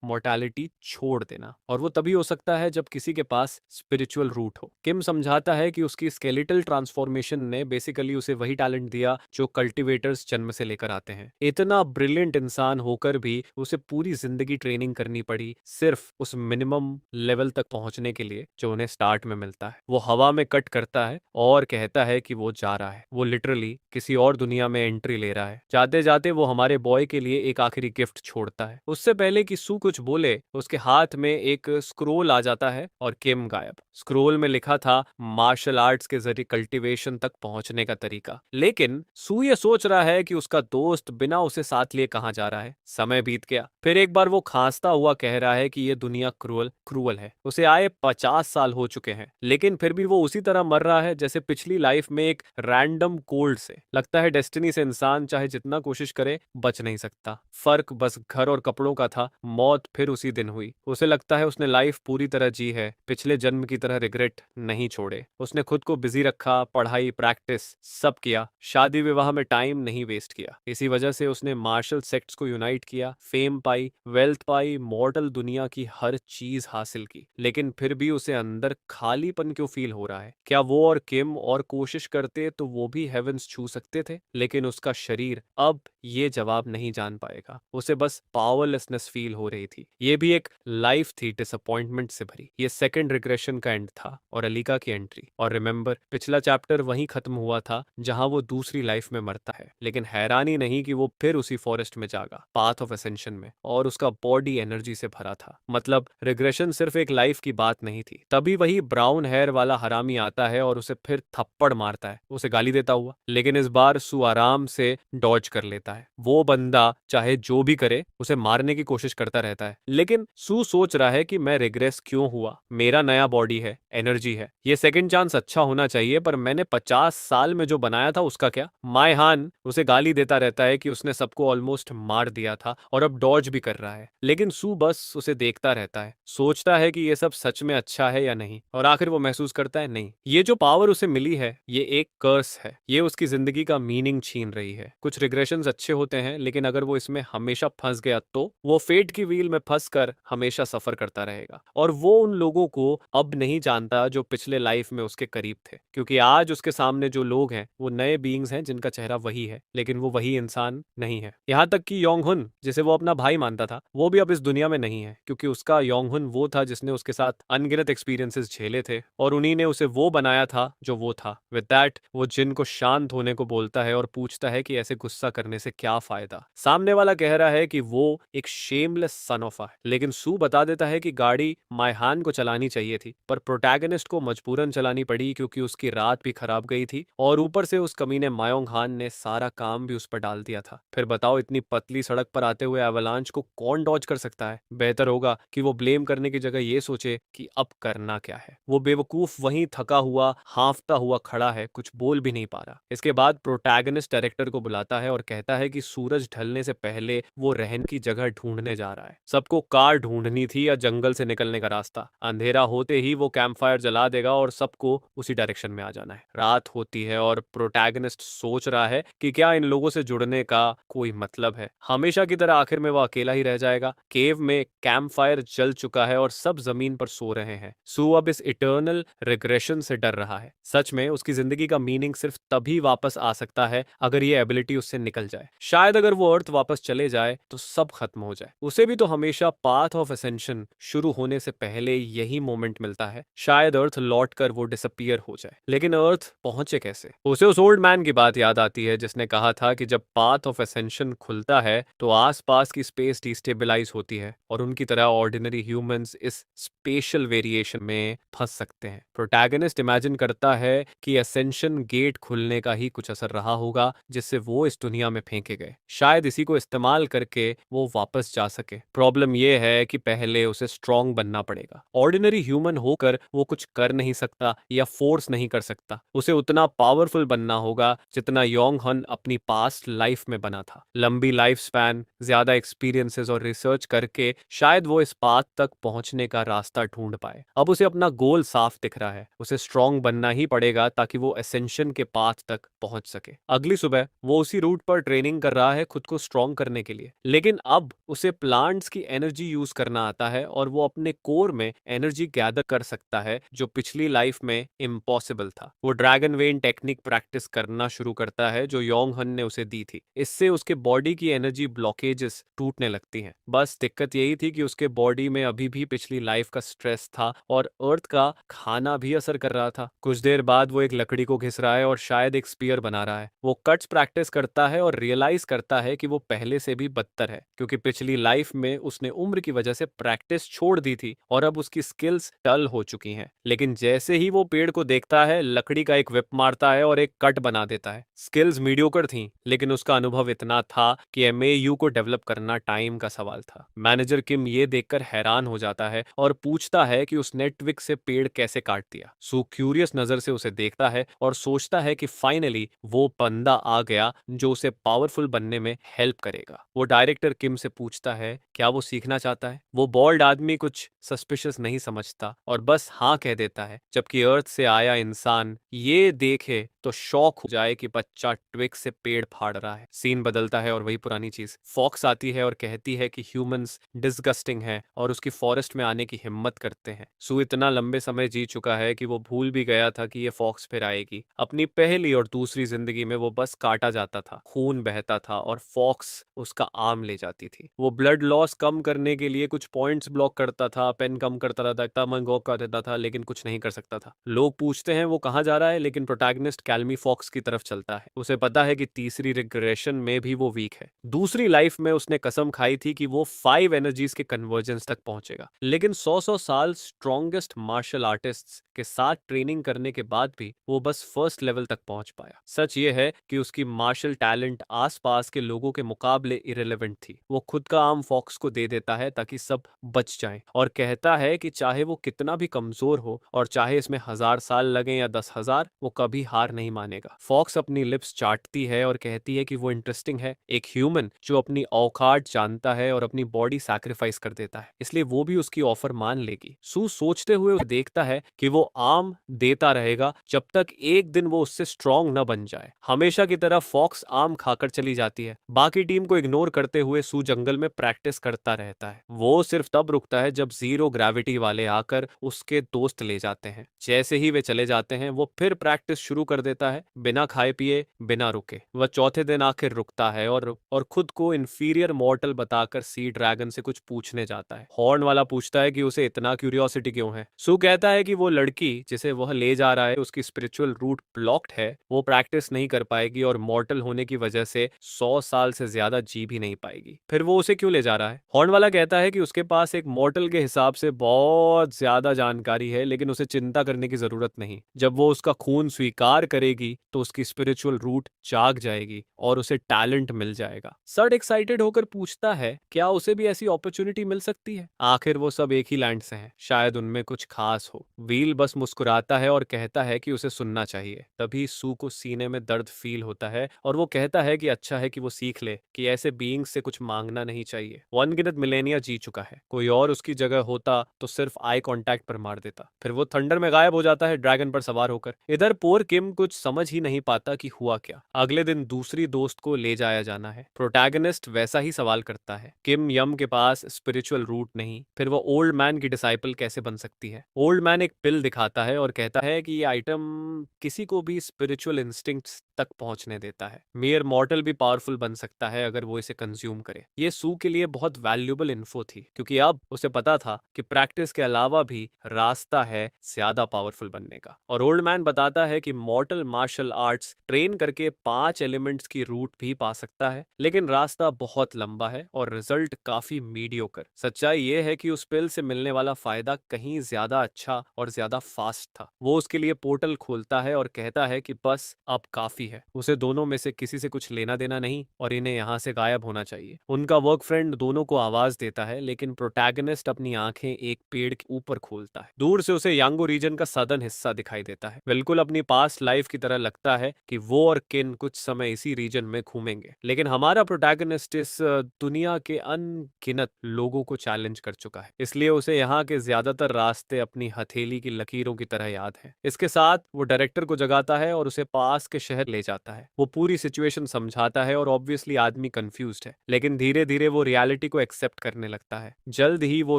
मोर्टैलिटी छोड़ देना, और वो तभी हो सकता है जब किसी के पास स्पिरिचुअल रूट हो। किम समझाता है कि उसकी स्केलेटल ट्रांसफॉर्मेशन ने बेसिकली उसे वही टैलेंट दिया जो कल्टीवेटर्स जन्म से लेकर आते हैं। इतना ब्रिलियंट इंसान होकर भी उसे पूरी जिंदगी ट्रेनिंग करनी पड़ी, सिर्फ उस मिनिमम लेवल तक पहुंचने के लिए जो उन्हें स्टार्ट में मिलता है। वो हवा में कट करता है और कहता है कि वो जा रहा है। वो लिटरली किसी और दुनिया में एंट्री ले रहा है। जाते जाते वो हमारे बॉय के लिए एक आखिरी गिफ्ट छोड़ता है। उससे पहले कि सू कुछ बोले, उसके हाथ में एक स्क्रोल आ जाता है और किम गायब। स्क्रोल में लिखा था मार्शल आर्ट्स के जरिए कल्टीवेशन तक पहुंचने का तरीका। लेकिन सू ये सोच रहा है कि उसका दोस्त बिना उसे साथ लिए कहां जा रहा है। समय बीत गया। फिर एक बार वो खांसता हुआ कह रहा है कि ये दुनिया क्रूअल क्रूअल है। उसे आए 50 साल हो चुके हैं, लेकिन फिर भी वो उसी तरह मर रहा है जैसे पिछली लाइफ में, एक रैंडम कोल्ड से। लगता है डेस्टिनी से इंसान चाहे जितना कोशिश करे बच नहीं सकता। फर्क बस घर और कपड़ों का था। मौत फिर उसी दिन हुई। उसे लगता है उसने लाइफ पूरी तरह जी है, पिछले जन्म की तरह रिग्रेट नहीं छोड़े। उसने खुद को बिजी रखा, पढ़ाई, प्रैक्टिस सब किया, शादी विवाह में टाइम नहीं वेस्ट किया। इसी वजह से उसने मार्शल सेक्ट्स को यूनाइट किया, फेम पाई, वेल्थ पाई, मॉडल दुनिया की हर चीज हासिल की। लेकिन फिर भी उसे अंदर खालीपन क्यों फील हो रहा है? क्या वो और किम और कोशिश करते तो वो भी हेवेंस छू सकते थे? लेकिन उसका शरीर अब ये जवाब नहीं जान पाएगा। उसे बस पावरलेसनेस फील हो रही थी। ये भी एक लाइफ थी डिसअपॉइंटमेंट से भरी। ये सेकंड रिग्रेशन का एंड था और अलीका की एंट्री। और रिमेंबर, पिछला चैप्टर वहीं खत्म हुआ था जहां वो दूसरी लाइफ में मरता है। लेकिन हैरानी नहीं कि वो फिर उसी फॉरेस्ट में जागा, पाथ ऑफ असेंशन में, और उसका बॉडी एनर्जी से भरा था। मतलब रिग्रेशन सिर्फ एक लाइफ की बात नहीं थी। तभी वही ब्राउन हेयर वाला हरामी आता है और उसे फिर थप्पड़ मारता है, उसे गाली देता हुआ। लेकिन इस बार सू आराम से डॉज कर लेता है। वो बंदा चाहे जो भी करे उसे मारने की कोशिश करता रहता है, लेकिन सू सोच रहा है कि मैं रिग्रेस क्यों हुआ? मेरा नया बॉडी है, एनर्जी है, ये सेकंड चांस अच्छा होना चाहिए, पर मैंने 50 साल में जो बनाया था उसका क्या? माय हान उसे गाली देता रहता है कि उसने सबको ऑलमोस्ट मार दिया था और अब डॉज भी कर रहा है। लेकिन सू बस उसे देखता रहता है, सोचता है कि ये सब सच में अच्छा है या नहीं, और आखिर वो महसूस करता है नहीं, ये जो पावर उसे मिली है ये एक कर्स है। ये उसकी जिंदगी का मीनिंग छीन रही है। कुछ रिग्रेशंस अच्छे होते हैं, लेकिन अगर वो इसमें हमेशा फंस गया तो वो फेट की व्हील में फंसकर हमेशा सफर करता रहेगा। और वो उन लोगों को अब नहीं जानता जो पिछले लाइफ में उसके करीब थे, क्योंकि आज उसके सामने जो लोग हैं वो नए बीइंग्स हैं जिनका चेहरा वही है, लेकिन वो वही इंसान नहीं है। यहाँ तक कि योंगहुन, जिसे वो अपना भाई मानता था, वो भी अब इस दुनिया में नहीं है, क्योंकि उसका योंगहुन वो था जिसने उसके साथ अनगिनत एक्सपीरियंसेस झेले थे, और उन्हीं ने उसे वो बनाया था जो वो था। विद दैट वो जिन को शांत होने को बोलता है और पूछता है कि ऐसे गुस्सा करने से क्या फायदा। सामने वाला कह रहा है कि वो एक शेमलेस सन ऑफ है, लेकिन सू बता देता है कि गाड़ी मायहान को चलानी चाहिए थी, पर प्रोटैगनिस्ट को मजबूरन चलानी पड़ी क्योंकि उसकी रात भी खराब गई थी, और ऊपर से उस कमीने मायोंग हान ने सारा काम भी उस पर डाल दिया था। फिर बताओ, इतनी पतली सड़क पर आते हुए एवलांच को कौन डॉज कर सकता है? बेहतर होगा कि वो ब्लेम करने की जगह ये सोचे कि अब करना क्या है। वो बेवकूफ वहीं थका हुआ, हांफता हुआ खड़ा है, कुछ बोल भी नहीं पा रहा। इसके बाद प्रोटैगनिस्ट डायरेक्टर को बुलाता है और कहता है कि सूरज ढलने से पहले वो रहने की जगह ढूंढने जा रहा है। सबको कार ढूंढनी थी या जंगल से निकलने का रास्ता। अंधेरा होते ही वो कैंप फायर जला देगा और सबको उसी डायरेक्शन में आ जाना है। रात होती है और प्रोटैगनिस्ट सोच रहा है कि क्या इन लोगों से जुड़ने का कोई मतलब है। हमेशा की तरह आखिर में वो अकेला ही रह जाएगा। केव में कैंप फायर जल चुका है और सब जमीन पर सो रहे हैं। सू अब इस इटर्नल रिग्रेशन से डर रहा है। सच में उसकी जिंदगी का मीनिंग सिर्फ तभी वापस आ सकता है अगर ये एबिलिटी उससे निकल जाए। शायद अगर वो अर्थ वापस चले जाए तो सब खत्म हो जाए। उसे भी तो हमेशा पाथ ऑफ असेंशन शुरू होने से पहले यही मोमेंट मिलता है। शायद अर्थ लौट कर वो डिसअपियर हो जाए, लेकिन अर्थ पहुंचे कैसे? उसे उस ओल्ड मैन की बात याद आती है जिसने कहा था कि जब पाथ ऑफ असेंशन खुलता है तो आसपास की स्पेस डिस्टेबलाइज होती है और उनकी तरह ऑर्डिनरी ह्यूमंस इस स्पेशल वेरिएशन में फंस सकते हैं। प्रोटैगनिस्ट इमेजिन करता है कि असेंशन गेट खुलने का ही कुछ असर रहा होगा जिससे वो इस दुनिया में फेंके गए। शायद इसी को इस्तेमाल करके वो वापस जा सके। प्रॉब्लम ये है कि पहले उसे स्ट्रांग बनना पड़ेगा। ऑर्डिनरी ह्यूमन होकर वो कुछ कर नहीं सकता या फोर्स नहीं कर सकता। उसे उतना पावरफुल बनना होगा जितना योंग हन अपनी पास्ट लाइफ में बना था। लंबी लाइफ स्पैन, ज्यादा एक्सपीरियंसेस और रिसर्च करके शायद वो इस पाथ तक पहुंचने का रास्ता ढूंढ पाए। अब उसे अपना गोल साफ दिख रहा है। उसे स्ट्रांग बनना ही पड़ेगा ताकि वो एसेंशन के पाथ तक पहुंच सके। अगली सुबह वो उसी रूट पर ट्रेनिंग कर रहा है खुद को स्ट्रांग करने के लिए, लेकिन अब उसे प्लांट्स की एनर्जी यूज करना आता है और वो अपने कोर में एनर्जी गैदर कर सकता है जो पिछली लाइफ में इम्पॉसिबल था। वो ड्रैगन वेन टेक्निक प्रैक्टिस करना शुरू करता है जो योंग हन ने उसे दी थी। इससे उसके बॉडी की एनर्जी ब्लॉकेजेस टूटने लगती हैं। बस दिक्कत यही थी कि उसके बॉडी में अभी भी पिछली लाइफ का स्ट्रेस था और अर्थ का खाना भी असर कर रहा था। कुछ देर बाद वो एक लकड़ी को घिस रहा है और शायद एक स्पीयर बना रहा है। वो कट्स प्रैक्टिस करता है और रियलाइज करता है कि वो पहले से भी बदतर है, क्योंकि पिछली लाइफ में उसने उम्र की वजह से प्रैक्टिस छोड़ दी थी और अब उसकी स्किल्स डल हो चुकी हैं। लेकिन जैसे ही वो पेड़ को देखता है, लकड़ी का एक विप मारता है और एक कट बना देता है। स्किल्स मीडियोकर थी, लेकिन उसका अनुभव इतना था कि एमएयू को डेवलप करना टाइम का सवाल था। मैनेजर किम ये देखकर हैरान हो जाता है और पूछता है कि उसने ट्विग से पेड़ कैसे काट दिया। सू क्यूरियस नजर से उसे देखता है और सोचता है कि फाइनली वो बंदा आ गया जो उसे पावरफुल बनने में हेल्प करेगा। वो डायरेक्टर किम से पूछता है क्या वो सीखना चाहता है। वो बॉल्ड आदमी कुछ सस्पिशियस नहीं समझता और बस हाँ कह देता है, जबकि अर्थ से आया इंसान ये देखे तो शॉक हो जाए कि बच्चा ट्विग से पेड़ फाड़ रहा है। सीन बदलता है और वही पुरानी चीज। फॉक्स आती है और कहती है कि ह्यूमंस डिस्गस्टिंग है और उसकी फॉरेस्ट में आने की हिम्मत करते हैं। सू इतना लंबे समय जी चुका है कि वो भूल भी गया था कि ये फॉक्स फिर आएगी। अपनी पहली और दूसरी जिंदगी में वो बस काटा जाता था, खून बहता था और फॉक्स उसका आर्म ले जाती थी। वो ब्लड लॉस कम करने के लिए कुछ पॉइंट्स ब्लॉक करता था, पेन कम करता रहता था, मंगोक कर देता था, लेकिन कुछ नहीं कर सकता था। लोग पूछते हैं वो कहाँ जा रहा है, लेकिन प्रोटैगनिस्ट कैल्मी फॉक्स की तरफ चलता है। उसे पता है कि तीसरी रिग्रेशन में भी वो वीक है। दूसरी लाइफ में उसने कसम खाई थी कि वो 5 एनर्जीज के कन्वर्जेंस तक पहुंचेगा, लेकिन 100 साल स्ट्रॉन्गेस्ट मार्शल आर्टिस्ट्स के साथ ट्रेनिंग करने के बाद भी वो बस फर्स्ट लेवल तक पहुंच पाया। सच ये है कि उसकी मार्शल टैलेंट आसपास के लोगों के मुकाबले इरेलेवेंट थी। वो खुद का आर्म फॉक्स को दे देता है ताकि सब बच जाएं और कहता है कि चाहे वो कितना भी कमजोर हो और चाहे इसमें 1000 साल लगे या 10,000, वो कभी हार नहीं मानेगा। फॉक्स अपनी लिप्स चाटती है और कहती है कि वो इंटरेस्टिंग है, एक ह्यूमन जो अपनी औकात जानता है और अपनी बॉडी सैक्रिफाइस कर देता है, इसलिए वो भी उसकी ऑफर मान लेगी। सू सोचते हुए उसे देखता है कि वो आर्म देता रहेगा जब तक एक दिन वो उससे स्ट्रांग न बन जाए। हमेशा की तरह फॉक्स आर्म खाकर चली जाती है। बाकी टीम को इग्नोर करते हुए सू जंगल में प्रैक्टिस करता रहता है। वो सिर्फ तब रुकता है जब जीरो ग्रेविटी वाले आकर उसके दोस्त ले जाते हैं। जैसे ही वे चले जाते हैं वो फिर प्रैक्टिस शुरू कर देता है, बिना खाए पिए, बिना रुके। वह चौथे दिन आखिर रुकता है और खुद को इंफीरियर मॉर्टल बताकर सी ड्रैगन से कुछ पूछने जाता है। हॉर्न वाला पूछता है कि उसे इतना क्यूरियोसिटी क्यों है। सू कहता है कि वो लड़की जिसे वह ले जा रहा है उसकी स्पिरिचुअल रूट ब्लॉक्ड है, वो प्रैक्टिस नहीं कर पाएगी और मॉर्टल होने की वजह से 100 साल से ज्यादा जी भी नहीं पाएगी। फिर वो उसे क्यों ले जा रहा है? हॉर्न वाला कहता है कि उसके पास एक मॉर्टल के हिसाब से बहुत ज्यादा जानकारी है, लेकिन उसे चिंता करने की जरूरत नहीं। जब वो उसका खून स्वीकार करेगी तो उसकी स्पिरिचुअल रूट जाग जाएगी और उसे टैलेंट मिल जाएगा। सड एक्साइटेड होकर पूछता है क्या उसे भी ऐसी अपॉर्चुनिटी मिल सकती है? आखिर वो सब एक ही लैंड से हैं, शायद उनमें कुछ खास हो। व्हील बस मुस्कुराता है और कहता है कि उसे सुनना चाहिए। तभी सू को सीने में दर्द फील होता है और वो कहता है कि अच्छा है कि वो सीख ले कि ऐसे बीइंग्स से कुछ मांगना नहीं चाहिए। वो अनगिनत मिलेनिया जी चुका है, कोई और उसकी जगह होता तो सिर्फ आई कांटेक्ट पर मार देता। फिर वो थंडर में गायब हो जाता है ड्रैगन पर सवार होकर। इधर पोर किम कुछ समझ ही नहीं पाता कि हुआ क्या। अगले दिन दूसरी दोस्त को ले जाया जाना है। प्रोटैगनिस्ट वैसा ही सवाल करता है, किम यम के पास स्पिरिचुअल रूट नहीं, फिर वो ओल्ड मैन की डिसाइपल कैसे बन सकती है? ओल्ड मैन एक पिल दिखाता है और कहता है कि ये आइटम किसी को भी स्पिरिचुअल इंस्टिंक्ट्स तक पहुंचने देता है। मेयर मॉर्टल भी पावरफुल बन सकता है अगर वो इसे कंज्यूम करे। ये सू के लिए बहुत वैल्यूएबल इन्फो थी, क्योंकि अब उसे पता था कि प्रैक्टिस के अलावा भी रास्ता है ज्यादा पावरफुल बनने का। और ओल्ड मैन बताता है कि मॉर्टल मार्शल आर्ट्स ट्रेन करके 5 एलिमेंट्स की रूट भी पा सकता है, लेकिन रास्ता बहुत लंबा है और रिजल्ट काफी मीडियोकर। सच्चाई ये है कि उस पिल से मिलने वाला फायदा कहीं ज्यादा अच्छा और ज्यादा फास्ट था। वो उसके लिए पोर्टल बॉटल खोलता है और कहता है कि बस अब काफी है, उसे दोनों में से किसी से कुछ लेना देना नहीं और इन्हें यहाँ से गायब होना चाहिए। उनका वर्क फ्रेंड दोनों को आवाज देता है, लेकिन प्रोटैगनिस्ट अपनी आंखें एक पेड़ के ऊपर खोलता है। दूर से उसे यांगो रीजन का सदर्न हिस्सा दिखाई देता है, बिल्कुल अपनी पास्ट लाइफ की तरह। लगता है कि वो और किन कुछ समय इसी रीजन में घूमेंगे, लेकिन हमारा प्रोटैगनिस्ट इस दुनिया के अनगिनत लोगों को चैलेंज कर चुका है, इसलिए उसे यहाँ के ज्यादातर रास्ते अपनी हथेली की लकीरों की तरह याद है। इसके साथ वो डायरेक्टर को जगाता है और उसे पास के शहर ले जाता है। वो पूरी सिचुएशन समझाता है और ऑब्वियसली आदमी कंफ्यूज्ड है, लेकिन धीरे धीरे वो रियलिटी को एक्सेप्ट करने लगता है। जल्द ही वो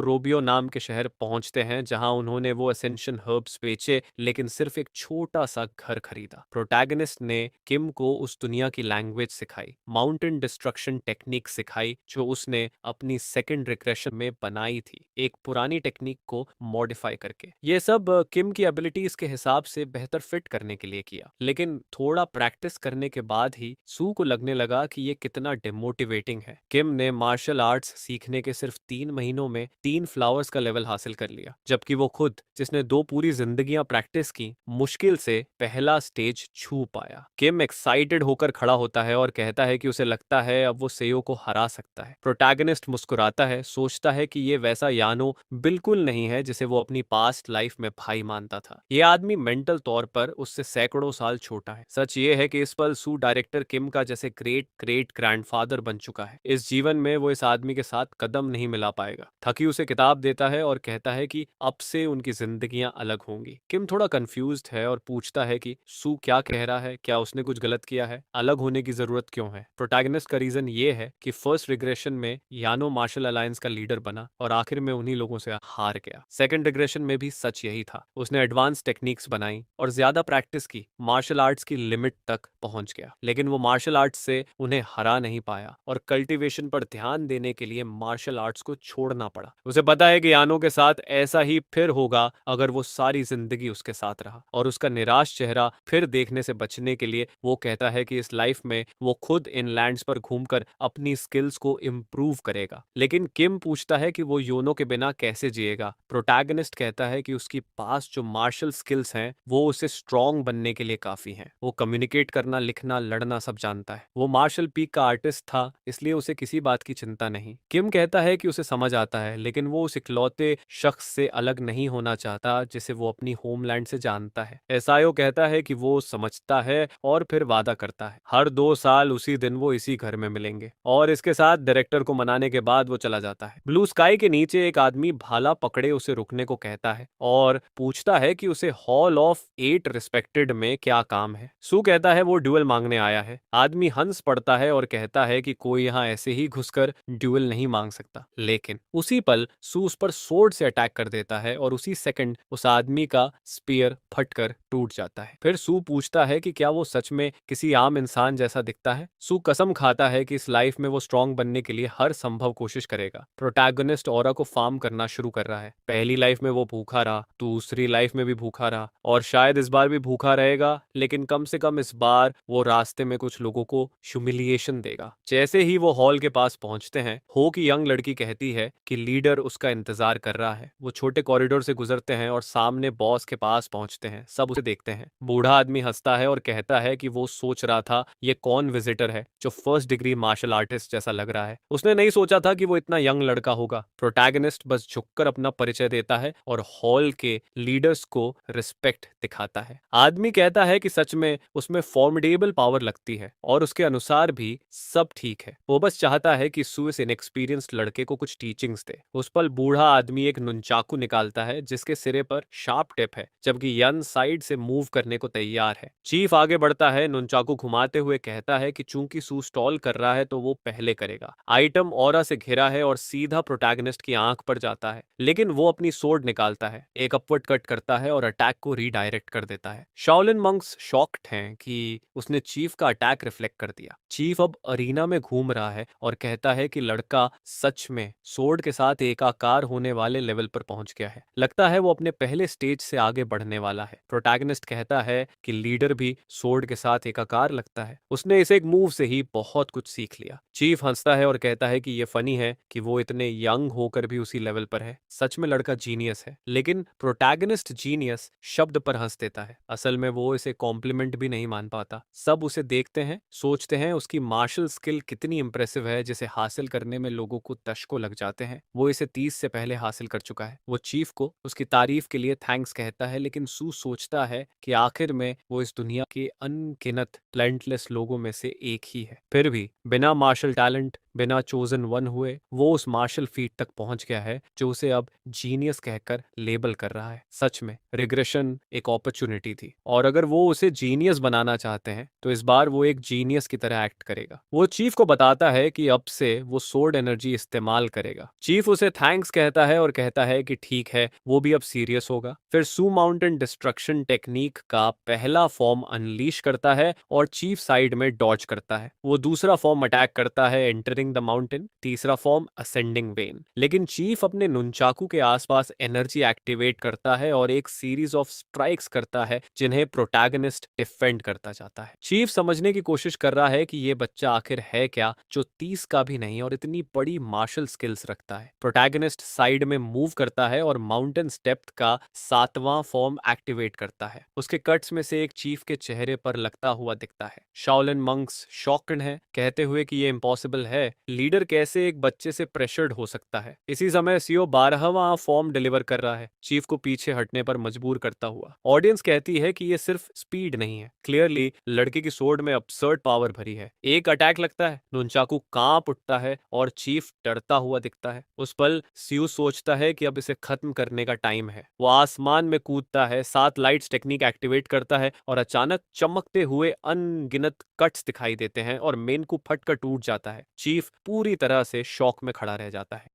रोबियो नाम के शहर पहुंचते हैं, जहां उन्होंने वो असेंशन हर्ब्स बेचे, लेकिन सिर्फ एक छोटा सा घर खरीदा। प्रोटैगनिस्ट ने किम को उस दुनिया की लैंग्वेज सिखाई, माउंटेन डिस्ट्रक्शन टेक्निक सिखाई जो उसने अपनी सेकंड रिग्रेशन में बनाई थी, एक पुरानी टेक्निक को मॉडिफाई करके। ये सब किम की एबिलिटीज के हिसाब से बेहतर फिट करने के लिए किया, लेकिन थोड़ा प्रैक्टिस करने के बाद ही सू को लगने लगा कि ये कितना डिमोटिवेटिंग है। किम ने मार्शल आर्ट्स सीखने के सिर्फ 3 महीनों में 3 फ्लावर्स का लेवल हासिल कर लिया, जबकि वो खुद, जिसने 2 पूरी जिंदगियां प्रैक्टिस की, मुश्किल से पहला स्टेज छू पाया। किम एक्साइटेड होकर खड़ा होता है और कहता है कि उसे लगता है अब वो सेयो को हरा सकता है। प्रोटैगनिस्ट मुस्कुराता है, सोचता है कि ये वैसा यानो बिल्कुल नहीं है जिसे वो अपनी पास्ट लाइफ में भाई मानता था। ये आदमी मेंटल तौर पर उससे सैकड़ों साल छोटा है। सच ये है कि इस पल सू डायरेक्टर किम का जैसे ग्रेट ग्रेट ग्रैंडफादर बन चुका है। इस जीवन में वो इस आदमी के साथ कदम नहीं मिला पाएगा। थकी उसे किताब देता है और कहता है कि अब से उनकी जिंदगियां अलग होंगी। किम थोड़ा कंफ्यूज्ड है और पूछता है कि सू क्या कह रहा है, क्या उसने कुछ गलत किया है, अलग होने की जरूरत क्यों है। प्रोटैगनिस्ट का रीजन ये है कि फर्स्ट रिग्रेशन में यानो मार्शल अलायंस का लीडर बना और आखिर में उन्हीं लोगों से हार गया। सेकंड रिग्रेशन में भी सच यही था, उसने एडवांस टेक्निक्स बनाई और ज्यादा प्रैक्टिस की, मार्शल आर्ट्स की लिमिट तक पहुंच गया, लेकिन वो मार्शल आर्ट्स से उन्हें हरा नहीं पाया और कल्टीवेशन पर ध्यान देने के लिए मार्शल आर्ट्स को छोड़ना पड़ा। उसे पता है कि यानो के साथ ऐसा ही फिर होगा अगर वो सारी जिंदगी उसके साथ रहा, और उसका निराश चेहरा फिर देखने से बचने के लिए वो कहता है कि इस लाइफ में वो खुद इन लैंड्स पर घूमकर अपनी स्किल्स को इम्प्रूव करेगा। लेकिन किम पूछता है कि वो योनो के बिना कैसे जिएगा। प्रोटैगनिस्ट कहता है कि उसकी पास जो मार्शल स्किल्स हैं वो उसे स्ट्रांग बनने के लिए काफी हैं। वो कम्युनिकेट करना, लिखना, लड़ना सब जानता है। वो मार्शल पीक का आर्टिस्ट था, इसलिए उसे किसी बात की चिंता नहीं। किम कहता है कि उसे समझ आता है, लेकिन वो उस इकलौते शख्स से अलग नहीं होना चाहता जिसे वो अपनी होमलैंड से जानता है। एसआईओ कहता है कि वो समझता है और फिर वादा करता है हर 2 साल उसी दिन वो इसी घर में मिलेंगे, और इसके साथ डायरेक्टर को मनाने के बाद वो चला जाता है। ब्लू स्काई के नीचे एक आदमी भाला पकड़े उसे रुकने को कहता है और पूछता है कि उसे हॉल ऑफ 8 रिस्पेक्टेड में क्या काम है। सू कहता है वो ड्यूअल मांगने आया है। आदमी हंस पड़ता है और कहता है कि कोई यहाँ ऐसे ही घुसकर ड्यूअल नहीं मांग सकता, लेकिन उसी पल सू उस पर सोर्ड से अटैक कर देता है और उसी सेकंड उस आदमी का स्पीयर फटकर टूट जाता है। फिर सू पूछता है कि क्या वो सच में किसी आम इंसान जैसा दिखता है। सू कसम खाता है कि इस लाइफ में वो स्ट्रांग बनने के लिए हर संभव कोशिश करेगा। प्रोटैगनिस्ट ऑरा को फार्म करना शुरू कर रहा है। पहली लाइफ में वो भूखा रहा, दूसरी लाइफ में भी भूखा रहा और शायद इस बार भी भूखा रहेगा, लेकिन कम से कम इस बार वो रास्ते में कुछ लोगों को ह्यूमिलिएशन देगा। जैसे ही वो हॉल के पास पहुंचते हैं, हो की यंग लड़की कहती है कि लीडर उसका इंतजार कर रहा है। वो छोटे कॉरिडोर से गुजरते हैं और सामने बॉस के पास पहुंचते हैं। सब उसे देखते हैं। बूढ़ा आदमी हंसता है और कहता है कि वो सोच रहा था ये कौन विजिटर है जो फर्स्ट डिग्री मार्शल आर्टिस्ट जैसा लग रहा है। उसने नहीं सोचा था कि वो इतना यंग लड़का होगा। प्रोटैगनिस्ट बस झुककर अपना परिचय देता है और हॉल के लीडर्स को रिस्पेक्ट दिखाता है। आदमी कहता है कि सच में उसमें फॉर्मिडेबल पावर लगती है और उसके अनुसार भी सब ठीक है। वो बस चाहता है कि सू इस इनएक्सपीरियंस्ड लड़के को कुछ टीचिंग्स दे। उस पल बूढ़ा आदमी एक नुनचाकू निकालता है जिसके सिरे पर शार्प टिप है, जबकि यन साइड से मूव करने को तैयार है। चीफ आगे बढ़ता है, नुनचाकू घुमाते हुए कहता है कि चूंकि सू स्टॉल कर रहा है तो वो पहले करेगा। आइटम ऑरा से घिरा है और सीधा प्रोटैगनिस्ट की आंख पर जाता है, लेकिन वो अपनी सोर्ड निकालता है, एक अपवर्ड कट करता है और अटैक को रीडायरेक्ट कर देता है। शाओलिन मंक्स शॉक्ड हैं कि उसने चीफ का अटैक रिफ्लेक्ट कर दिया। चीफ अब अरीना में घूम रहा है और कहता है कि लड़का सच में सोर्ड के साथ एकाकार होने वाले लेवल पर पहुंच गया है। लगता है है वो अपने पहले स्टेज से आगे बढ़ने वाला है। प्रोटैगनिस्ट कहता है कि लीडर भी सोर्ड के साथ एकाकार लगता है, उसने इस एक मूव से ही बहुत कुछ सीख लिया। चीफ हंसता है और कहता है कि ये फनी है कि वो इतने यंग होकर भी उसी लेवल पर है। सच में लड़का जीनियस है। लेकिन प्रोटैगनिस्ट जीनियस शब्द पर हंस देता है, असल में वो इसे कॉम्प्लीमेंट भी नहीं मान पाता। सब उसे देखते हैं, सोचते हैं उसकी मार्शल स्किल कितनी इंप्रेसिव है जिसे हासिल करने में लोगों को दशकों लग जाते हैं। वो इसे 30 से पहले हासिल कर चुका है। वो चीफ को उसकी तारीफ के लिए थैंक्स कहता है, लेकिन सू सोचता है कि आखिर में वो इस दुनिया के अनगिनत टैलेंटलेस लोगों में से एक ही है। फिर भी बिना मार्शल टैलेंट, बिना चोजन वन हुए वो उस मार्शल फीट तक पहुंच गया है जो उसे अब जीनियस कहकर लेबल कर रहा है। सच में रिग्रेशन एक अपॉर्चुनिटी थी, और अगर वो उसे जीनियस बनाना चाहते हैं तो इस बार वो एक जीनियस की तरह एक्ट करेगा। वो चीफ को बताता है कि अब से वो सोर्ड एनर्जी इस्तेमाल करेगा। चीफ उसे थैंक्स कहता है और कहता है कि ठीक है, वो भी अब सीरियस होगा। फिर सू माउंटेन डिस्ट्रक्शन टेक्निक का पहला फॉर्म अनलीश करता है और चीफ साइड में डॉज करता है। वो दूसरा फॉर्म अटैक करता है एंटरिंग द माउंटेन, तीसरा फॉर्म असेंडिंग वेन। लेकिन चीफ अपने नुनचाकू के आसपास एनर्जी एक्टिवेट करता है और एक सीरीज ऑफ स्ट्राइक्स करता है जिन्हें प्रोटैगनिस्ट डिफेंड करता जाता है। चीफ समझने की कोशिश कर रहा है कि ये बच्चा आखिर है क्या जो 30 का भी नहीं और इतनी बड़ी मार्शल स्किल्स रखता है। प्रोटैगनिस्ट साइड में मूव करता है और माउंटेन स्टेप का 7वां फॉर्म एक्टिवेट करता है। उसके कट्स में से एक चीफ के चेहरे पर लगता हुआ दिखता है। शाओलिन मंक्स शॉक्ड हैं, कहते हुए कि ये इम्पॉसिबल है, लीडर कैसे एक बच्चे से प्रेशर्ड हो सकता है। इसी समय सीओ 12वां फॉर्म डिलीवर कर रहा है, चीफ को पीछे हटने पर मजबूर करता हुआ। ऑडियंस कहती है कि ये सिर्फ स्पीड नहीं है, क्लियरली लड़के की सोर्ड में absurd पावर भरी है। एक अटैक लगता है, नुनचाकू कांप उठता है और चीफ डरता हुआ दिखता है। उस पल सीयू सोचता है कि अब इसे खत्म करने का टाइम है। वो आसमान में कूदता है, 7 लाइट्स टेक्निक एक्टिवेट करता है और अचानक चमकते हुए अनगिनत कट्स दिखाई देते हैं और मेनकू फटकर टूट जाता है। चीफ पूरी तरह से शॉक में खड़ा रह जाता है।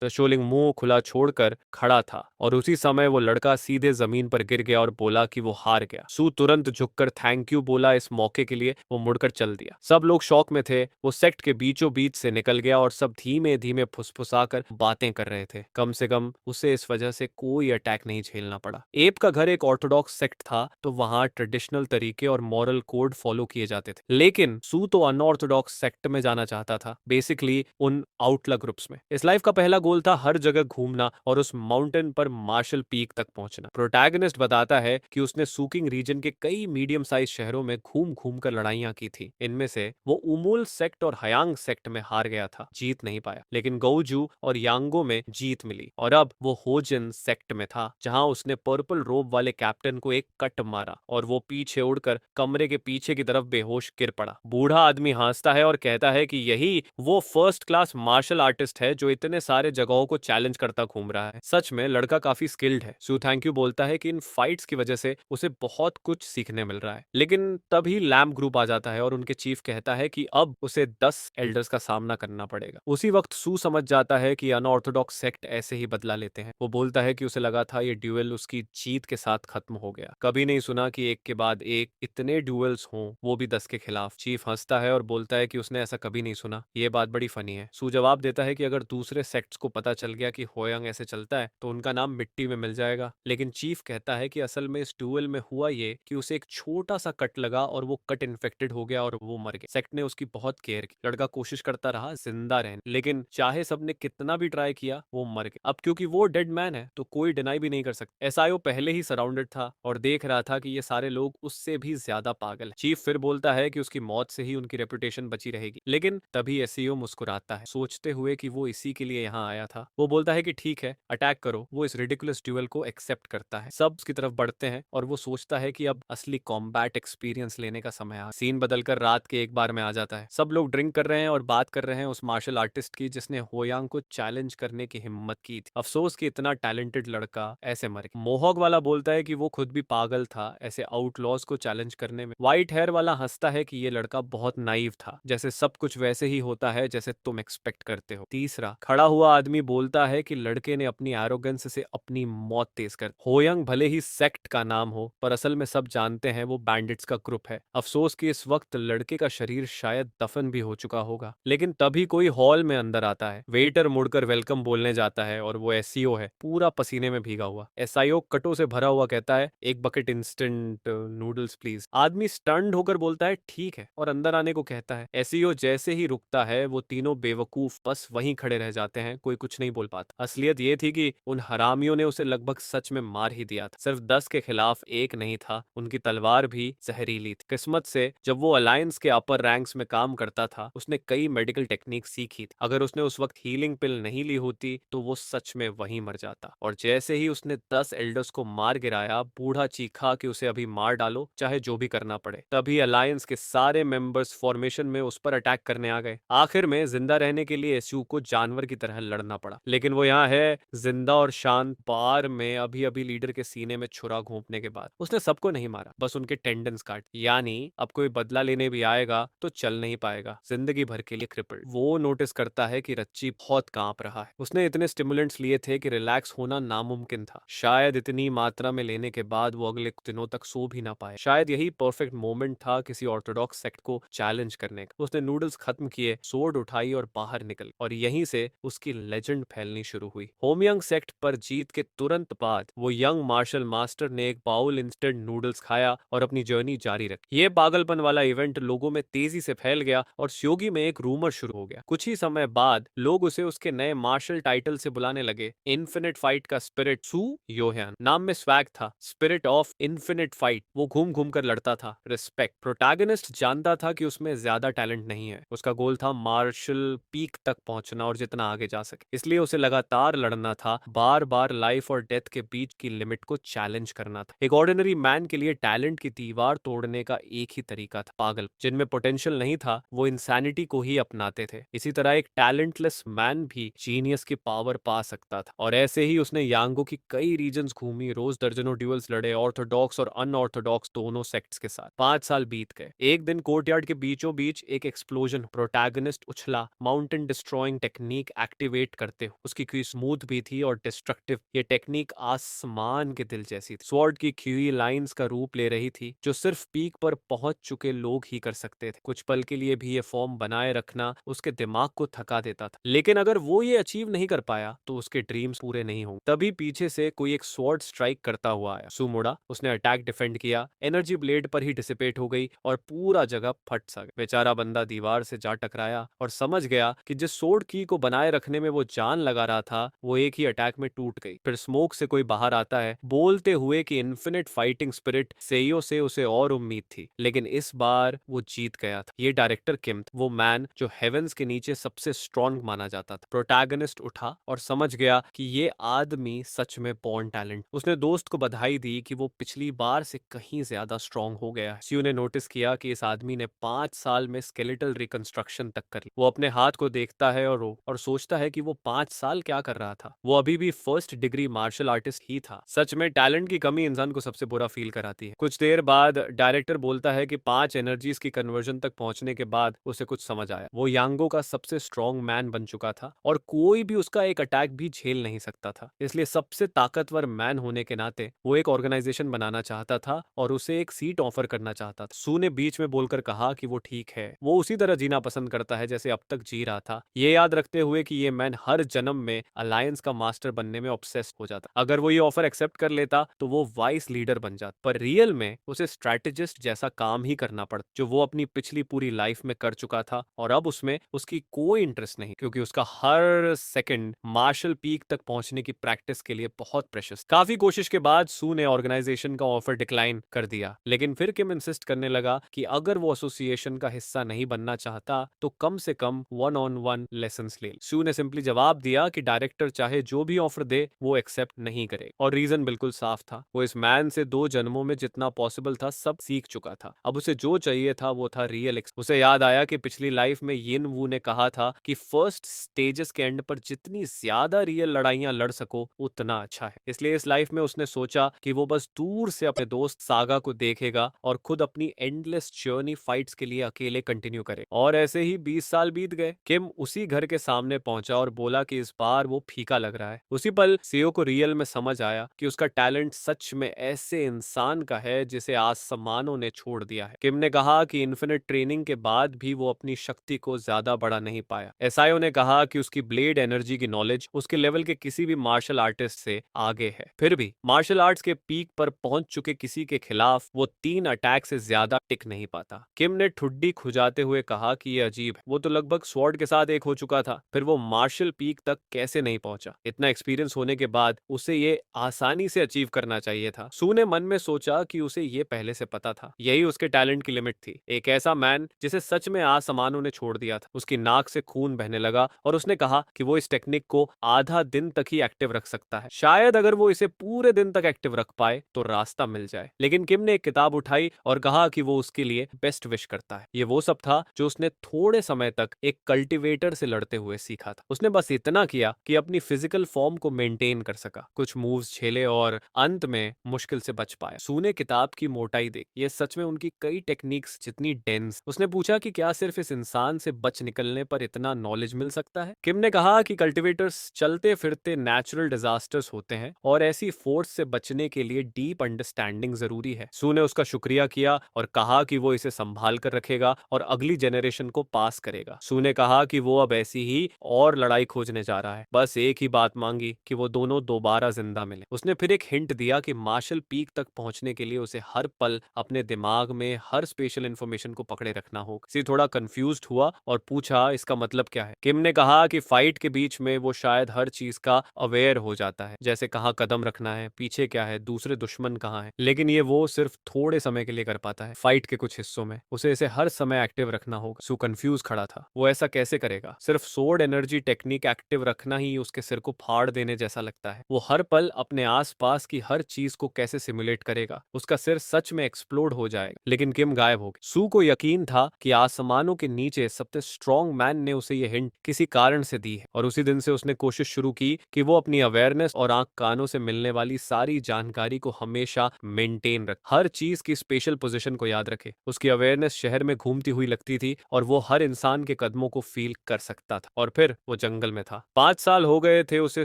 शोलिंग मुंह खुला छोड़कर खड़ा था और उसी समय वो लड़का सीधे जमीन पर गिर गया और बोला कि वो हार गया। सू तुरंत झुककर थैंक यू बोला इस मौके के लिए। वो मुड़कर चल दिया। सब लोग शौक में थे। वो सेक्ट के बीचों बीच से निकल गया और सब धीमे धीमे फुसफुसाकर बातें कर रहे थे। कम से कम उसे इस वजह से कोई अटैक नहीं झेलना पड़ा। एप का घर एक ऑर्थोडॉक्स सेक्ट था तो वहां ट्रेडिशनल तरीके और मॉरल कोड फॉलो किए जाते थे, लेकिन सू तो अनऑर्थोडॉक्स सेक्ट में जाना चाहता था, बेसिकली उन आउटला ग्रुप्स में। इस लाइफ का पहला गोल था हर जगह घूमना और उस माउंटेन पर मार्शल पीक तक पहुंचना। प्रोटैगनिस्ट बताता है कि उसने सूकिंग रीजन के कई मीडियम साइज शहरों में घूम घूम कर लड़ाइयां की थी। इनमें से वो उमूल सेक्ट और हयांग सेक्ट में हार गया था, जीत नहीं पाया, लेकिन गौजू और यांगो में जीत मिली। और अब वो होजिन सेक्ट में था जहां उसने पर्पल रोब वाले कैप्टन को एक कट मारा और वो पीछे उड़कर कमरे के पीछे की तरफ बेहोश गिर पड़ा। बूढ़ा आदमी हंसता है और कहता है कि यही वो फर्स्ट क्लास मार्शल आर्टिस्ट है जो इतने सारे जगहों को चैलेंज करता घूम रहा है। सच में लड़का काफी स्किल्ड है। सू थैंक यू बोलता है कि इन फाइट्स की वजह से उसे बहुत कुछ सीखने मिल रहा है। लेकिन तभी लैम्प ग्रुप आ जाता है और उनके चीफ कहता है कि अब उसे 10 एल्डर्स का सामना करना पड़ेगा। उसी वक्त सू समझ जाता है कि अनऑर्थोडॉक्स सेक्ट ऐसे ही बदला लेते हैं। वो बोलता है कि उसे लगा था ये ड्यूएल उसकी जीत के साथ खत्म हो गया, कभी नहीं सुना कि एक के बाद एक इतने ड्यूएल्स हों, वो भी 10 के खिलाफ। चीफ हंसता है और बोलता है कि उसने ऐसा कभी नहीं सुना, ये बात बड़ी फनी है। सू जवाब देता है कि अगर दूसरे सेक्ट्स को पता चल गया कि होयंग ऐसे चलता है तो उनका नाम मिट्टी में मिल जाएगा। लेकिन चीफ कहता है कि असल में इस ड्यूएल में हुआ ये कि उसे एक छोटा सा कट लगा और वो कट इन्फेक्टेड हो गया और वो मर गया। सेक्ट ने उसकी बहुत केयर की। लड़का कोशिश करता रहा जिंदा रहने, लेकिन चाहे सबने कितना भी ट्राई किया वो मर गया। अब क्योंकि वो डेड मैन है तो कोई डिनाई भी नहीं कर सकता। एसआईओ पहले ही सराउंडेड था और देख रहा था कि ये सारे लोग उससे भी ज्यादा पागल है। चीफ फिर बोलता है कि उसकी मौत से ही उनकी रेपुटेशन बची रहेगी, लेकिन तभी एसईओ मुस्कुराता है, सोचते हुए कि वो इसी के लिए यहाँ आया था। वो बोलता है कि ठीक है, अटैक करो। वो इस रिडिकुलस ड्यूएल को एक्सेप्ट करता है। सब उसकी तरफ बढ़ते हैं और वो सोचता है कि अब असली कॉम्बैट एक्सपीरियंस लेने का समय आ। सीन बदलकर रात के एक बार में आ जाता है। सब लोग ड्रिंक कर रहे हैं और बात कर रहे हैं उस मार्शल आर्टिस्ट की जिसने होयांग को चैलेंज करने की हिम्मत की थी। अफसोस कि इतना टैलेंटेड लड़का ऐसे मर गया। मोहॉग वाला बोलता है कि वो खुद भी पागल था ऐसे आउटलॉज को चैलेंज करने में। व्हाइट हेयर वाला हंसता है कि ये लड़का बहुत नाइव था, जैसे सब कुछ वैसे ही होता है जैसे तुम एक्सपेक्ट करते हो। तीसरा खड़ा हुआ आदमी बोलता है कि लड़के ने अपनी एरोगेंस से अपनी मौत तेज कर। होयंग भले ही सेक्ट का नाम हो, पर असल में सब जानते हैं वो बैंडिट्स का ग्रुप है। अफसोस कि इस वक्त लड़के का शरीर शायद दफन भी हो चुका होगा। लेकिन तभी कोई हॉल में अंदर आता है। वेटर मुड़कर वेलकम बोलने जाता है और वो एसईओ है, पूरा पसीने में भीगा हुआ। एसआईओ कटो से भरा हुआ कहता है, एक बकेट इंस्टेंट नूडल्स प्लीज। आदमी स्टन्ड होकर बोलता है ठीक है, और अंदर आने को कहता है। एसईओ जैसे ही रुकता है, वो तीनों बेवकूफ बस वहीं खड़े रह जाते हैं, कोई कुछ नहीं बोल पाता। असलियत ये थी कि उन हरामियों ने उसे लगभग सच में मार ही दिया था। सिर्फ 10 के खिलाफ एक नहीं था, उनकी तलवार भी जहरीली थी। किस्मत से जब वो अलायंस के अपर रैंक्स में काम करता था, उसने कई मेडिकल टेक्निक सीखी थी। अगर उसने उस वक्त हीलिंग पिल नहीं ली होती तो वो सच में वहीं मर जाता। और जैसे ही उसने 10 एल्डर्स को मार गिराया, बूढ़ा चीखा कि उसे अभी मार डालो, चाहे जो भी करना पड़े। तभी अलायंस के सारे मेंबर्स फॉर्मेशन में उस पर अटैक करने आ गए। आखिर में जिंदा रहने के लिए एसयू को जानवर की तरह लड़ना पड़ा, लेकिन वो यहाँ है जिंदा और शांत। पार में अभी अभी लीडर के सीने में छुरा घोंपने के बाद उसने सबको नहीं मारा, बस उनके टेंडन्स काट। यानी अब कोई बदला लेने भी आएगा तो चल नहीं पाएगा, जिंदगी भर के लिए क्रिपल्ड। वो नोटिस करता है कि रच्ची बहुत कांप रहा है। उसने इतने स्टिमुलेंट्स लिए थे कि रिलैक्स होना नामुमकिन था। शायद इतनी मात्रा में लेने के बाद वो अगले दिनों तक सो भी ना पाए। शायद यही परफेक्ट मोमेंट था किसी ऑर्थोडॉक्स सेक्ट को चैलेंज करने का। उसने नूडल्स खत्म किए, सोर्ड उठाई और बाहर निकल, और यहीं से उसकी लेजेंड फैलनी शुरू हुई। होमयंग सेक्ट पर जीत के तुरंत बाद वो यंग मार्शल मास्टर ने एक बाउल इंस्टेंट नूडल्स खाया और अपनी जर्नी जारी रखी। ये पागलपन वाला इवेंट लोगों में तेजी से फैल गया और स्योगी में एक रूमर शुरू हो गया। कुछ ही समय बाद लोग उसे उसके नए मार्शल टाइटल से बुलाने लगे। इन्फिनिट फाइट का स्पिरिट सू योहान नाम में स्वैग था। Spirit of infinite fight. वो घूम घूम कर लड़ता था। रिस्पेक्ट। प्रोटैगनिस्ट जानता था कि उसमें ज्यादा टैलेंट नहीं है, उसका गोल था मार्शल पीक तक पहुंचना और जितना आगे जा सके। इसलिए उसे लगातार लड़ना था, बार बार लाइफ और डेथ के बीच की लिमिट को चैलेंज करना था। एक ऑर्डिनरी मैन के लिए टैलेंट की दीवार तोड़ने का एक ही तरीका था, पागल। जिनमें पोटेंशियल नहीं था वो इंसैनिटी को ही अपनाते थे। इसी तरह एक टैलेंटलेस मैन भी जीनियस की पावर पा सकता था। और ऐसे ही उसने यांगो की कई रीजन्स घूमी, रोज दर्जनों ड्यूल्स लड़े, ऑर्थोडॉक्स और अनऑर्थोडॉक्स दोनों सेक्ट्स के साथ। 5 साल बीत गए। एक दिन कोर्टयार्ड के बीचों बीच एक एक्सप्लोजन। प्रोटैगनिस्ट उछला, माउंटेन डिस्ट्रॉइंग टेक्निक एक्टिवेट करते हुए। उसकी क्यू स्मूथ भी थी और डिस्ट्रक्टिव। ये टेक्निक आसमान के दिल जैसी थी। स्वॉर्ड की क्यूई लाइंस का रूप ले रही थी, जो सिर्फ पीक पर पहुंच चुके लोग ही कर सकते थे। कुछ पल के लिए भी ये फॉर्म बनाए रखना उसके दिमाग को थका देता था, लेकिन अगर वो ये अचीव नहीं कर पाया तो उसके ड्रीम्स पूरे नहीं होंगे। तभी पीछे से कोई एक स्वॉर्ड स्ट्राइक करता हुआ आया। सू मुड़ा, उसने अटैक डिफेंड किया, एनर्जी ब्लेड पर ही डिसिपेट हो गई और पूरा जगह फट सा गया। बेचारा बंदा दीवार से जा टकराया और समझ गया कि जिस सोर्ड की को बनाए रखने में वो जान लगा रहा था, वो एक ही अटैक में टूट गई। फिर स्मोक से कोई बाहर आता है, बोलते हुए कि इन्फिनिट फाइटिंग स्पिरिट सेइयो से उसे और उम्मीद थी, लेकिन इस बार वो जीत गया था। ये डायरेक्टर किम था, वो मैन जो हेवेंस के नीचे सबसे स्ट्रॉन्ग माना जाता था। प्रोटैगनिस्ट उठा और समझ गया कि ये आदमी सच में बॉर्न टैलेंट। उसने दोस्त को बधाई दी कि वो पिछली बार से कहीं ज्यादा स्ट्रॉन्ग हो गया है। सियो ने नोटिस किया कि इस आदमी ने 5 साल में स्केलेटल रिकंस्ट्रक्शन तक कर ली। वो अपने हाथ को देखता है और सोचता है कि वो 5 साल क्या कर रहा था। वो अभी भी फर्स्ट डिग्री मार्शल आर्टिस्ट ही था। सच में टैलेंट की कमी इंसान को सबसे बुरा फील कराती है। कुछ देर बाद डायरेक्टर बोलता है कि 5 एनर्जीज की कन्वर्जन तक पहुंचने के बाद उसे कुछ समझ आया। वो यांगो का सबसे स्ट्रॉन्ग मैन बन चुका था और कोई भी उसका एक अटैक भी झेल नहीं सकता था। इसलिए सबसे ताकतवर मैन होने के नाते वो एक ऑर्गेनाइजेशन बनाना चाहता था और उसे एक सीट ऑफर करना चाहता था। सू ने बीच में बोलकर कहा कि वो ठीक है, वो उसी तरह जीना पसंद करता है जैसे अब तक जी रहा था, ये याद रखते हुए कि ये मैन हर जन्म में अलायंस का मास्टर बनने में ऑब्सेस्ड हो जाता। अगर वो ये ऑफर एक्सेप्ट कर लेता तो वो वाइस लीडर बन जाता, पर रियल में उसे स्ट्रैटेजिस्ट जैसा काम ही करना पड़ता, जो वो अपनी पिछली पूरी लाइफ में कर चुका था। और अब उसमें उसकी कोई इंटरेस्ट नहीं, क्योंकि उसका हर सेकंड मार्शल पीक तक पहुंचने की प्रैक्टिस के लिए बहुत प्रेशियस। काफी कोशिश के बाद सू ने ऑर्गेनाइजेशन का ऑफर डिक्लाइन कर दिया, लेकिन फिर किम इंसिस्ट करने लगा कि अगर वो एसोसिएशन का हिस्सा नहीं बनना चाहता तो कम से कम 1-on-1 लेसन्स ले। सू ने सिंपली जवाब दिया कि डायरेक्टर चाहे जो भी ऑफर दे वो एक्सेप्ट नहीं करे, और रीजन बिल्कुल साफ था। वो इस मैन से 2 जन्मों में जितना पॉसिबल था सब सीख चुका था। अब उसे जो चाहिए था वो था रियल। उसे याद आया कि पिछली लाइफ में यिन वू ने कहा था कि फर्स्ट स्टेजेस के एंड पर जितनी ज्यादा रियल लड़ाइयां लड़ सको उतना अच्छा है। इसलिए इस लाइफ में उसने सोचा कि वो बस दूर से अपने दोस्त सागा को देखेगा और खुद अपनी एंडलेस जर्नी फाइट्स के लिए अकेले कंटिन्यू करे। और ऐसे ही 20 साल बीत गए। किम उसी घर के सामने पहुंचा और बोला कि इस बार वो फीका लग रहा है। उसी पल सीओ को रियल में समझ आया कि उसका टैलेंट सच में ऐसे इंसान का है जिसे आसमानों ने छोड़ दिया है। किम ने कहा कि इन्फिनिट ट्रेनिंग के बाद भी वो अपनी शक्ति को ज्यादा बढ़ा नहीं पाया। एसआईओ ने कहा कि उसकी ब्लेड एनर्जी की नॉलेज उसके लेवल के किसी भी मार्शल आर्टिस्ट से आगे है। फिर भी मार्शल आर्ट्स के पीक पर पहुंच चुके किसी के खिलाफ वो 3 अटैक से ज्यादा टिक नहीं पाता। किम ने ठुड्डी खुजाते हुए कहा कि ये अजीब है, वो तो लगभग स्वॉर्ड के साथ एक हो चुका था, फिर वो मार्शल पीक तक कैसे नहीं पहुंचा। इतना एक्सपीरियंस होने के बाद उसे ये आसानी से अचीव करना चाहिए था। सू ने मन में सोचा कि उसे ये पहले से पता था, यही उसके टैलेंट की लिमिट थी। एक ऐसा मैन जिसे सच में आसमानों ने छोड़ दिया था। उसकी नाक से खून बहने लगा और उसने कहा कि वो इस टेक्निक को आधा दिन तक ही एक्टिव रख सकता है। शायद अगर वो इसे पूरे दिन तक एक्टिव रख पाए तो रास्ता मिल जाए। लेकिन किम ने एक किताब उठाई और कहा कि वो उसके लिए बेस्ट विश करता है। ये वो सब था जो उसने थोड़े समय तक एक कल्टीवेटर से लड़ते हुए सीखा था। उसने बस इतना किया कि अपनी फिजिकल फॉर्म को मेंटेन कर सका, कुछ मूव्स झेले और अंत में मुश्किल से बच पाया। सू ने किताब की मोटाई देख, ये सच में उनकी कई टेक्निक्स जितनी डेंस। उसने पूछा कि क्या सिर्फ इस इंसान से बच निकलने पर इतना नॉलेज मिल सकता है। किम ने कहा कि कल्टीवेटर्स चलते फिरते नेचुरल डिजास्टर्स होते हैं और ऐसी फोर्स से बचने के लिए डीप अंडरस्टैंडिंग जरूरी है। सू ने उसका शुक्रिया किया और कहा कि वो इसे संभाल कर रखेगा और अगली जनरेशन को पास करेगा। सू ने कहा कि वो अब ऐसी ही और लड़ाई खोजने जा रहा है, बस एक ही बात मांगी कि वो दोनों दोबारा जिंदा मिले। उसने फिर एक हिंट दिया कि मार्शल पीक तक पहुंचने के लिए उसे हर पल अपने दिमाग में हर स्पेशल इंफॉर्मेशन को पकड़े रखना होगा। सी थोड़ा कंफ्यूज्ड हुआ और पूछा इसका मतलब क्या है। किम ने कहा कि फाइट के बीच में वो शायद हर चीज का अवेयर हो जाता है, जैसे कहाँ कदम रखना है, पीछे क्या है, दूसरे दुश्मन कहाँ है, लेकिन ये वो सिर्फ थोड़े समय के लिए कर पाता है। फाइट के कुछ हिस्सों में उसे इसे हर समय एक्टिव रखना होगा। सू कंफ्यूज खड़ा था, वो ऐसा कैसे करेगा? सिर्फ सोर्ड एनर्जी टेक्निक एक्टिव रखना ही उसके सिर को फाड़ देने जैसा लगता है। वो हर पल अपने आसपास की हर चीज को कैसे सिमुलेट करेगा? उसका सिर सच में एक्सप्लोड हो जाएगा। लेकिन किम गायब हो गई। सू को यकीन था कि आसमानों के नीचे सबसे स्ट्रॉन्ग मैन ने उसे ये हिंट किसी कारण से दी है, और उसी दिन से उसने कोशिश शुरू की कि वो अपनी अवेयरनेस और आंख कानों से मिलने वाली सारी जानकारी को हमेशा मेंटेन रखे, हर चीज की स्पेशल पोजीशन को याद रखे। उसकी अवेयरनेस शहर में घूमती हुई लगती थी और वो हर इंसान के कदमों को फील कर सकता था। और फिर वो जंगल में था। 5 साल हो गए थे उसे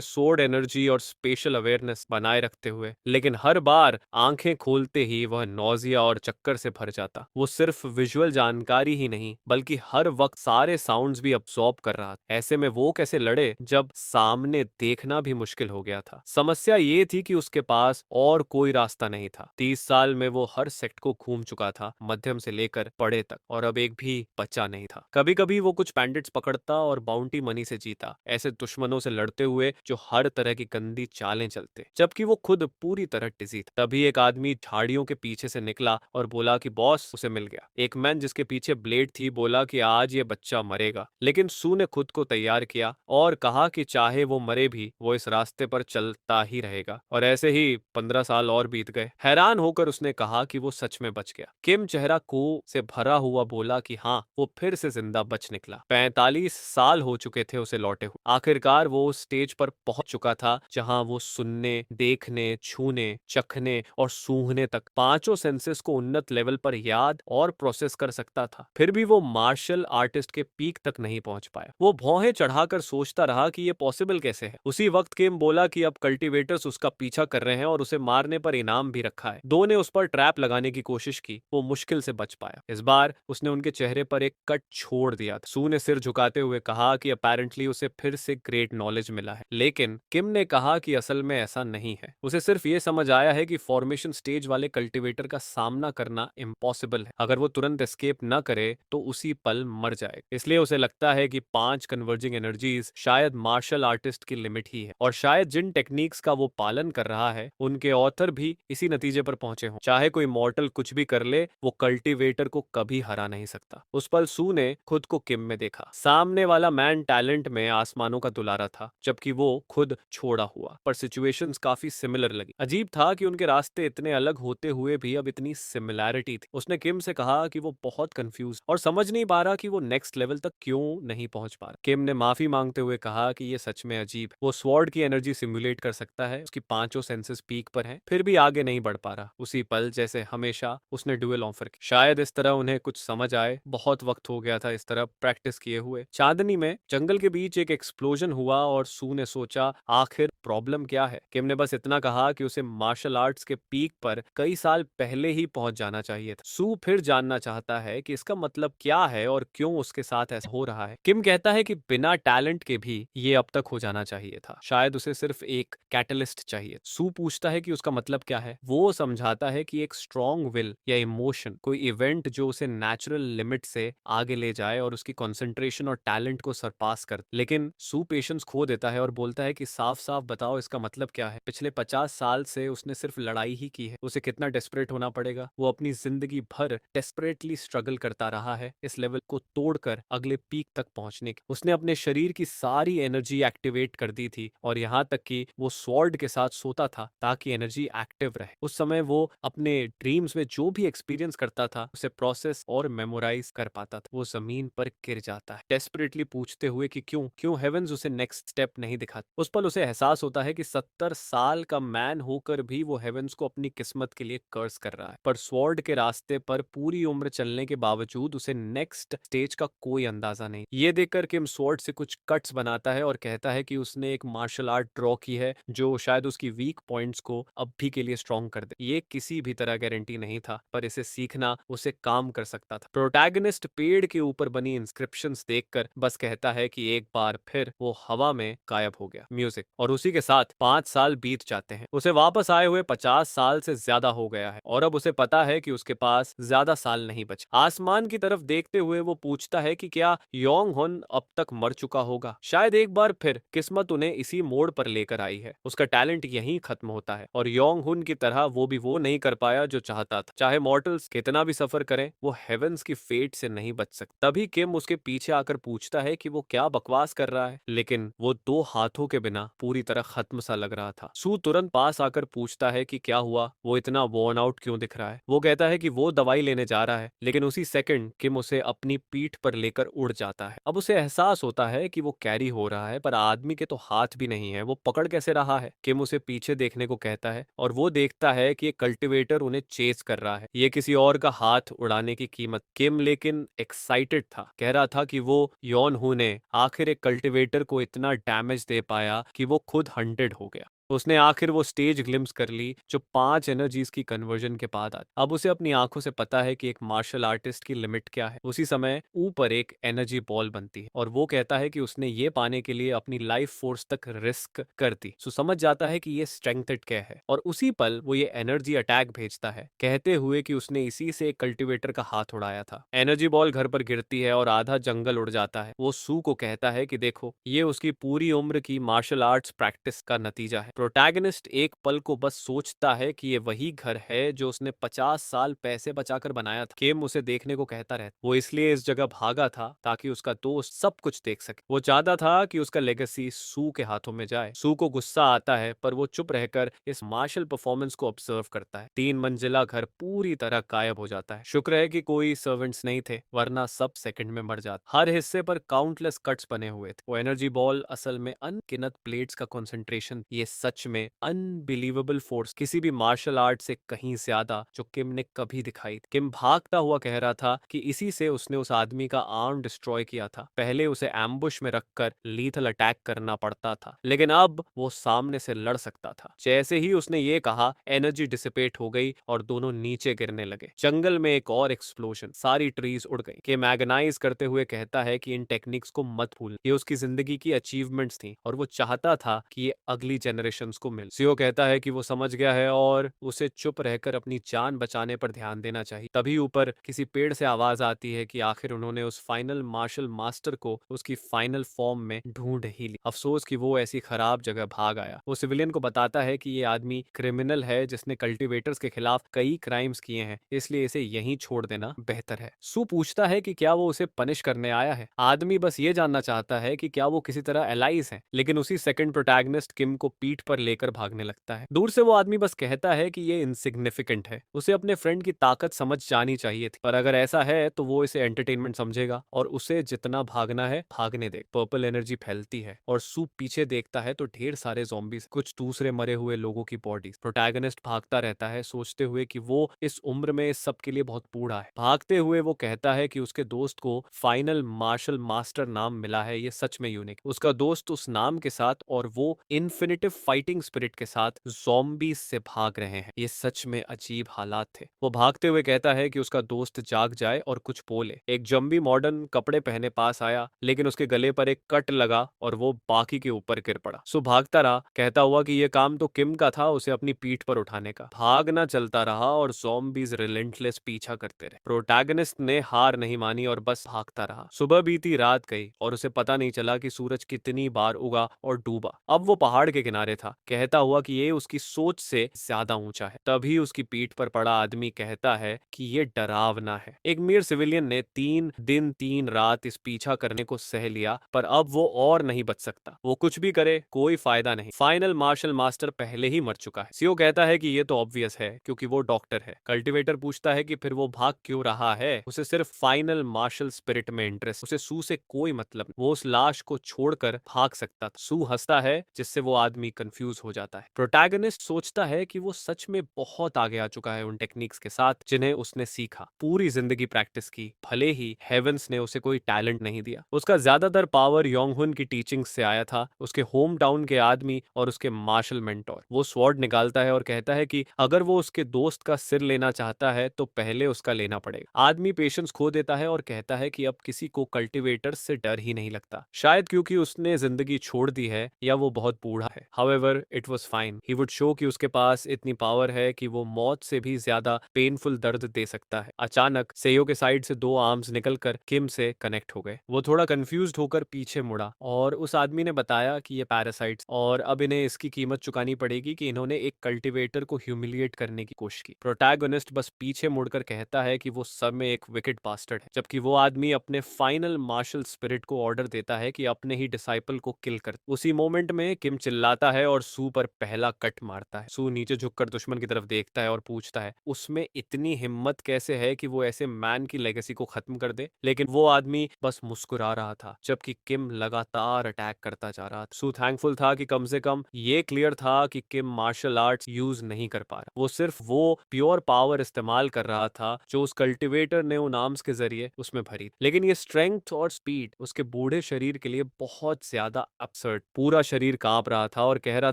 सोर्ड एनर्जी और स्पेशल अवेयरनेस बनाए रखते हुए, लेकिन हर बार आंखें खोलते ही वह नौजिया और चक्कर से भर जाता। वो सिर्फ विजुअल जानकारी ही नहीं बल्कि हर वक्त सारे साउंड्स भी अब्सॉर्ब कर रहा था। ऐसे में वो कैसे लड़े जब सामने देखना भी मुश्किल हो गया था। समस्या ये थी कि उसके पास और कोई रास्ता नहीं था। 30 साल में वो हर सेक्ट को घूम चुका था, मध्यम से लेकर बड़े तक, और अब एक भी बचा नहीं था। कभी कभी वो कुछ बैंडिट्स पकड़ता और बाउंटी मनी से जीता, ऐसे दुश्मनों से लड़ते हुए जो हर तरह की गंदी चालें चलते, जबकि वो खुद पूरी तरह टिजी था। तभी एक आदमी झाड़ियों के पीछे से निकला और बोला कि बॉस उसे मिल गया। एक मैन जिसके पीछे ब्लेड थी बोला कि आज ये बच्चा मरेगा, लेकिन सू ने खुद को तैयार किया और कहा कि चाहे वो मरे भी वो इस रास्ते पर चलता ही रहेगा। और ऐसे ही 15 साल और बीत गए। हैरान होकर उसने कहा कि वो सच में बच गया। किम चेहरा को से भरा हुआ बोला कि हाँ, वो फिर से जिंदा बच निकला। 45 साल हो चुके थे उसे लौटे हुए। आखिरकार वो उस स्टेज पर पहुंच चुका था जहां वो सुनने, देखने, छूने, चखने और सूंघने तक पांचों सेंसेस को उन्नत लेवल पर याद और प्रोसेस कर सकता था। फिर भी वो मार्शल आर्टिस्ट के पीक तक नहीं पहुंच पाया। वो भौहें चढ़ाकर सोचता रहा कि ये पॉसिबल कैसे है। उसी वक्त किम बोला कि अब कल्टीवेटर्स उसका पीछा कर रहे हैं और उसे मारने पर इनाम भी रखा है। दो ने उस पर ट्रैप लगाने की कोशिश की, वो मुश्किल से बच पाया। इस बार उसने उनके चेहरे पर एक कट छोड़ दिया था। सू ने सिर झुकाते हुए कहा कि अपेरेंटली उसे फिर से ग्रेट नॉलेज मिला है, लेकिन किम ने कहा कि असल में ऐसा नहीं है। उसे सिर्फ ये समझ आया है कि फॉर्मेशन स्टेज वाले कल्टीवेटर का सामना करना इम्पॉसिबल है। अगर वो तुरंत एस्केप न करे तो उसी पल मर जाएगा। इसलिए उसे लगता है कि 5 कन्वर्जिंग एनर्जीज शायद मार्शल आर्टिस्ट की लिमिट ही है, और शायद जिन टेक्निक्स का वो पालन कर रहा है उनके ऑथर भी इसी नतीजे पर पहुंचे हों। चाहे कोई मॉर्टल कुछ भी कर ले, वो कल्टीवेटर को कभी हरा नहीं सकता। उस पल सू ने खुद को किम में देखा। सामने वाला मैन टैलेंट में आसमानों का दुलारा था, जबकि वो खुद छोड़ा हुआ, पर सिचुएशंस काफी सिमिलर लगी। अजीब था कि उनके रास्ते इतने अलग होते हुए भी अब इतनी सिमिलैरिटी थी। उसने किम से कहा कि वो बहुत कंफ्यूज और समझ नहीं पा रहा कि वो नेक्स्ट लेवल तक क्यों नहीं पहुंच पा रहा। किम ने माफी मांगते हुए कहा कि ये सच में अजीब है। वो स्वॉर्ड की एनर्जी सिमुलेट कर सकता है, उसकी पांचों सेंसेस पीक पर हैं, फिर भी आगे नहीं बढ़ पा रहा। उसी पल जैसे हमेशा उसने ड्यूएल ऑफर की। शायद इस तरह उन्हें कुछ समझ आए। बहुत वक्त हो गया था इस तरह प्रैक्टिस किए हुए। चांदनी में जंगल के बीच नीचे एक एक्सप्लोजन हुआ और सू ने सोचा आखिर प्रॉब्लम क्या है। किम ने बस इतना कहा कि उसे मार्शल आर्ट्स के पीक पर कई साल पहले ही पहुंच जाना चाहिए था। सू फिर जानना चाहता है कि इसका मतलब क्या है और क्यों उसके साथ ऐसा हो रहा है। किम कहता है कि बिना टैलेंट के भी ये अब तक हो जाना चाहिए था, शायद उसे सिर्फ एक कैटलिस्ट चाहिए। सू पूछता है कि उसका मतलब क्या है। वो समझाता है कि एक स्ट्रॉन्ग विल या इमोशन, कोई इवेंट जो उसे नेचुरल लिमिट से आगे ले जाए और उसकी कंसंट्रेशन और टैलेंट को सरपास कर। लेकिन सू पेशेंस खो देता है और बोलता है कि साफ साफ बताओ इसका मतलब क्या है। पिछले 50 साल से उसने सिर्फ लड़ाई ही की है, उसे कितना डेस्परेट होना पड़ेगा। वो अपनी जिंदगी भर डेस्परेटली स्ट्रगल करता रहा है इस लेवल को तोड़कर अगले पीक तक पहुंचने की। उसने अपने शरीर की सारी एनर्जी एक्टिवेट कर दी थी और यहाँ तक कि वो स्वॉर्ड के साथ सोता था ताकि एनर्जी एक्टिव रहे। उस समय वो अपने ड्रीम्स में जो भी एक्सपीरियंस करता था उसे प्रोसेस और मेमोराइज कर पाता था। वो जमीन पर गिर जाता है डेस्परेटली पूछते हुए कि क्यों क्यों हेवंस उसे नेक्स्ट स्टेप नहीं दिखाते। उस पल उसे एहसास होता है कि 70 साल का मैन होकर भी वो हेवंस को अपनी किस्मत के लिए कर्स कर रहा है। पर स्वॉर्ड के रास्ते पर पूरी उम्र चलने के बावजूद उसे नेक्स्ट स्टेज का कोई अंदाजा नहीं। ये देखकर किम स्वॉर्ड से कुछ कट्स बनाता है और कहता है कि उसने एक मार्शल आर्ट ड्रॉ की है जो शायद उसकी वीक पॉइंट्स को अब भी के लिए स्ट्रॉन्ग कर दे। ये किसी भी तरह गारंटी नहीं था, पर इसे सीखना उसे काम कर सकता था। प्रोटैगनिस्ट पेड़ के ऊपर बनी इंस्क्रिप्शंस देखकर बस कहता है कि एक बार फिर वो हवा में गायब हो गया म्यूजिक, और उसी के साथ 5 साल बीत जाते हैं। उसे वापस आए हुए 50 साल से ज्यादा हो गया है और अब उसे पता है कि उसके पास ज्यादा साल नहीं बचे। आसमान की तरफ देखते हुए वो पूछता है कि क्या योंग हुन अब तक मर चुका होगा। शायद एक बार फिर किस्मत उन्हें इसी मोड़ पर लेकर आई है। उसका टैलेंट यहीं खत्म होता है और योंग हुन की तरह वो भी वो नहीं कर पाया जो चाहता था। चाहे मॉर्टल्स कितना भी सफर करें, वो हेवंस की फेट से नहीं बच सकते। तभी किम उसके पीछे आकर पूछता है कि वो क्या बकवास कर रहा है, लेकिन वो 2 हाथों के बिना पूरी तरह खत्म सा लग रहा था। सू तुरंत पास आकर पूछता है कि क्या हुआ, वो इतना वॉर्न आउट क्यों दिख रहा है। वो कहता है कि वो दवाई लेने जा रहा है, लेकिन उसी सेकंड किम उसे अपनी पीठ पर लेकर उड़ जाता है। अब उसे एहसास होता है कि वो कैरी हो रहा है, पर आदमी के तो हाथ भी नहीं है, वो पकड़ कैसे रहा है। किम उसे पीछे देखने को कहता है और वो देखता है कि एक कल्टीवेटर उन्हें चेस कर रहा है, ये किसी और का हाथ उड़ाने की कीमत। किम लेकिन एक्साइटेड था, कह रहा था कि वो यॉन हू ने आखिर एक कल्टीवेटर को इतना डैमेज दे पाया कि वो खुद हंटेड हो गया। उसने आखिर वो स्टेज ग्लिम्स कर ली जो 5 एनर्जीज की कन्वर्जन के बाद आती। अब उसे अपनी आंखों से पता है कि एक मार्शल आर्टिस्ट की लिमिट क्या है। उसी समय ऊपर एक एनर्जी बॉल बनती है और वो कहता है कि उसने ये पाने के लिए अपनी लाइफ फोर्स तक रिस्क कर दी। सो समझ जाता है कि ये स्ट्रेंथड क्या है और उसी पल वो ये एनर्जी अटैक भेजता है, कहते हुए कि उसने इसी से एक कल्टीवेटर का हाथ उड़ाया था। एनर्जी बॉल घर पर गिरती है और आधा जंगल उड़ जाता है। वो सू को कहता है कि देखो, ये उसकी पूरी उम्र की मार्शल आर्ट्स प्रैक्टिस का नतीजा है। प्रोटैगनिस्ट एक पल को बस सोचता है कि ये वही घर है जो उसने 50 साल पैसे बचाकर बनाया था। किम उसे देखने को कहता रहता। वो इसलिए इस जगह भागा था ताकि उसका दोस्त सब कुछ देख सके। वो चाहता था कि उसका लेगेसी सू के हाथों में जाए। सू को गुस्सा आता है, पर वो चुप रहकर इस मार्शल परफॉर्मेंस को ऑब्जर्व करता है। 3 मंजिला घर पूरी तरह गायब हो जाता है। शुक्र है कि कोई सर्वेंट्स नहीं थे, वरना सब सेकंड में मर जाते। हर हिस्से पर काउंटलेस कट्स बने हुए थे। वो एनर्जी बॉल असल में अनगिनत प्लेट्स का कंसंट्रेशन, ये सच में अनबिलीवेबल फोर्स, किसी भी मार्शल आर्ट से कहीं ज्यादा जो किम ने कभी दिखाई। किम भागता हुआ कह रहा था कि इसी से उसने उस आदमी का आर्म डिस्ट्रॉय किया था। पहले उसे एम्बुश में रखकर लीथल अटैक करना पड़ता था, लेकिन अब वो सामने से लड़ सकता था। जैसे ही उसने ये कहा, एनर्जी डिसिपेट हो गई और दोनों नीचे गिरने लगे। जंगल में एक और एक्सप्लोजन, सारी ट्रीज उड़ गई। किम एगनाइज करते हुए कहता है कि इन टेक्निक्स को मत भूल, ये उसकी जिंदगी की अचीवमेंट्स थी और वो चाहता था कि ये अगली जनरेशंस को मिल। सियो कहता है कि वो समझ गया है और उसे चुप रहकर अपनी जान बचाने पर ध्यान देना चाहिए। तभी ऊपर किसी पेड़ से आवाज आती है कि आखिर उन्होंने उस फाइनल मार्शल मास्टर को उसकी फाइनल फॉर्म में ढूंढ ही ली। अफसोस कि वो ऐसी खराब जगह भाग आया। वो सिविलियन को बताता है कि ये आदमी क्रिमिनल है जिसने कल्टीवेटर्स के खिलाफ कई क्राइम्स किए हैं, इसलिए इसे यहीं छोड़ देना बेहतर है। सू पूछता है कि क्या वो उसे पनिश करने आया है। आदमी बस ये जानना चाहता है कि क्या वो किसी तरह एलाइज है, लेकिन उसी सेकंड प्रोटैगनिस्ट किम को पीठ पर लेकर भागने लगता है। दूर से वो आदमी बस कहता है कि ये इनसिग्निफिकेंट है, उसे अपने फ्रेंड की ताकत समझ जानी चाहिए थी, पर अगर ऐसा है तो वो इसे एंटरटेनमेंट समझेगा और उसे जितना भागना है भागने दे। पर्पल एनर्जी फैलती है और सूप पीछे देखता है तो ढेर सारे ज़ॉम्बीज, कुछ दूसरे मरे हुए लोगों की बॉडीज। प्रोटैगनिस्ट भागता रहता है सोचते हुए कि वो इस उम्र में इस सब के लिए बहुत बूढ़ा है। भागते हुए वो कहता है कि उसके दोस्त को फाइनल मार्शल मास्टर नाम मिला है, ये सच में यूनिक। उसका दोस्त उस नाम के साथ और वो इन्फिनिटिव फाइटिंग स्पिरिट के साथ ज़ॉम्बीज से भाग रहे हैं, ये सच में अजीब हालात थे। वो भागते हुए कहता है कि उसका दोस्त जाग जाए और कुछ बोले। एक जंबी मॉडर्न कपड़े पहने पास आया, लेकिन उसके गले पर एक कट लगा और वो बाकी के ऊपर गिर पड़ा। सो भागता रहा, कहता हुआ कि ये काम तो किम का था, उसे अपनी पीठ पर उठाने का। भागना चलता रहा और ज़ॉम्बीज रिलेंटलेस पीछा करते रहे। प्रोटैगनिस्ट ने हार नहीं मानी और बस भागता रहा। सुबह बीती, रात गई और उसे पता नहीं चला कि सूरज कितनी बार उगा और डूबा। अब वो पहाड़ के किनारे था, कहता हुआ कि ये उसकी सोच से ज्यादा ऊंचा है। तभी उसकी पीठ पर पड़ा आदमी कहता है कि ये डरावना है। एक मीर सिविलियन ने 3 दिन 3 रात इस पीछा करने को सह लिया, पर अब वो और नहीं बच सकता। वो कुछ भी करे कोई फायदा नहीं, फाइनल मार्शल मास्टर पहले ही मर चुका है। सीओ कहता है कि ये तो ऑब्वियस है क्योंकि वो डॉक्टर है। कल्टीवेटर पूछता है कि फिर वो भाग क्यों रहा है, उसे सिर्फ फाइनल मार्शल स्पिरिट में इंटरेस्ट, उसे सू से कोई मतलब नहीं। वो उस लाश को छोड़कर भाग सकता था। सू हंसता है जिससे वो आदमी कंफ्यूज हो जाता है। प्रोटैगनिस्ट सोचता है कि वो सच में बहुत आगे आ चुका है उन टेक्निक्स के साथ जिन्हें उसने सीखा, पूरी जिंदगी प्रैक्टिस की, भले ही हेवेंस ने उसे कोई टैलेंट नहीं दिया। उसका ज्यादातर पावर योंगहुन की टीचिंग से आया था, उसके होम टाउन के आदमी और उसके मार्शल मेंटोर। वो स्वॉर्ड निकालता है और कहता है कि अगर वो उसके दोस्त का सिर लेना चाहता है तो पहले उसका लेना पड़ेगा। आदमी पेशेंस खो देता है और कहता है कि अब किसी को कल्टीवेटर से डर ही नहीं लगता, शायद क्योंकि उसने जिंदगी छोड़ दी है या वो बहुत बूढ़ा है। However it was fine, he would show कि उसके पास इतनी पावर है कि वो मौत से भी ज्यादा पेनफुल दर्द दे सकता है। अचानक सेयो के साइड से 2 आर्म्स निकलकर किम से कनेक्ट हो गए। वो थोड़ा कंफ्यूज्ड होकर पीछे मुड़ा और उस आदमी ने बताया कि ये पैरासाइट्स और अब इन्हें इसकी कीमत चुकानी पड़ेगी कि इन्होंने एक कल्टीवेटर को ह्यूमिलिएट करने की कोशिश की। प्रोटैगनिस्ट बस पीछे मुड़कर कहता है कि वो सब में एक विकेट बास्टर्ड है, जबकि वो आदमी अपने फाइनल मार्शल स्पिरिट को ऑर्डर देता है कि अपने ही डिसाइपल को किल कर। उसी मोमेंट में किम चिल्लाता है और सू पर पहला कट मारता है। सू नीचे झुककर दुश्मन की तरफ देखता है और पूछता है उसमें इतनी हिम्मत कैसे है कि वो ऐसे मैन की लेगेसी को खत्म कर दे, लेकिन वो आदमी बस मुस्कुरा रहा था जबकि किम लगातार अटैक करता जा रहा था। सू थैंकफुल था कि कम से कम ये क्लियर था कि किम मार्शल आर्ट्स यूज नहीं कर पा रहा, वो सिर्फ वो प्योर पावर इस्तेमाल कर रहा था जो उस कल्टीवेटर ने उन आर्म्स के जरिए उसमें भरी। लेकिन ये स्ट्रेंथ और स्पीड उसके बूढ़े शरीर के लिए बहुत ज्यादा अपसर्ड। पूरा शरीर कांप रहा था और कह रहा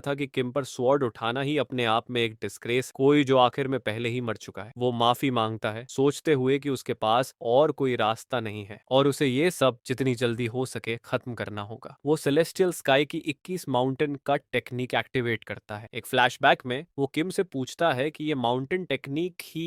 था कि किम पर स्वॉर्ड उठाना ही अपने आप में एक डिस्ग्रेस, कोई जो आखिर में पहले ही मर चुका है। वो माफी मांगता है सोचते हुए कि उसके पास और कोई रास्ता नहीं है और उसे ये सब जितनी जल्दी हो सके खत्म करना होगा। वो सेलेस्टियल स्काई की 21 माउंटेन कट टेक्निक एक्टिवेट करता है। एक फ्लैशबैक में वो किम से पूछता है कि ये माउंटेन टेक्निक ही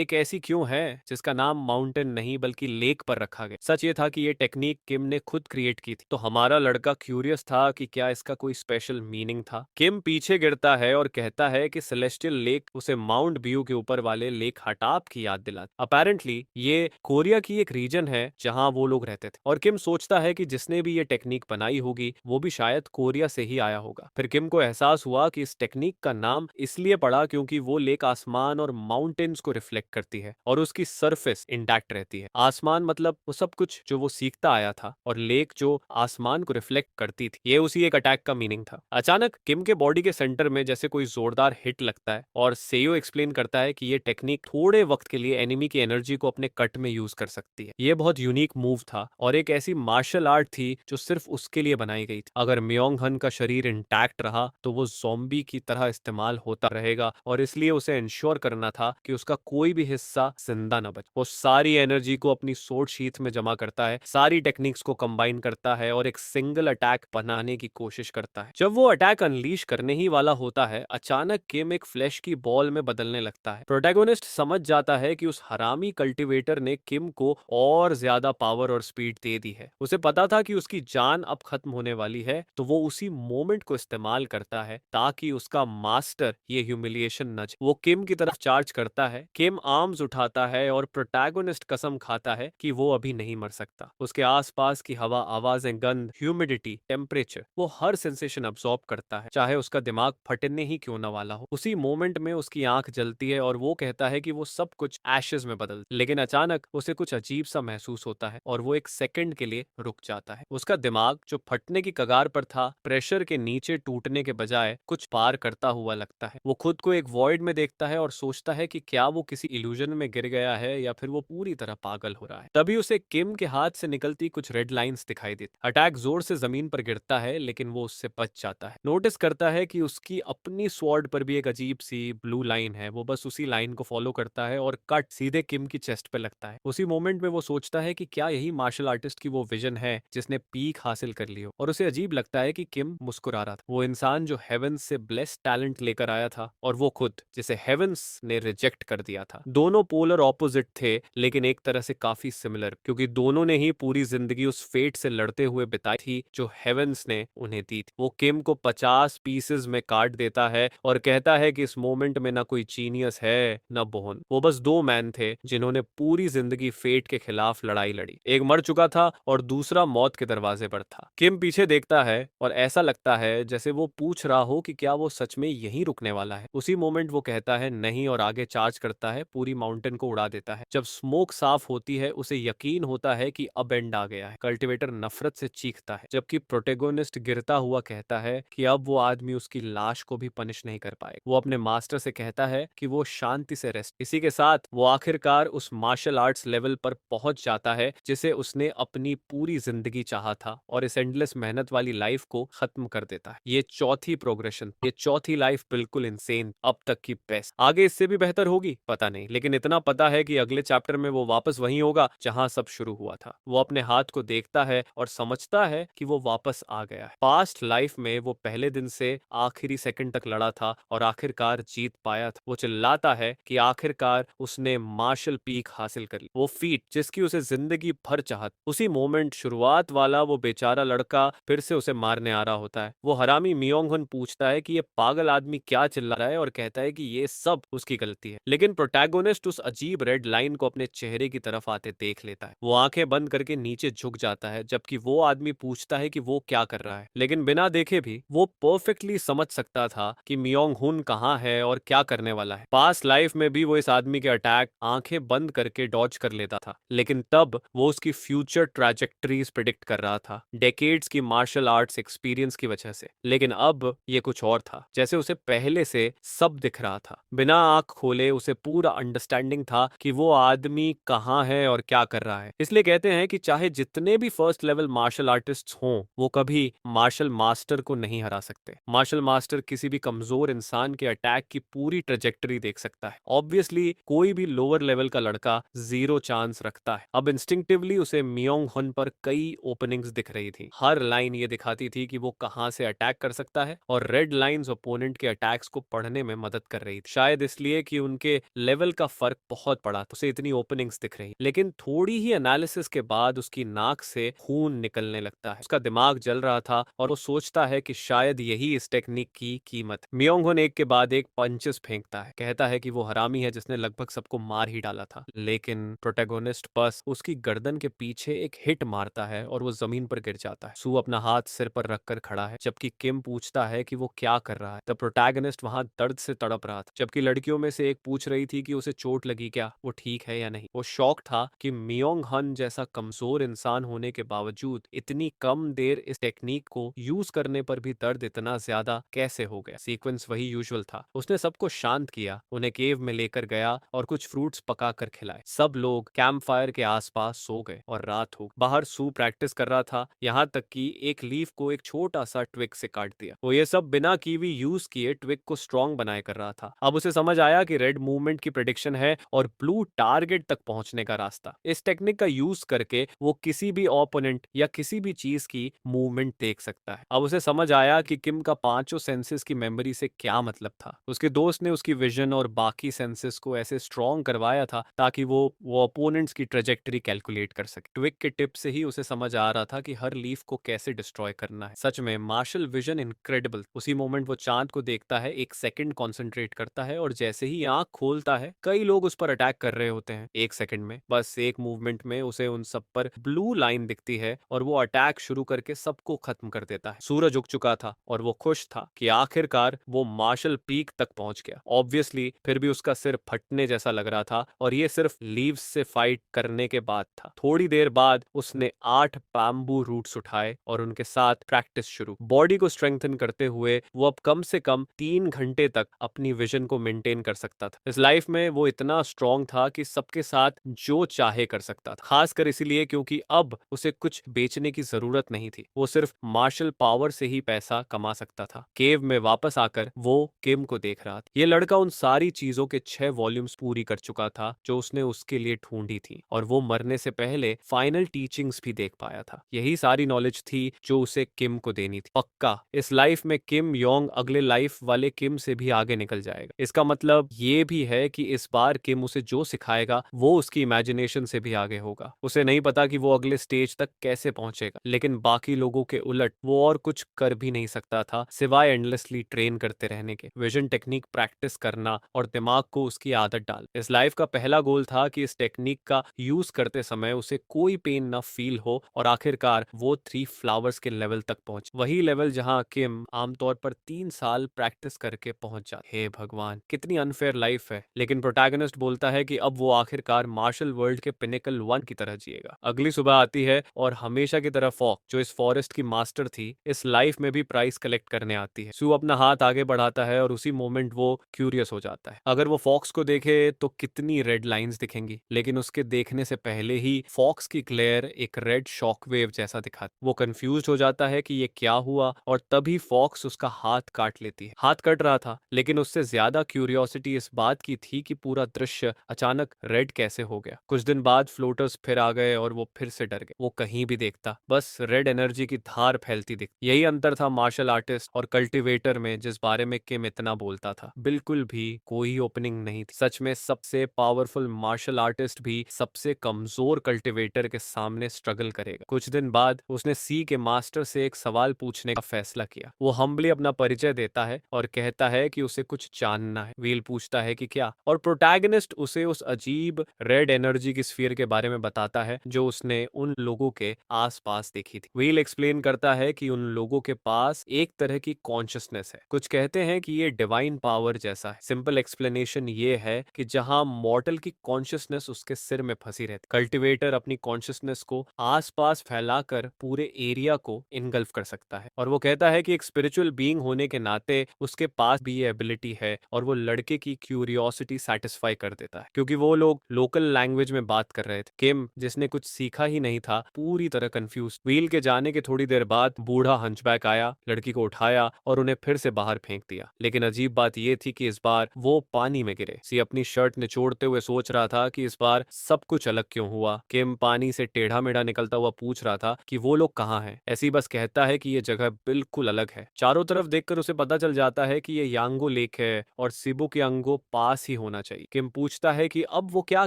एक ऐसी क्यों है जिसका नाम माउंटेन नहीं बल्कि लेक पर रखा गया। सच ये था कि ये टेक्निक किम ने खुद क्रिएट की थी, तो हमारा लड़का क्यूरियस था कि क्या इसका कोई स्पेशल मीनिंग था। किम पीछे गिरता है और कहता है कि सेलेस्टियल लेक उसे माउंट ब्यू के ऊपर वाले लेक हटाप की याद दिलाती। अपेरेंटली ये कोरिया की एक रीजन है जहां वो लोग रहते थे और किम सोचता है कि जिसने भी ये टेक्निक बनाई होगी वो भी शायद कोरिया से ही आया होगा। फिर किम को एहसास हुआ कि इस टेक्निक का नाम इसलिए पड़ा क्योंकि वो लेक आसमान और माउंटेन्स को रिफ्लेक्ट करती है और उसकी सरफेस इंटैक्ट रहती है। आसमान मतलब वो सब कुछ जो वो सीखता आया था और लेक जो आसमान को रिफ्लेक्ट करती थी। ये उसी एक अटैक का मीनिंग था। अचानक किम के बॉडी के सेंटर में जैसे कोई जोरदार हिट लगता है और सेयो एक्सप्लेन करता है कि ये टेक्निक थोड़े वक्त के लिए एनिमी की एनर्जी को अपने कट में यूज कर सकती है। ये बहुत यूनिक मूव था और एक ऐसी मार्शल आर्ट थी जो सिर्फ उसके लिए बनाई गई थी। अगर म्योंग हन का शरीर इंटैक्ट रहा तो वो ज़ॉम्बी की तरह इस्तेमाल होता रहेगा और इसलिए उसे इंश्योर करना था कि उसका कोई भी हिस्सा जिंदा न बचे। वो सारी एनर्जी को अपनी सोर्ड शीथ में जमा करता है, सारी टेक्निक्स को कंबाइन करता है और एक सिंगल अटैक बनाने की कोशिश करता है। जब वो अटैक अनलीश करने ही वाला होता है, अचानक किम एक फ्लैश की बॉल में बदलने लगता है। प्रोटैगनिस्ट समझ जाता है कि उस हरामी कल्टीवेटर ने किम को और ज्यादा पावर और स्पीड दे दी है। उसे पता था कि उसकी जान अब खत्म होने वाली है, तो वो उसी मोमेंट को इस्तेमाल करता है ताकि उसका मास्टर ये ह्यूमिलिएशन न झेले। वो किम की तरफ चार्ज करता है, किम आर्म्स उठाता है और प्रोटैगनिस्ट कसम खाता है कि वो अभी नहीं मर सकता। उसके आसपास की हवा, आवाजें, गंध, ह्यूमिडिटी, टेम्परेचर, वो हर सेंसेशन अब्सॉर्ब करता है, चाहे उसका दिमाग फटने ही क्यों न वाला हो। उसी मोमेंट में उसकी आंख जलती है और वो कहता है कि वो सब कुछ एशेज में बदल, लेकिन अचानक उसे कुछ अजीब सा महसूस होता है और वो एक सेकंड के लिए रुक जाता है। उसका दिमाग जो फटने की कगार पर था, प्रेशर के नीचे टूटने के बजाय कुछ पार करता हुआ लगता है। वो खुद को एक वॉइड में देखता है और सोचता है कि क्या वो किसी इल्यूजन में गिर गया है या फिर वो पूरी तरह पागल हो रहा है। तभी उसे किम के हाथ से निकलती कुछ रेड लाइंस दिखाई देती। अटैक जोर से जमीन पर गिरता है लेकिन वो उससे बच जाता है। नोटिस करता है कि उसकी अपनी स्वॉर्ड पर भी एक अजीब सी ब्लू लाइन है। वो बस उसी लाइन को फॉलो करता है और कट सीधे किम की चेस्ट पे लगता है। उसी मोमेंट में वो सोचता है कि क्या यही मार्शल आर्टिस्ट की वो विजन है जिसने पीक हासिल कर ली हो। और उसे अजीब लगता है कि किम मुस्कुरा रहा था, वो इंसान जो हेवेंस से ब्लेस्ड टैलेंट लेकर आया था, और वो खुद जिसे हेवेंस ने रिजेक्ट कर दिया था। दोनों पोलर ऑपोजिट थे लेकिन एक तरह से काफी सिमिलर, क्योंकि दोनों ने ही पूरी जिंदगी उस फेट से लड़ते हुए बिताई थी जो हेवेंस ने उन्हें दी थी। वो किम को 50 पीसेस में काट देता है और कहता है कि इस मोमेंट में ना कोई जीनियस है ना बोहन, वो बस दो मैन थे जिन्होंने पूरी जिंदगी फेट के खिलाफ लड़ाई लड़ी। एक मर चुका था और दूसरा मौत के दरवाजे पर था। किम पीछे देखता है और ऐसा लगता है जैसे वो पूछ रहा हो कि क्या वो सच में यहीं रुकने वाला है। उसी मोमेंट वो कहता है नहीं और आगे चार्ज करता है, पूरी माउंटेन को उड़ा देता है। जब स्मोक साफ होती है उसे यकीन होता है कि अब एंड आ गया है। कल्टिवेटर नफरत से चीखता है जबकि प्रोटेगोनिस्ट गिरता हुआ कहता है कि अब वो आदमी उसकी लाश को भी पनिश नहीं कर पाएगा। वो अपने मास्टर से कहता है कि वो शांति से रेस्ट। इसी के साथ वो आखिरकार उस मार्शल आर्ट्स लेवल पर पहुंच जाता है जिसे उसने अपनी पूरी जिंदगी चाहा था और इस एंडलेस मेहनत वाली लाइफ को खत्म कर देता है। ये चौथी प्रोग्रेशन, ये चौथी लाइफ बिल्कुल इंसेन, अब तक की बेस्ट। आगे इससे भी बेहतर होगी पता नहीं, लेकिन इतना पता है कि अगले चैप्टर में वो वापस वहीं होगा जहां सब शुरू हुआ था। वो अपने हाथ को देखता है और समझता है कि वो वापस आ गया है। पास्ट लाइफ में वो पहले दिन से आखिरी सेकंड तक लड़ा था और आखिरकार जीत पाया था। वो चिल्लाता है कि आखिरकार उसने मार्शल पीक हासिल कर ली, वो फीट जिसकी उसे जिंदगी भर चाहत। उसी मोमेंट शुरुआत वाला वो बेचारा लड़का फिर से उसे मारने आ रहा होता है। वो हरामी मियोंग हुन पूछता है कि ये पागल आदमी क्या चिल्ला रहा है और कहता है कि ये सब उसकी गलती है, लेकिन प्रोटैगोनिस्ट उस अजीब रेड लाइन को अपने चेहरे की तरफ आते देख लेता है। वो आंखें बंद करके नीचे झुक जाता है जबकि वो आदमी पूछता है कि वो क्या कर रहा है, लेकिन बिना देखे भी वो परफेक्टली समझ सकता था कि मियोंग हुन कहाँ है और क्या करने वाला है। पास्ट लाइफ में भी वो इस आदमी के अटैक आंखें बंद करके डॉज कर लेता था, लेकिन तब वो उसकी फ्यूचर ट्रैजेक्टरीज प्रिडिक्ट कर रहा था डेकेड्स की मार्शल आर्ट्स एक्सपीरियंस की वजह से। लेकिन अब ये कुछ और था, जैसे उसे पहले से सब दिख रहा था। बिना आंख खोले उसे पूरा अंडरस्टैंडिंग था कि वो आदमी कहाँ है और क्या कर रहा है। इसलिए कहते हैं कि चाहे जितने भी फर्स्ट लेवल मार्शल आर्टिस्ट हों, वो कभी मार्शल मास्टर को नहीं हरा सकते। मार्शल मास्टर किसी भी कमजोर इंसान के अटैक की पूरी ट्रेजेक्टरी देख सकता है। ऑब्वियसली कोई भी लोअर लेवल का लड़का जीरो चांस रखता है। अब इंस्टिंक्टिवली उसे मियोंग हुन पर कई ओपनिंग्स दिख रही थी। हर लाइन ये दिखाती थी कि वो कहां से अटैक कर सकता है और रेड लाइंस ओपोनेंट के अटैक्स को पढ़ने में मदद कर रही थी। शायद इसलिए कि उनके लेवल का फर्क बहुत पड़ा था, उसे इतनी ओपनिंग्स दिख रही। लेकिन थोड़ी ही एनालिसिस के बाद उसकी नाक से खून निकलने लगता है। उसका दिमाग जल रहा था और वो सोचता है कि शायद यही इस टेक्निक की कीमत। मियोंग हुन एक के बाद एक पंचेस फेंकता है, कहता है कि वो हरामी है जिसने लगभग सबको मार ही डाला था, लेकिन प्रोटैगोनिस्ट बस उसकी गर्दन के पीछे एक हिट मारता है और वो जमीन पर गिर जाता है। सू अपना हाथ सिर पर रखकर खड़ा है जबकि किम पूछता है कि वो क्या कर रहा है। द प्रोटैगनिस्ट वहां दर्द से तड़प रहा था, जबकि लड़कियों में से एक पूछ रही थी कि उसे चोट लगी क्या, वो ठीक है या नहीं। वो शॉक था कि मियोंग हन जैसा कमजोर इंसान होने के बावजूद इतनी कम देर इस टेक्निक को यूज करने पर भी दर्द इतना ज्यादा कैसे हो गया। सीक्वेंस वही यूजुअल था। उसने सबको शांत किया, उन्हें केव में लेकर गया और कुछ फ्रूट्स पका कर खिलाए। सब लोग कैंप फायर के आसपास सो गए और रात हो। बाहर सू प्रैक्टिस कर रहा था, यहाँ तक कि एक लीफ को एक छोटा सा ट्विग से काट दिया। वो ये सब बिना कीवी यूज किए ट्विग को स्ट्रॉन्ग बनाए कर रहा था। अब उसे समझ आया कि रेड मूवमेंट की प्रेडिक्शन है और ब्लू टारगेट तक पहुंचने का रास्ता। इस टेक्निक का यूज करके वो किसी भी ओपोनेंट या किसी भी चीज की मूवमेंट देख सकता है। अब उसे समझ आया कि किम का पांचों सेंसेस की मेमोरी से क्या मतलब था। उसके दोस्त ने उसकी विजन और बाकी सेंसेस को ऐसे स्ट्रॉन्ग करवाया था ताकि वो ओपोनेंट्स की ट्रेजेक्टरी कैलकुलेट कर सके। ट्विग के टिप से ही उसे समझ आ रहा था कि हर लीफ को कैसे डिस्ट्रॉय करना है। सच में मार्शल विजन इनक्रेडिबल। उसी मोमेंट वो चांद को देखता है, एक सेकंड कॉन्सेंट्रेट करता है और जैसे ही आंख खोलता है कई लोग उस पर अटैक कर रहे होते हैं। एक सेकंड में, बस एक मूवमेंट में उसे उन सब पर ब्लू लाइन दिखती है और वो अटैक शुरू करके सबको खत्म कर देता है। सूरज उग चुका था और वो खुश था कि आखिरकार वो मार्शल पीक तक पहुंच गया। ऑब्वियसली फिर भी उसका सिर फटने जैसा लग रहा था, और ये सिर्फ लीव्स से फाइट करने के बाद था। थोड़ी देर बाद उसने 8 बैम्बू रूट्स उठाए और उनके साथ प्रैक्टिस शुरू। बॉडी को स्ट्रेंथन करते हुए वो अब कम से कम 3 घंटे तक अपनी विजन को मेंटेन कर सकता था। इस लाइफ में वो इतना स्ट्रांग था कि सबके साथ जो चाहे कर सकता था, खासकर इसीलिए क्योंकि अब उसे कुछ बेचने की जरूरत नहीं थी। वो सिर्फ मार्शल पावर से ही पैसा कमा सकता था। केव में वापस आकर वो किम को देख रहा था। ये लड़का उन सारी चीजों के 6 वॉल्यूम्स पूरी कर चुका था जो उसने उसके लिए ढूंढी थी, और वो मरने से पहले फाइनल टीचिंग्स भी देख पाया था। यही सारी नॉलेज थी जो उसे किम को देनी थी। पक्का इस लाइफ में किम योंग अगले लाइफ वाले किम से भी आगे निकल जाएगा। इसका मतलब ये भी है कि इस बार किम उसे जो सिखाएगा वो उसकी इमेजिनेशन से भी आगे होगा। उसे नहीं पता कि वो अगले स्टेज तक कैसे पहुंचेगा, लेकिन बाकी लोगों के उलट वो और कुछ कर भी नहीं सकता था सिवाय एंडलेसली ट्रेन करते रहने के, विजन टेक्निक प्रैक्टिस करना और दिमाग को उसकी आदत डाल। इस लाइफ का पहला गोल था कि इस टेक्निक का यूज करते समय उसे कोई पेन ना फील हो, और आखिरकार वो 3 फ्लावर्स के लेवल तक पहुंच, वही लेवल जहां किम आमतौर पर 3 साल प्रैक्टिस करके पहुंच जाता। हे भगवान, कितनी अनफेयर लाइफ है। लेकिन प्रोटैगनिस्ट बोलता है कि अब वो आखिरकार मार्शल वर्ल्ड के पिनेकल 1 की तरह जिएगा। अगली सुबह आती है और हमेशा की तरह फॉक्स, जो इस फॉरेस्ट की मास्टर थी, इस लाइफ में भी प्राइस कलेक्ट करने आती है। सू अपना हाथ आगे बढ़ाता है और उसी मोमेंट वो क्यूरियस हो जाता है। अगर वो फॉक्स को देखे तो कितनी रेड लाइंस दिखेंगी, लेकिन उसके देखने से पहले ही फॉक्स की ग्लेयर एक रेड शॉकवेव जैसा दिखाती। वो कंफ्यूज हो जाता है कि ये क्या हुआ, और तभी फॉक्स उसका हाथ काट लेती है। हाथ कट रहा था, लेकिन उससे ज्यादा क्यूरियोसिटी इस बात की थी कि पूरा दृश्य अचानक रेड कैसे हो गया। कुछ दिन बाद फ्लोटर्स फिर आ गए और वो फिर से डर गए। वो कहीं भी देखता बस रेड एनर्जी की धार फैलती दिखती। यही अंतर था मार्शल आर्टिस्ट और कल्टिवेटर में, जिस बारे में किम इतना बोलता था। बिल्कुल भी कोई ओपनिंग नहीं थी। सच में सबसे पावरफुल मार्शल आर्टिस्ट भी सबसे कमजोर कल्टिवेटर के सामने स्ट्रगल करेगा। कुछ दिन बाद उसने सी के मास्टर से एक सवाल पूछने का फैसला किया। वो हम्बली अपना परिचय देता है और कहता है कि उसे कुछ जानना है। व्हील पूछता है कि क्या, और प्रोटैगनिस्ट उसे उस अजीब रेड एनर्जी की स्फीयर के बारे में बताता है जो उसने उन लोगों के आसपास देखी थी। व्हील एक्सप्लेन करता है कि उन लोगों के पास एक तरह की कॉन्शियसनेस है। कुछ कहते हैं कि ये डिवाइन पावर जैसा है। सिंपल एक्सप्लेनेशन ये है कि जहां मॉर्टल की कॉन्शियसनेस उसके सिर में फंसी रहती, कल्टिवेटर अपनी कॉन्शियसनेस को आसपास फैलाकर पूरे एरिया को इनगल्फ कर सकता है। और वो कहता है कि एक स्पिरिचुअल बीइंग होने के नाते उसके पास भी ये एबिलिटी है, और वो लड़के की क्यूरियोसिटी सेटिस्फाई कर देता है। क्योंकि वो लोग लोकल लैंग्वेज में बात कर रहे थे। किम, जिसने कुछ सीखा ही नहीं था, पूरी तरह कंफ्यूज। व्हील के जाने के थोड़ी देर बाद बूढ़ा हंचबैक आया, लड़की को उठाया और उन्हें फिर से बाहर फेंक दिया। लेकिन अजीब बात यह थी कि इस बार वो पानी में गिरे। सी अपनी शर्ट निचोड़ते हुए सोच रहा था कि इस बार सब कुछ अलग क्यों हुआ। किम पानी से टेढ़ा मेढ़ा निकलता हुआ पूछ रहा था कि वो लोग कहाँ हैं। ऐसी बस कहता है कि ये जगह बिल्कुल अलग है। चारों तरफ देखकर उसे पता चल जाता है कि ये यांगो लेक है और सिबू के अंगो पास ही होना चाहिए। किम पूछता है कि अब वो क्या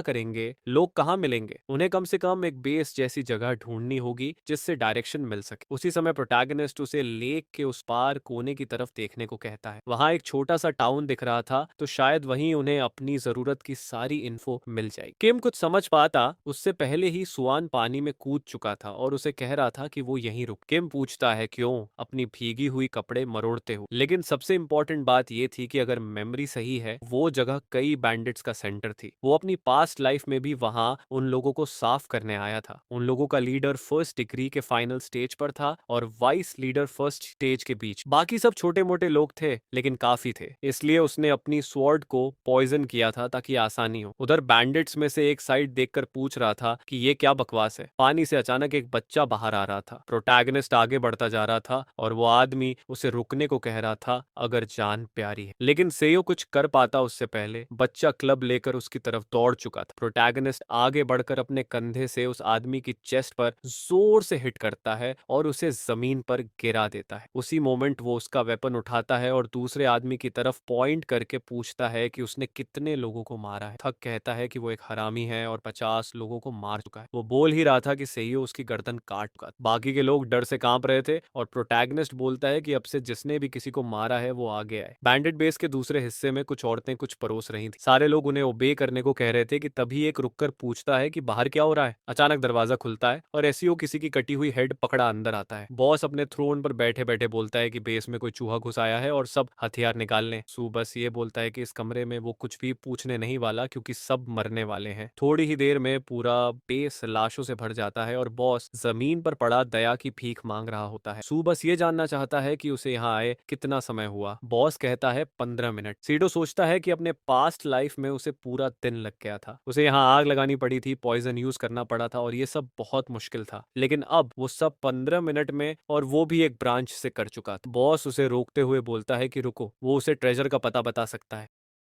करेंगे, लोग कहाँ मिलेंगे। उन्हें कम से कम एक बेस जैसी जगह ढूंढनी होगी जिससे डायरेक्शन मिल सके। उसी समय प्रोटैगनिस्ट उसे लेक के उस पार कोने की तरफ देखने को कहता है। वहां एक छोटा सा टाउन दिख रहा था, तो शायद वहीं उन्हें अपनी जरूरत की सारी इन्फो मिल जाएगी। किम कुछ समझ पाता उससे पहले ही सुआन पानी में कूद चुका था और उसे कह रहा था कि वो यहीं रुक। किम पूछता है क्यों, अपनी भीगी हुई कपड़े मरोड़ते हुए। लेकिन सबसे इंपॉर्टेंट बात ये थी कि अगर मेमोरी सही है, वो जगह कई बैंडिट्स का सेंटर थी। वो अपनी पास्ट लाइफ में भी वहां उन लोगों को साफ करने आया था। उन लोगों का लीडर फर्स्ट डिग्री के फाइनल स्टेज पर था और वाइस लीडर फर्स्ट स्टेज के बीच। बाकी सब छोटे मोटे लोग थे, लेकिन काफी थे। इसलिए उसने अपनी स्वॉर्ड को पॉइजन किया था ताकि आसानी हो। उधर बैंडिट्स में से एक साइड देखकर पूछ रहा था कि ये क्या बकवास है। पानी से अचानक एक बच्चा बाहर आ रहा था। प्रोटैगनिस्ट आगे बढ़ता जा रहा था और वो आदमी उसे रुकने को कह रहा था अगर जान प्यारी है। लेकिन सेयो कुछ कर पाता उससे पहले बच्चा क्लब लेकर उसकी तरफ दौड़ चुका था। प्रोटैगनिस्ट आगे बढ़कर अपने कंधे से उस आदमी की चेस्ट पर जोर से हिट करता है और उसे जमीन पर गिरा देता है। उसी मोमेंट वो उसका वेपन उठाता है और दूसरे आदमी की तरफ पॉइंट करके पूछता है कि उसने कितने लोगों को मारा है। थक कहता है कि वो एक हरामी है और 50 लोगों को मार चुका है। वो बोल ही रहा था कि सेयो उसकी गर्दन काट चुका। बाकी के लोग डर से कांप रहे थे और प्रोटैगनिस्ट बोलता है कि अब से जिसने भी किसी को मारा है वो आगे आए। बैंडिट बेस के दूसरे हिस्से में कुछ औरतें कुछ परोस रही थी। सारे लोग उन्हें ओबे करने को कह रहे थे कि तभी एक रुककर पूछता है कि बाहर क्या हो रहा है। अचानक दरवाजा खुलता है और एसईओ किसी की कटी हुई हेड पकड़ा अंदर आता है। बॉस अपने थ्रोन पर बैठे बैठे बोलता है कि बेस में कोई चूहा घुस आया है और सब हथियार निकाल लें। सू बस ये बोलता है कि इस कमरे में वो कुछ भी पूछने नहीं वाला क्योंकि सब मरने वाले हैं। थोड़ी ही देर में पूरा बेस लाशों से भर जाता है और बॉस जमीन पर पड़ा दया की भीख मांग रहा होता है। सू बस ये जानना चाहता है कि उसे यहाँ आए कितना समय हुआ। बॉस कहता है 15 मिनट। सीडो सोचता है कि अपने पास्ट लाइफ में उसे पूरा दिन लग गया था, उसे यहाँ आग लगानी पड़ी थी, पॉइजन यूज करना पड़ा था और ये सब बहुत मुश्किल था, लेकिन अब वो सब 15 मिनट में, और वो भी एक ब्रांच से कर चुका था। बॉस उसे रोकते हुए बोलता है कि रुको, वो उसे ट्रेजर का पता बता सकता है।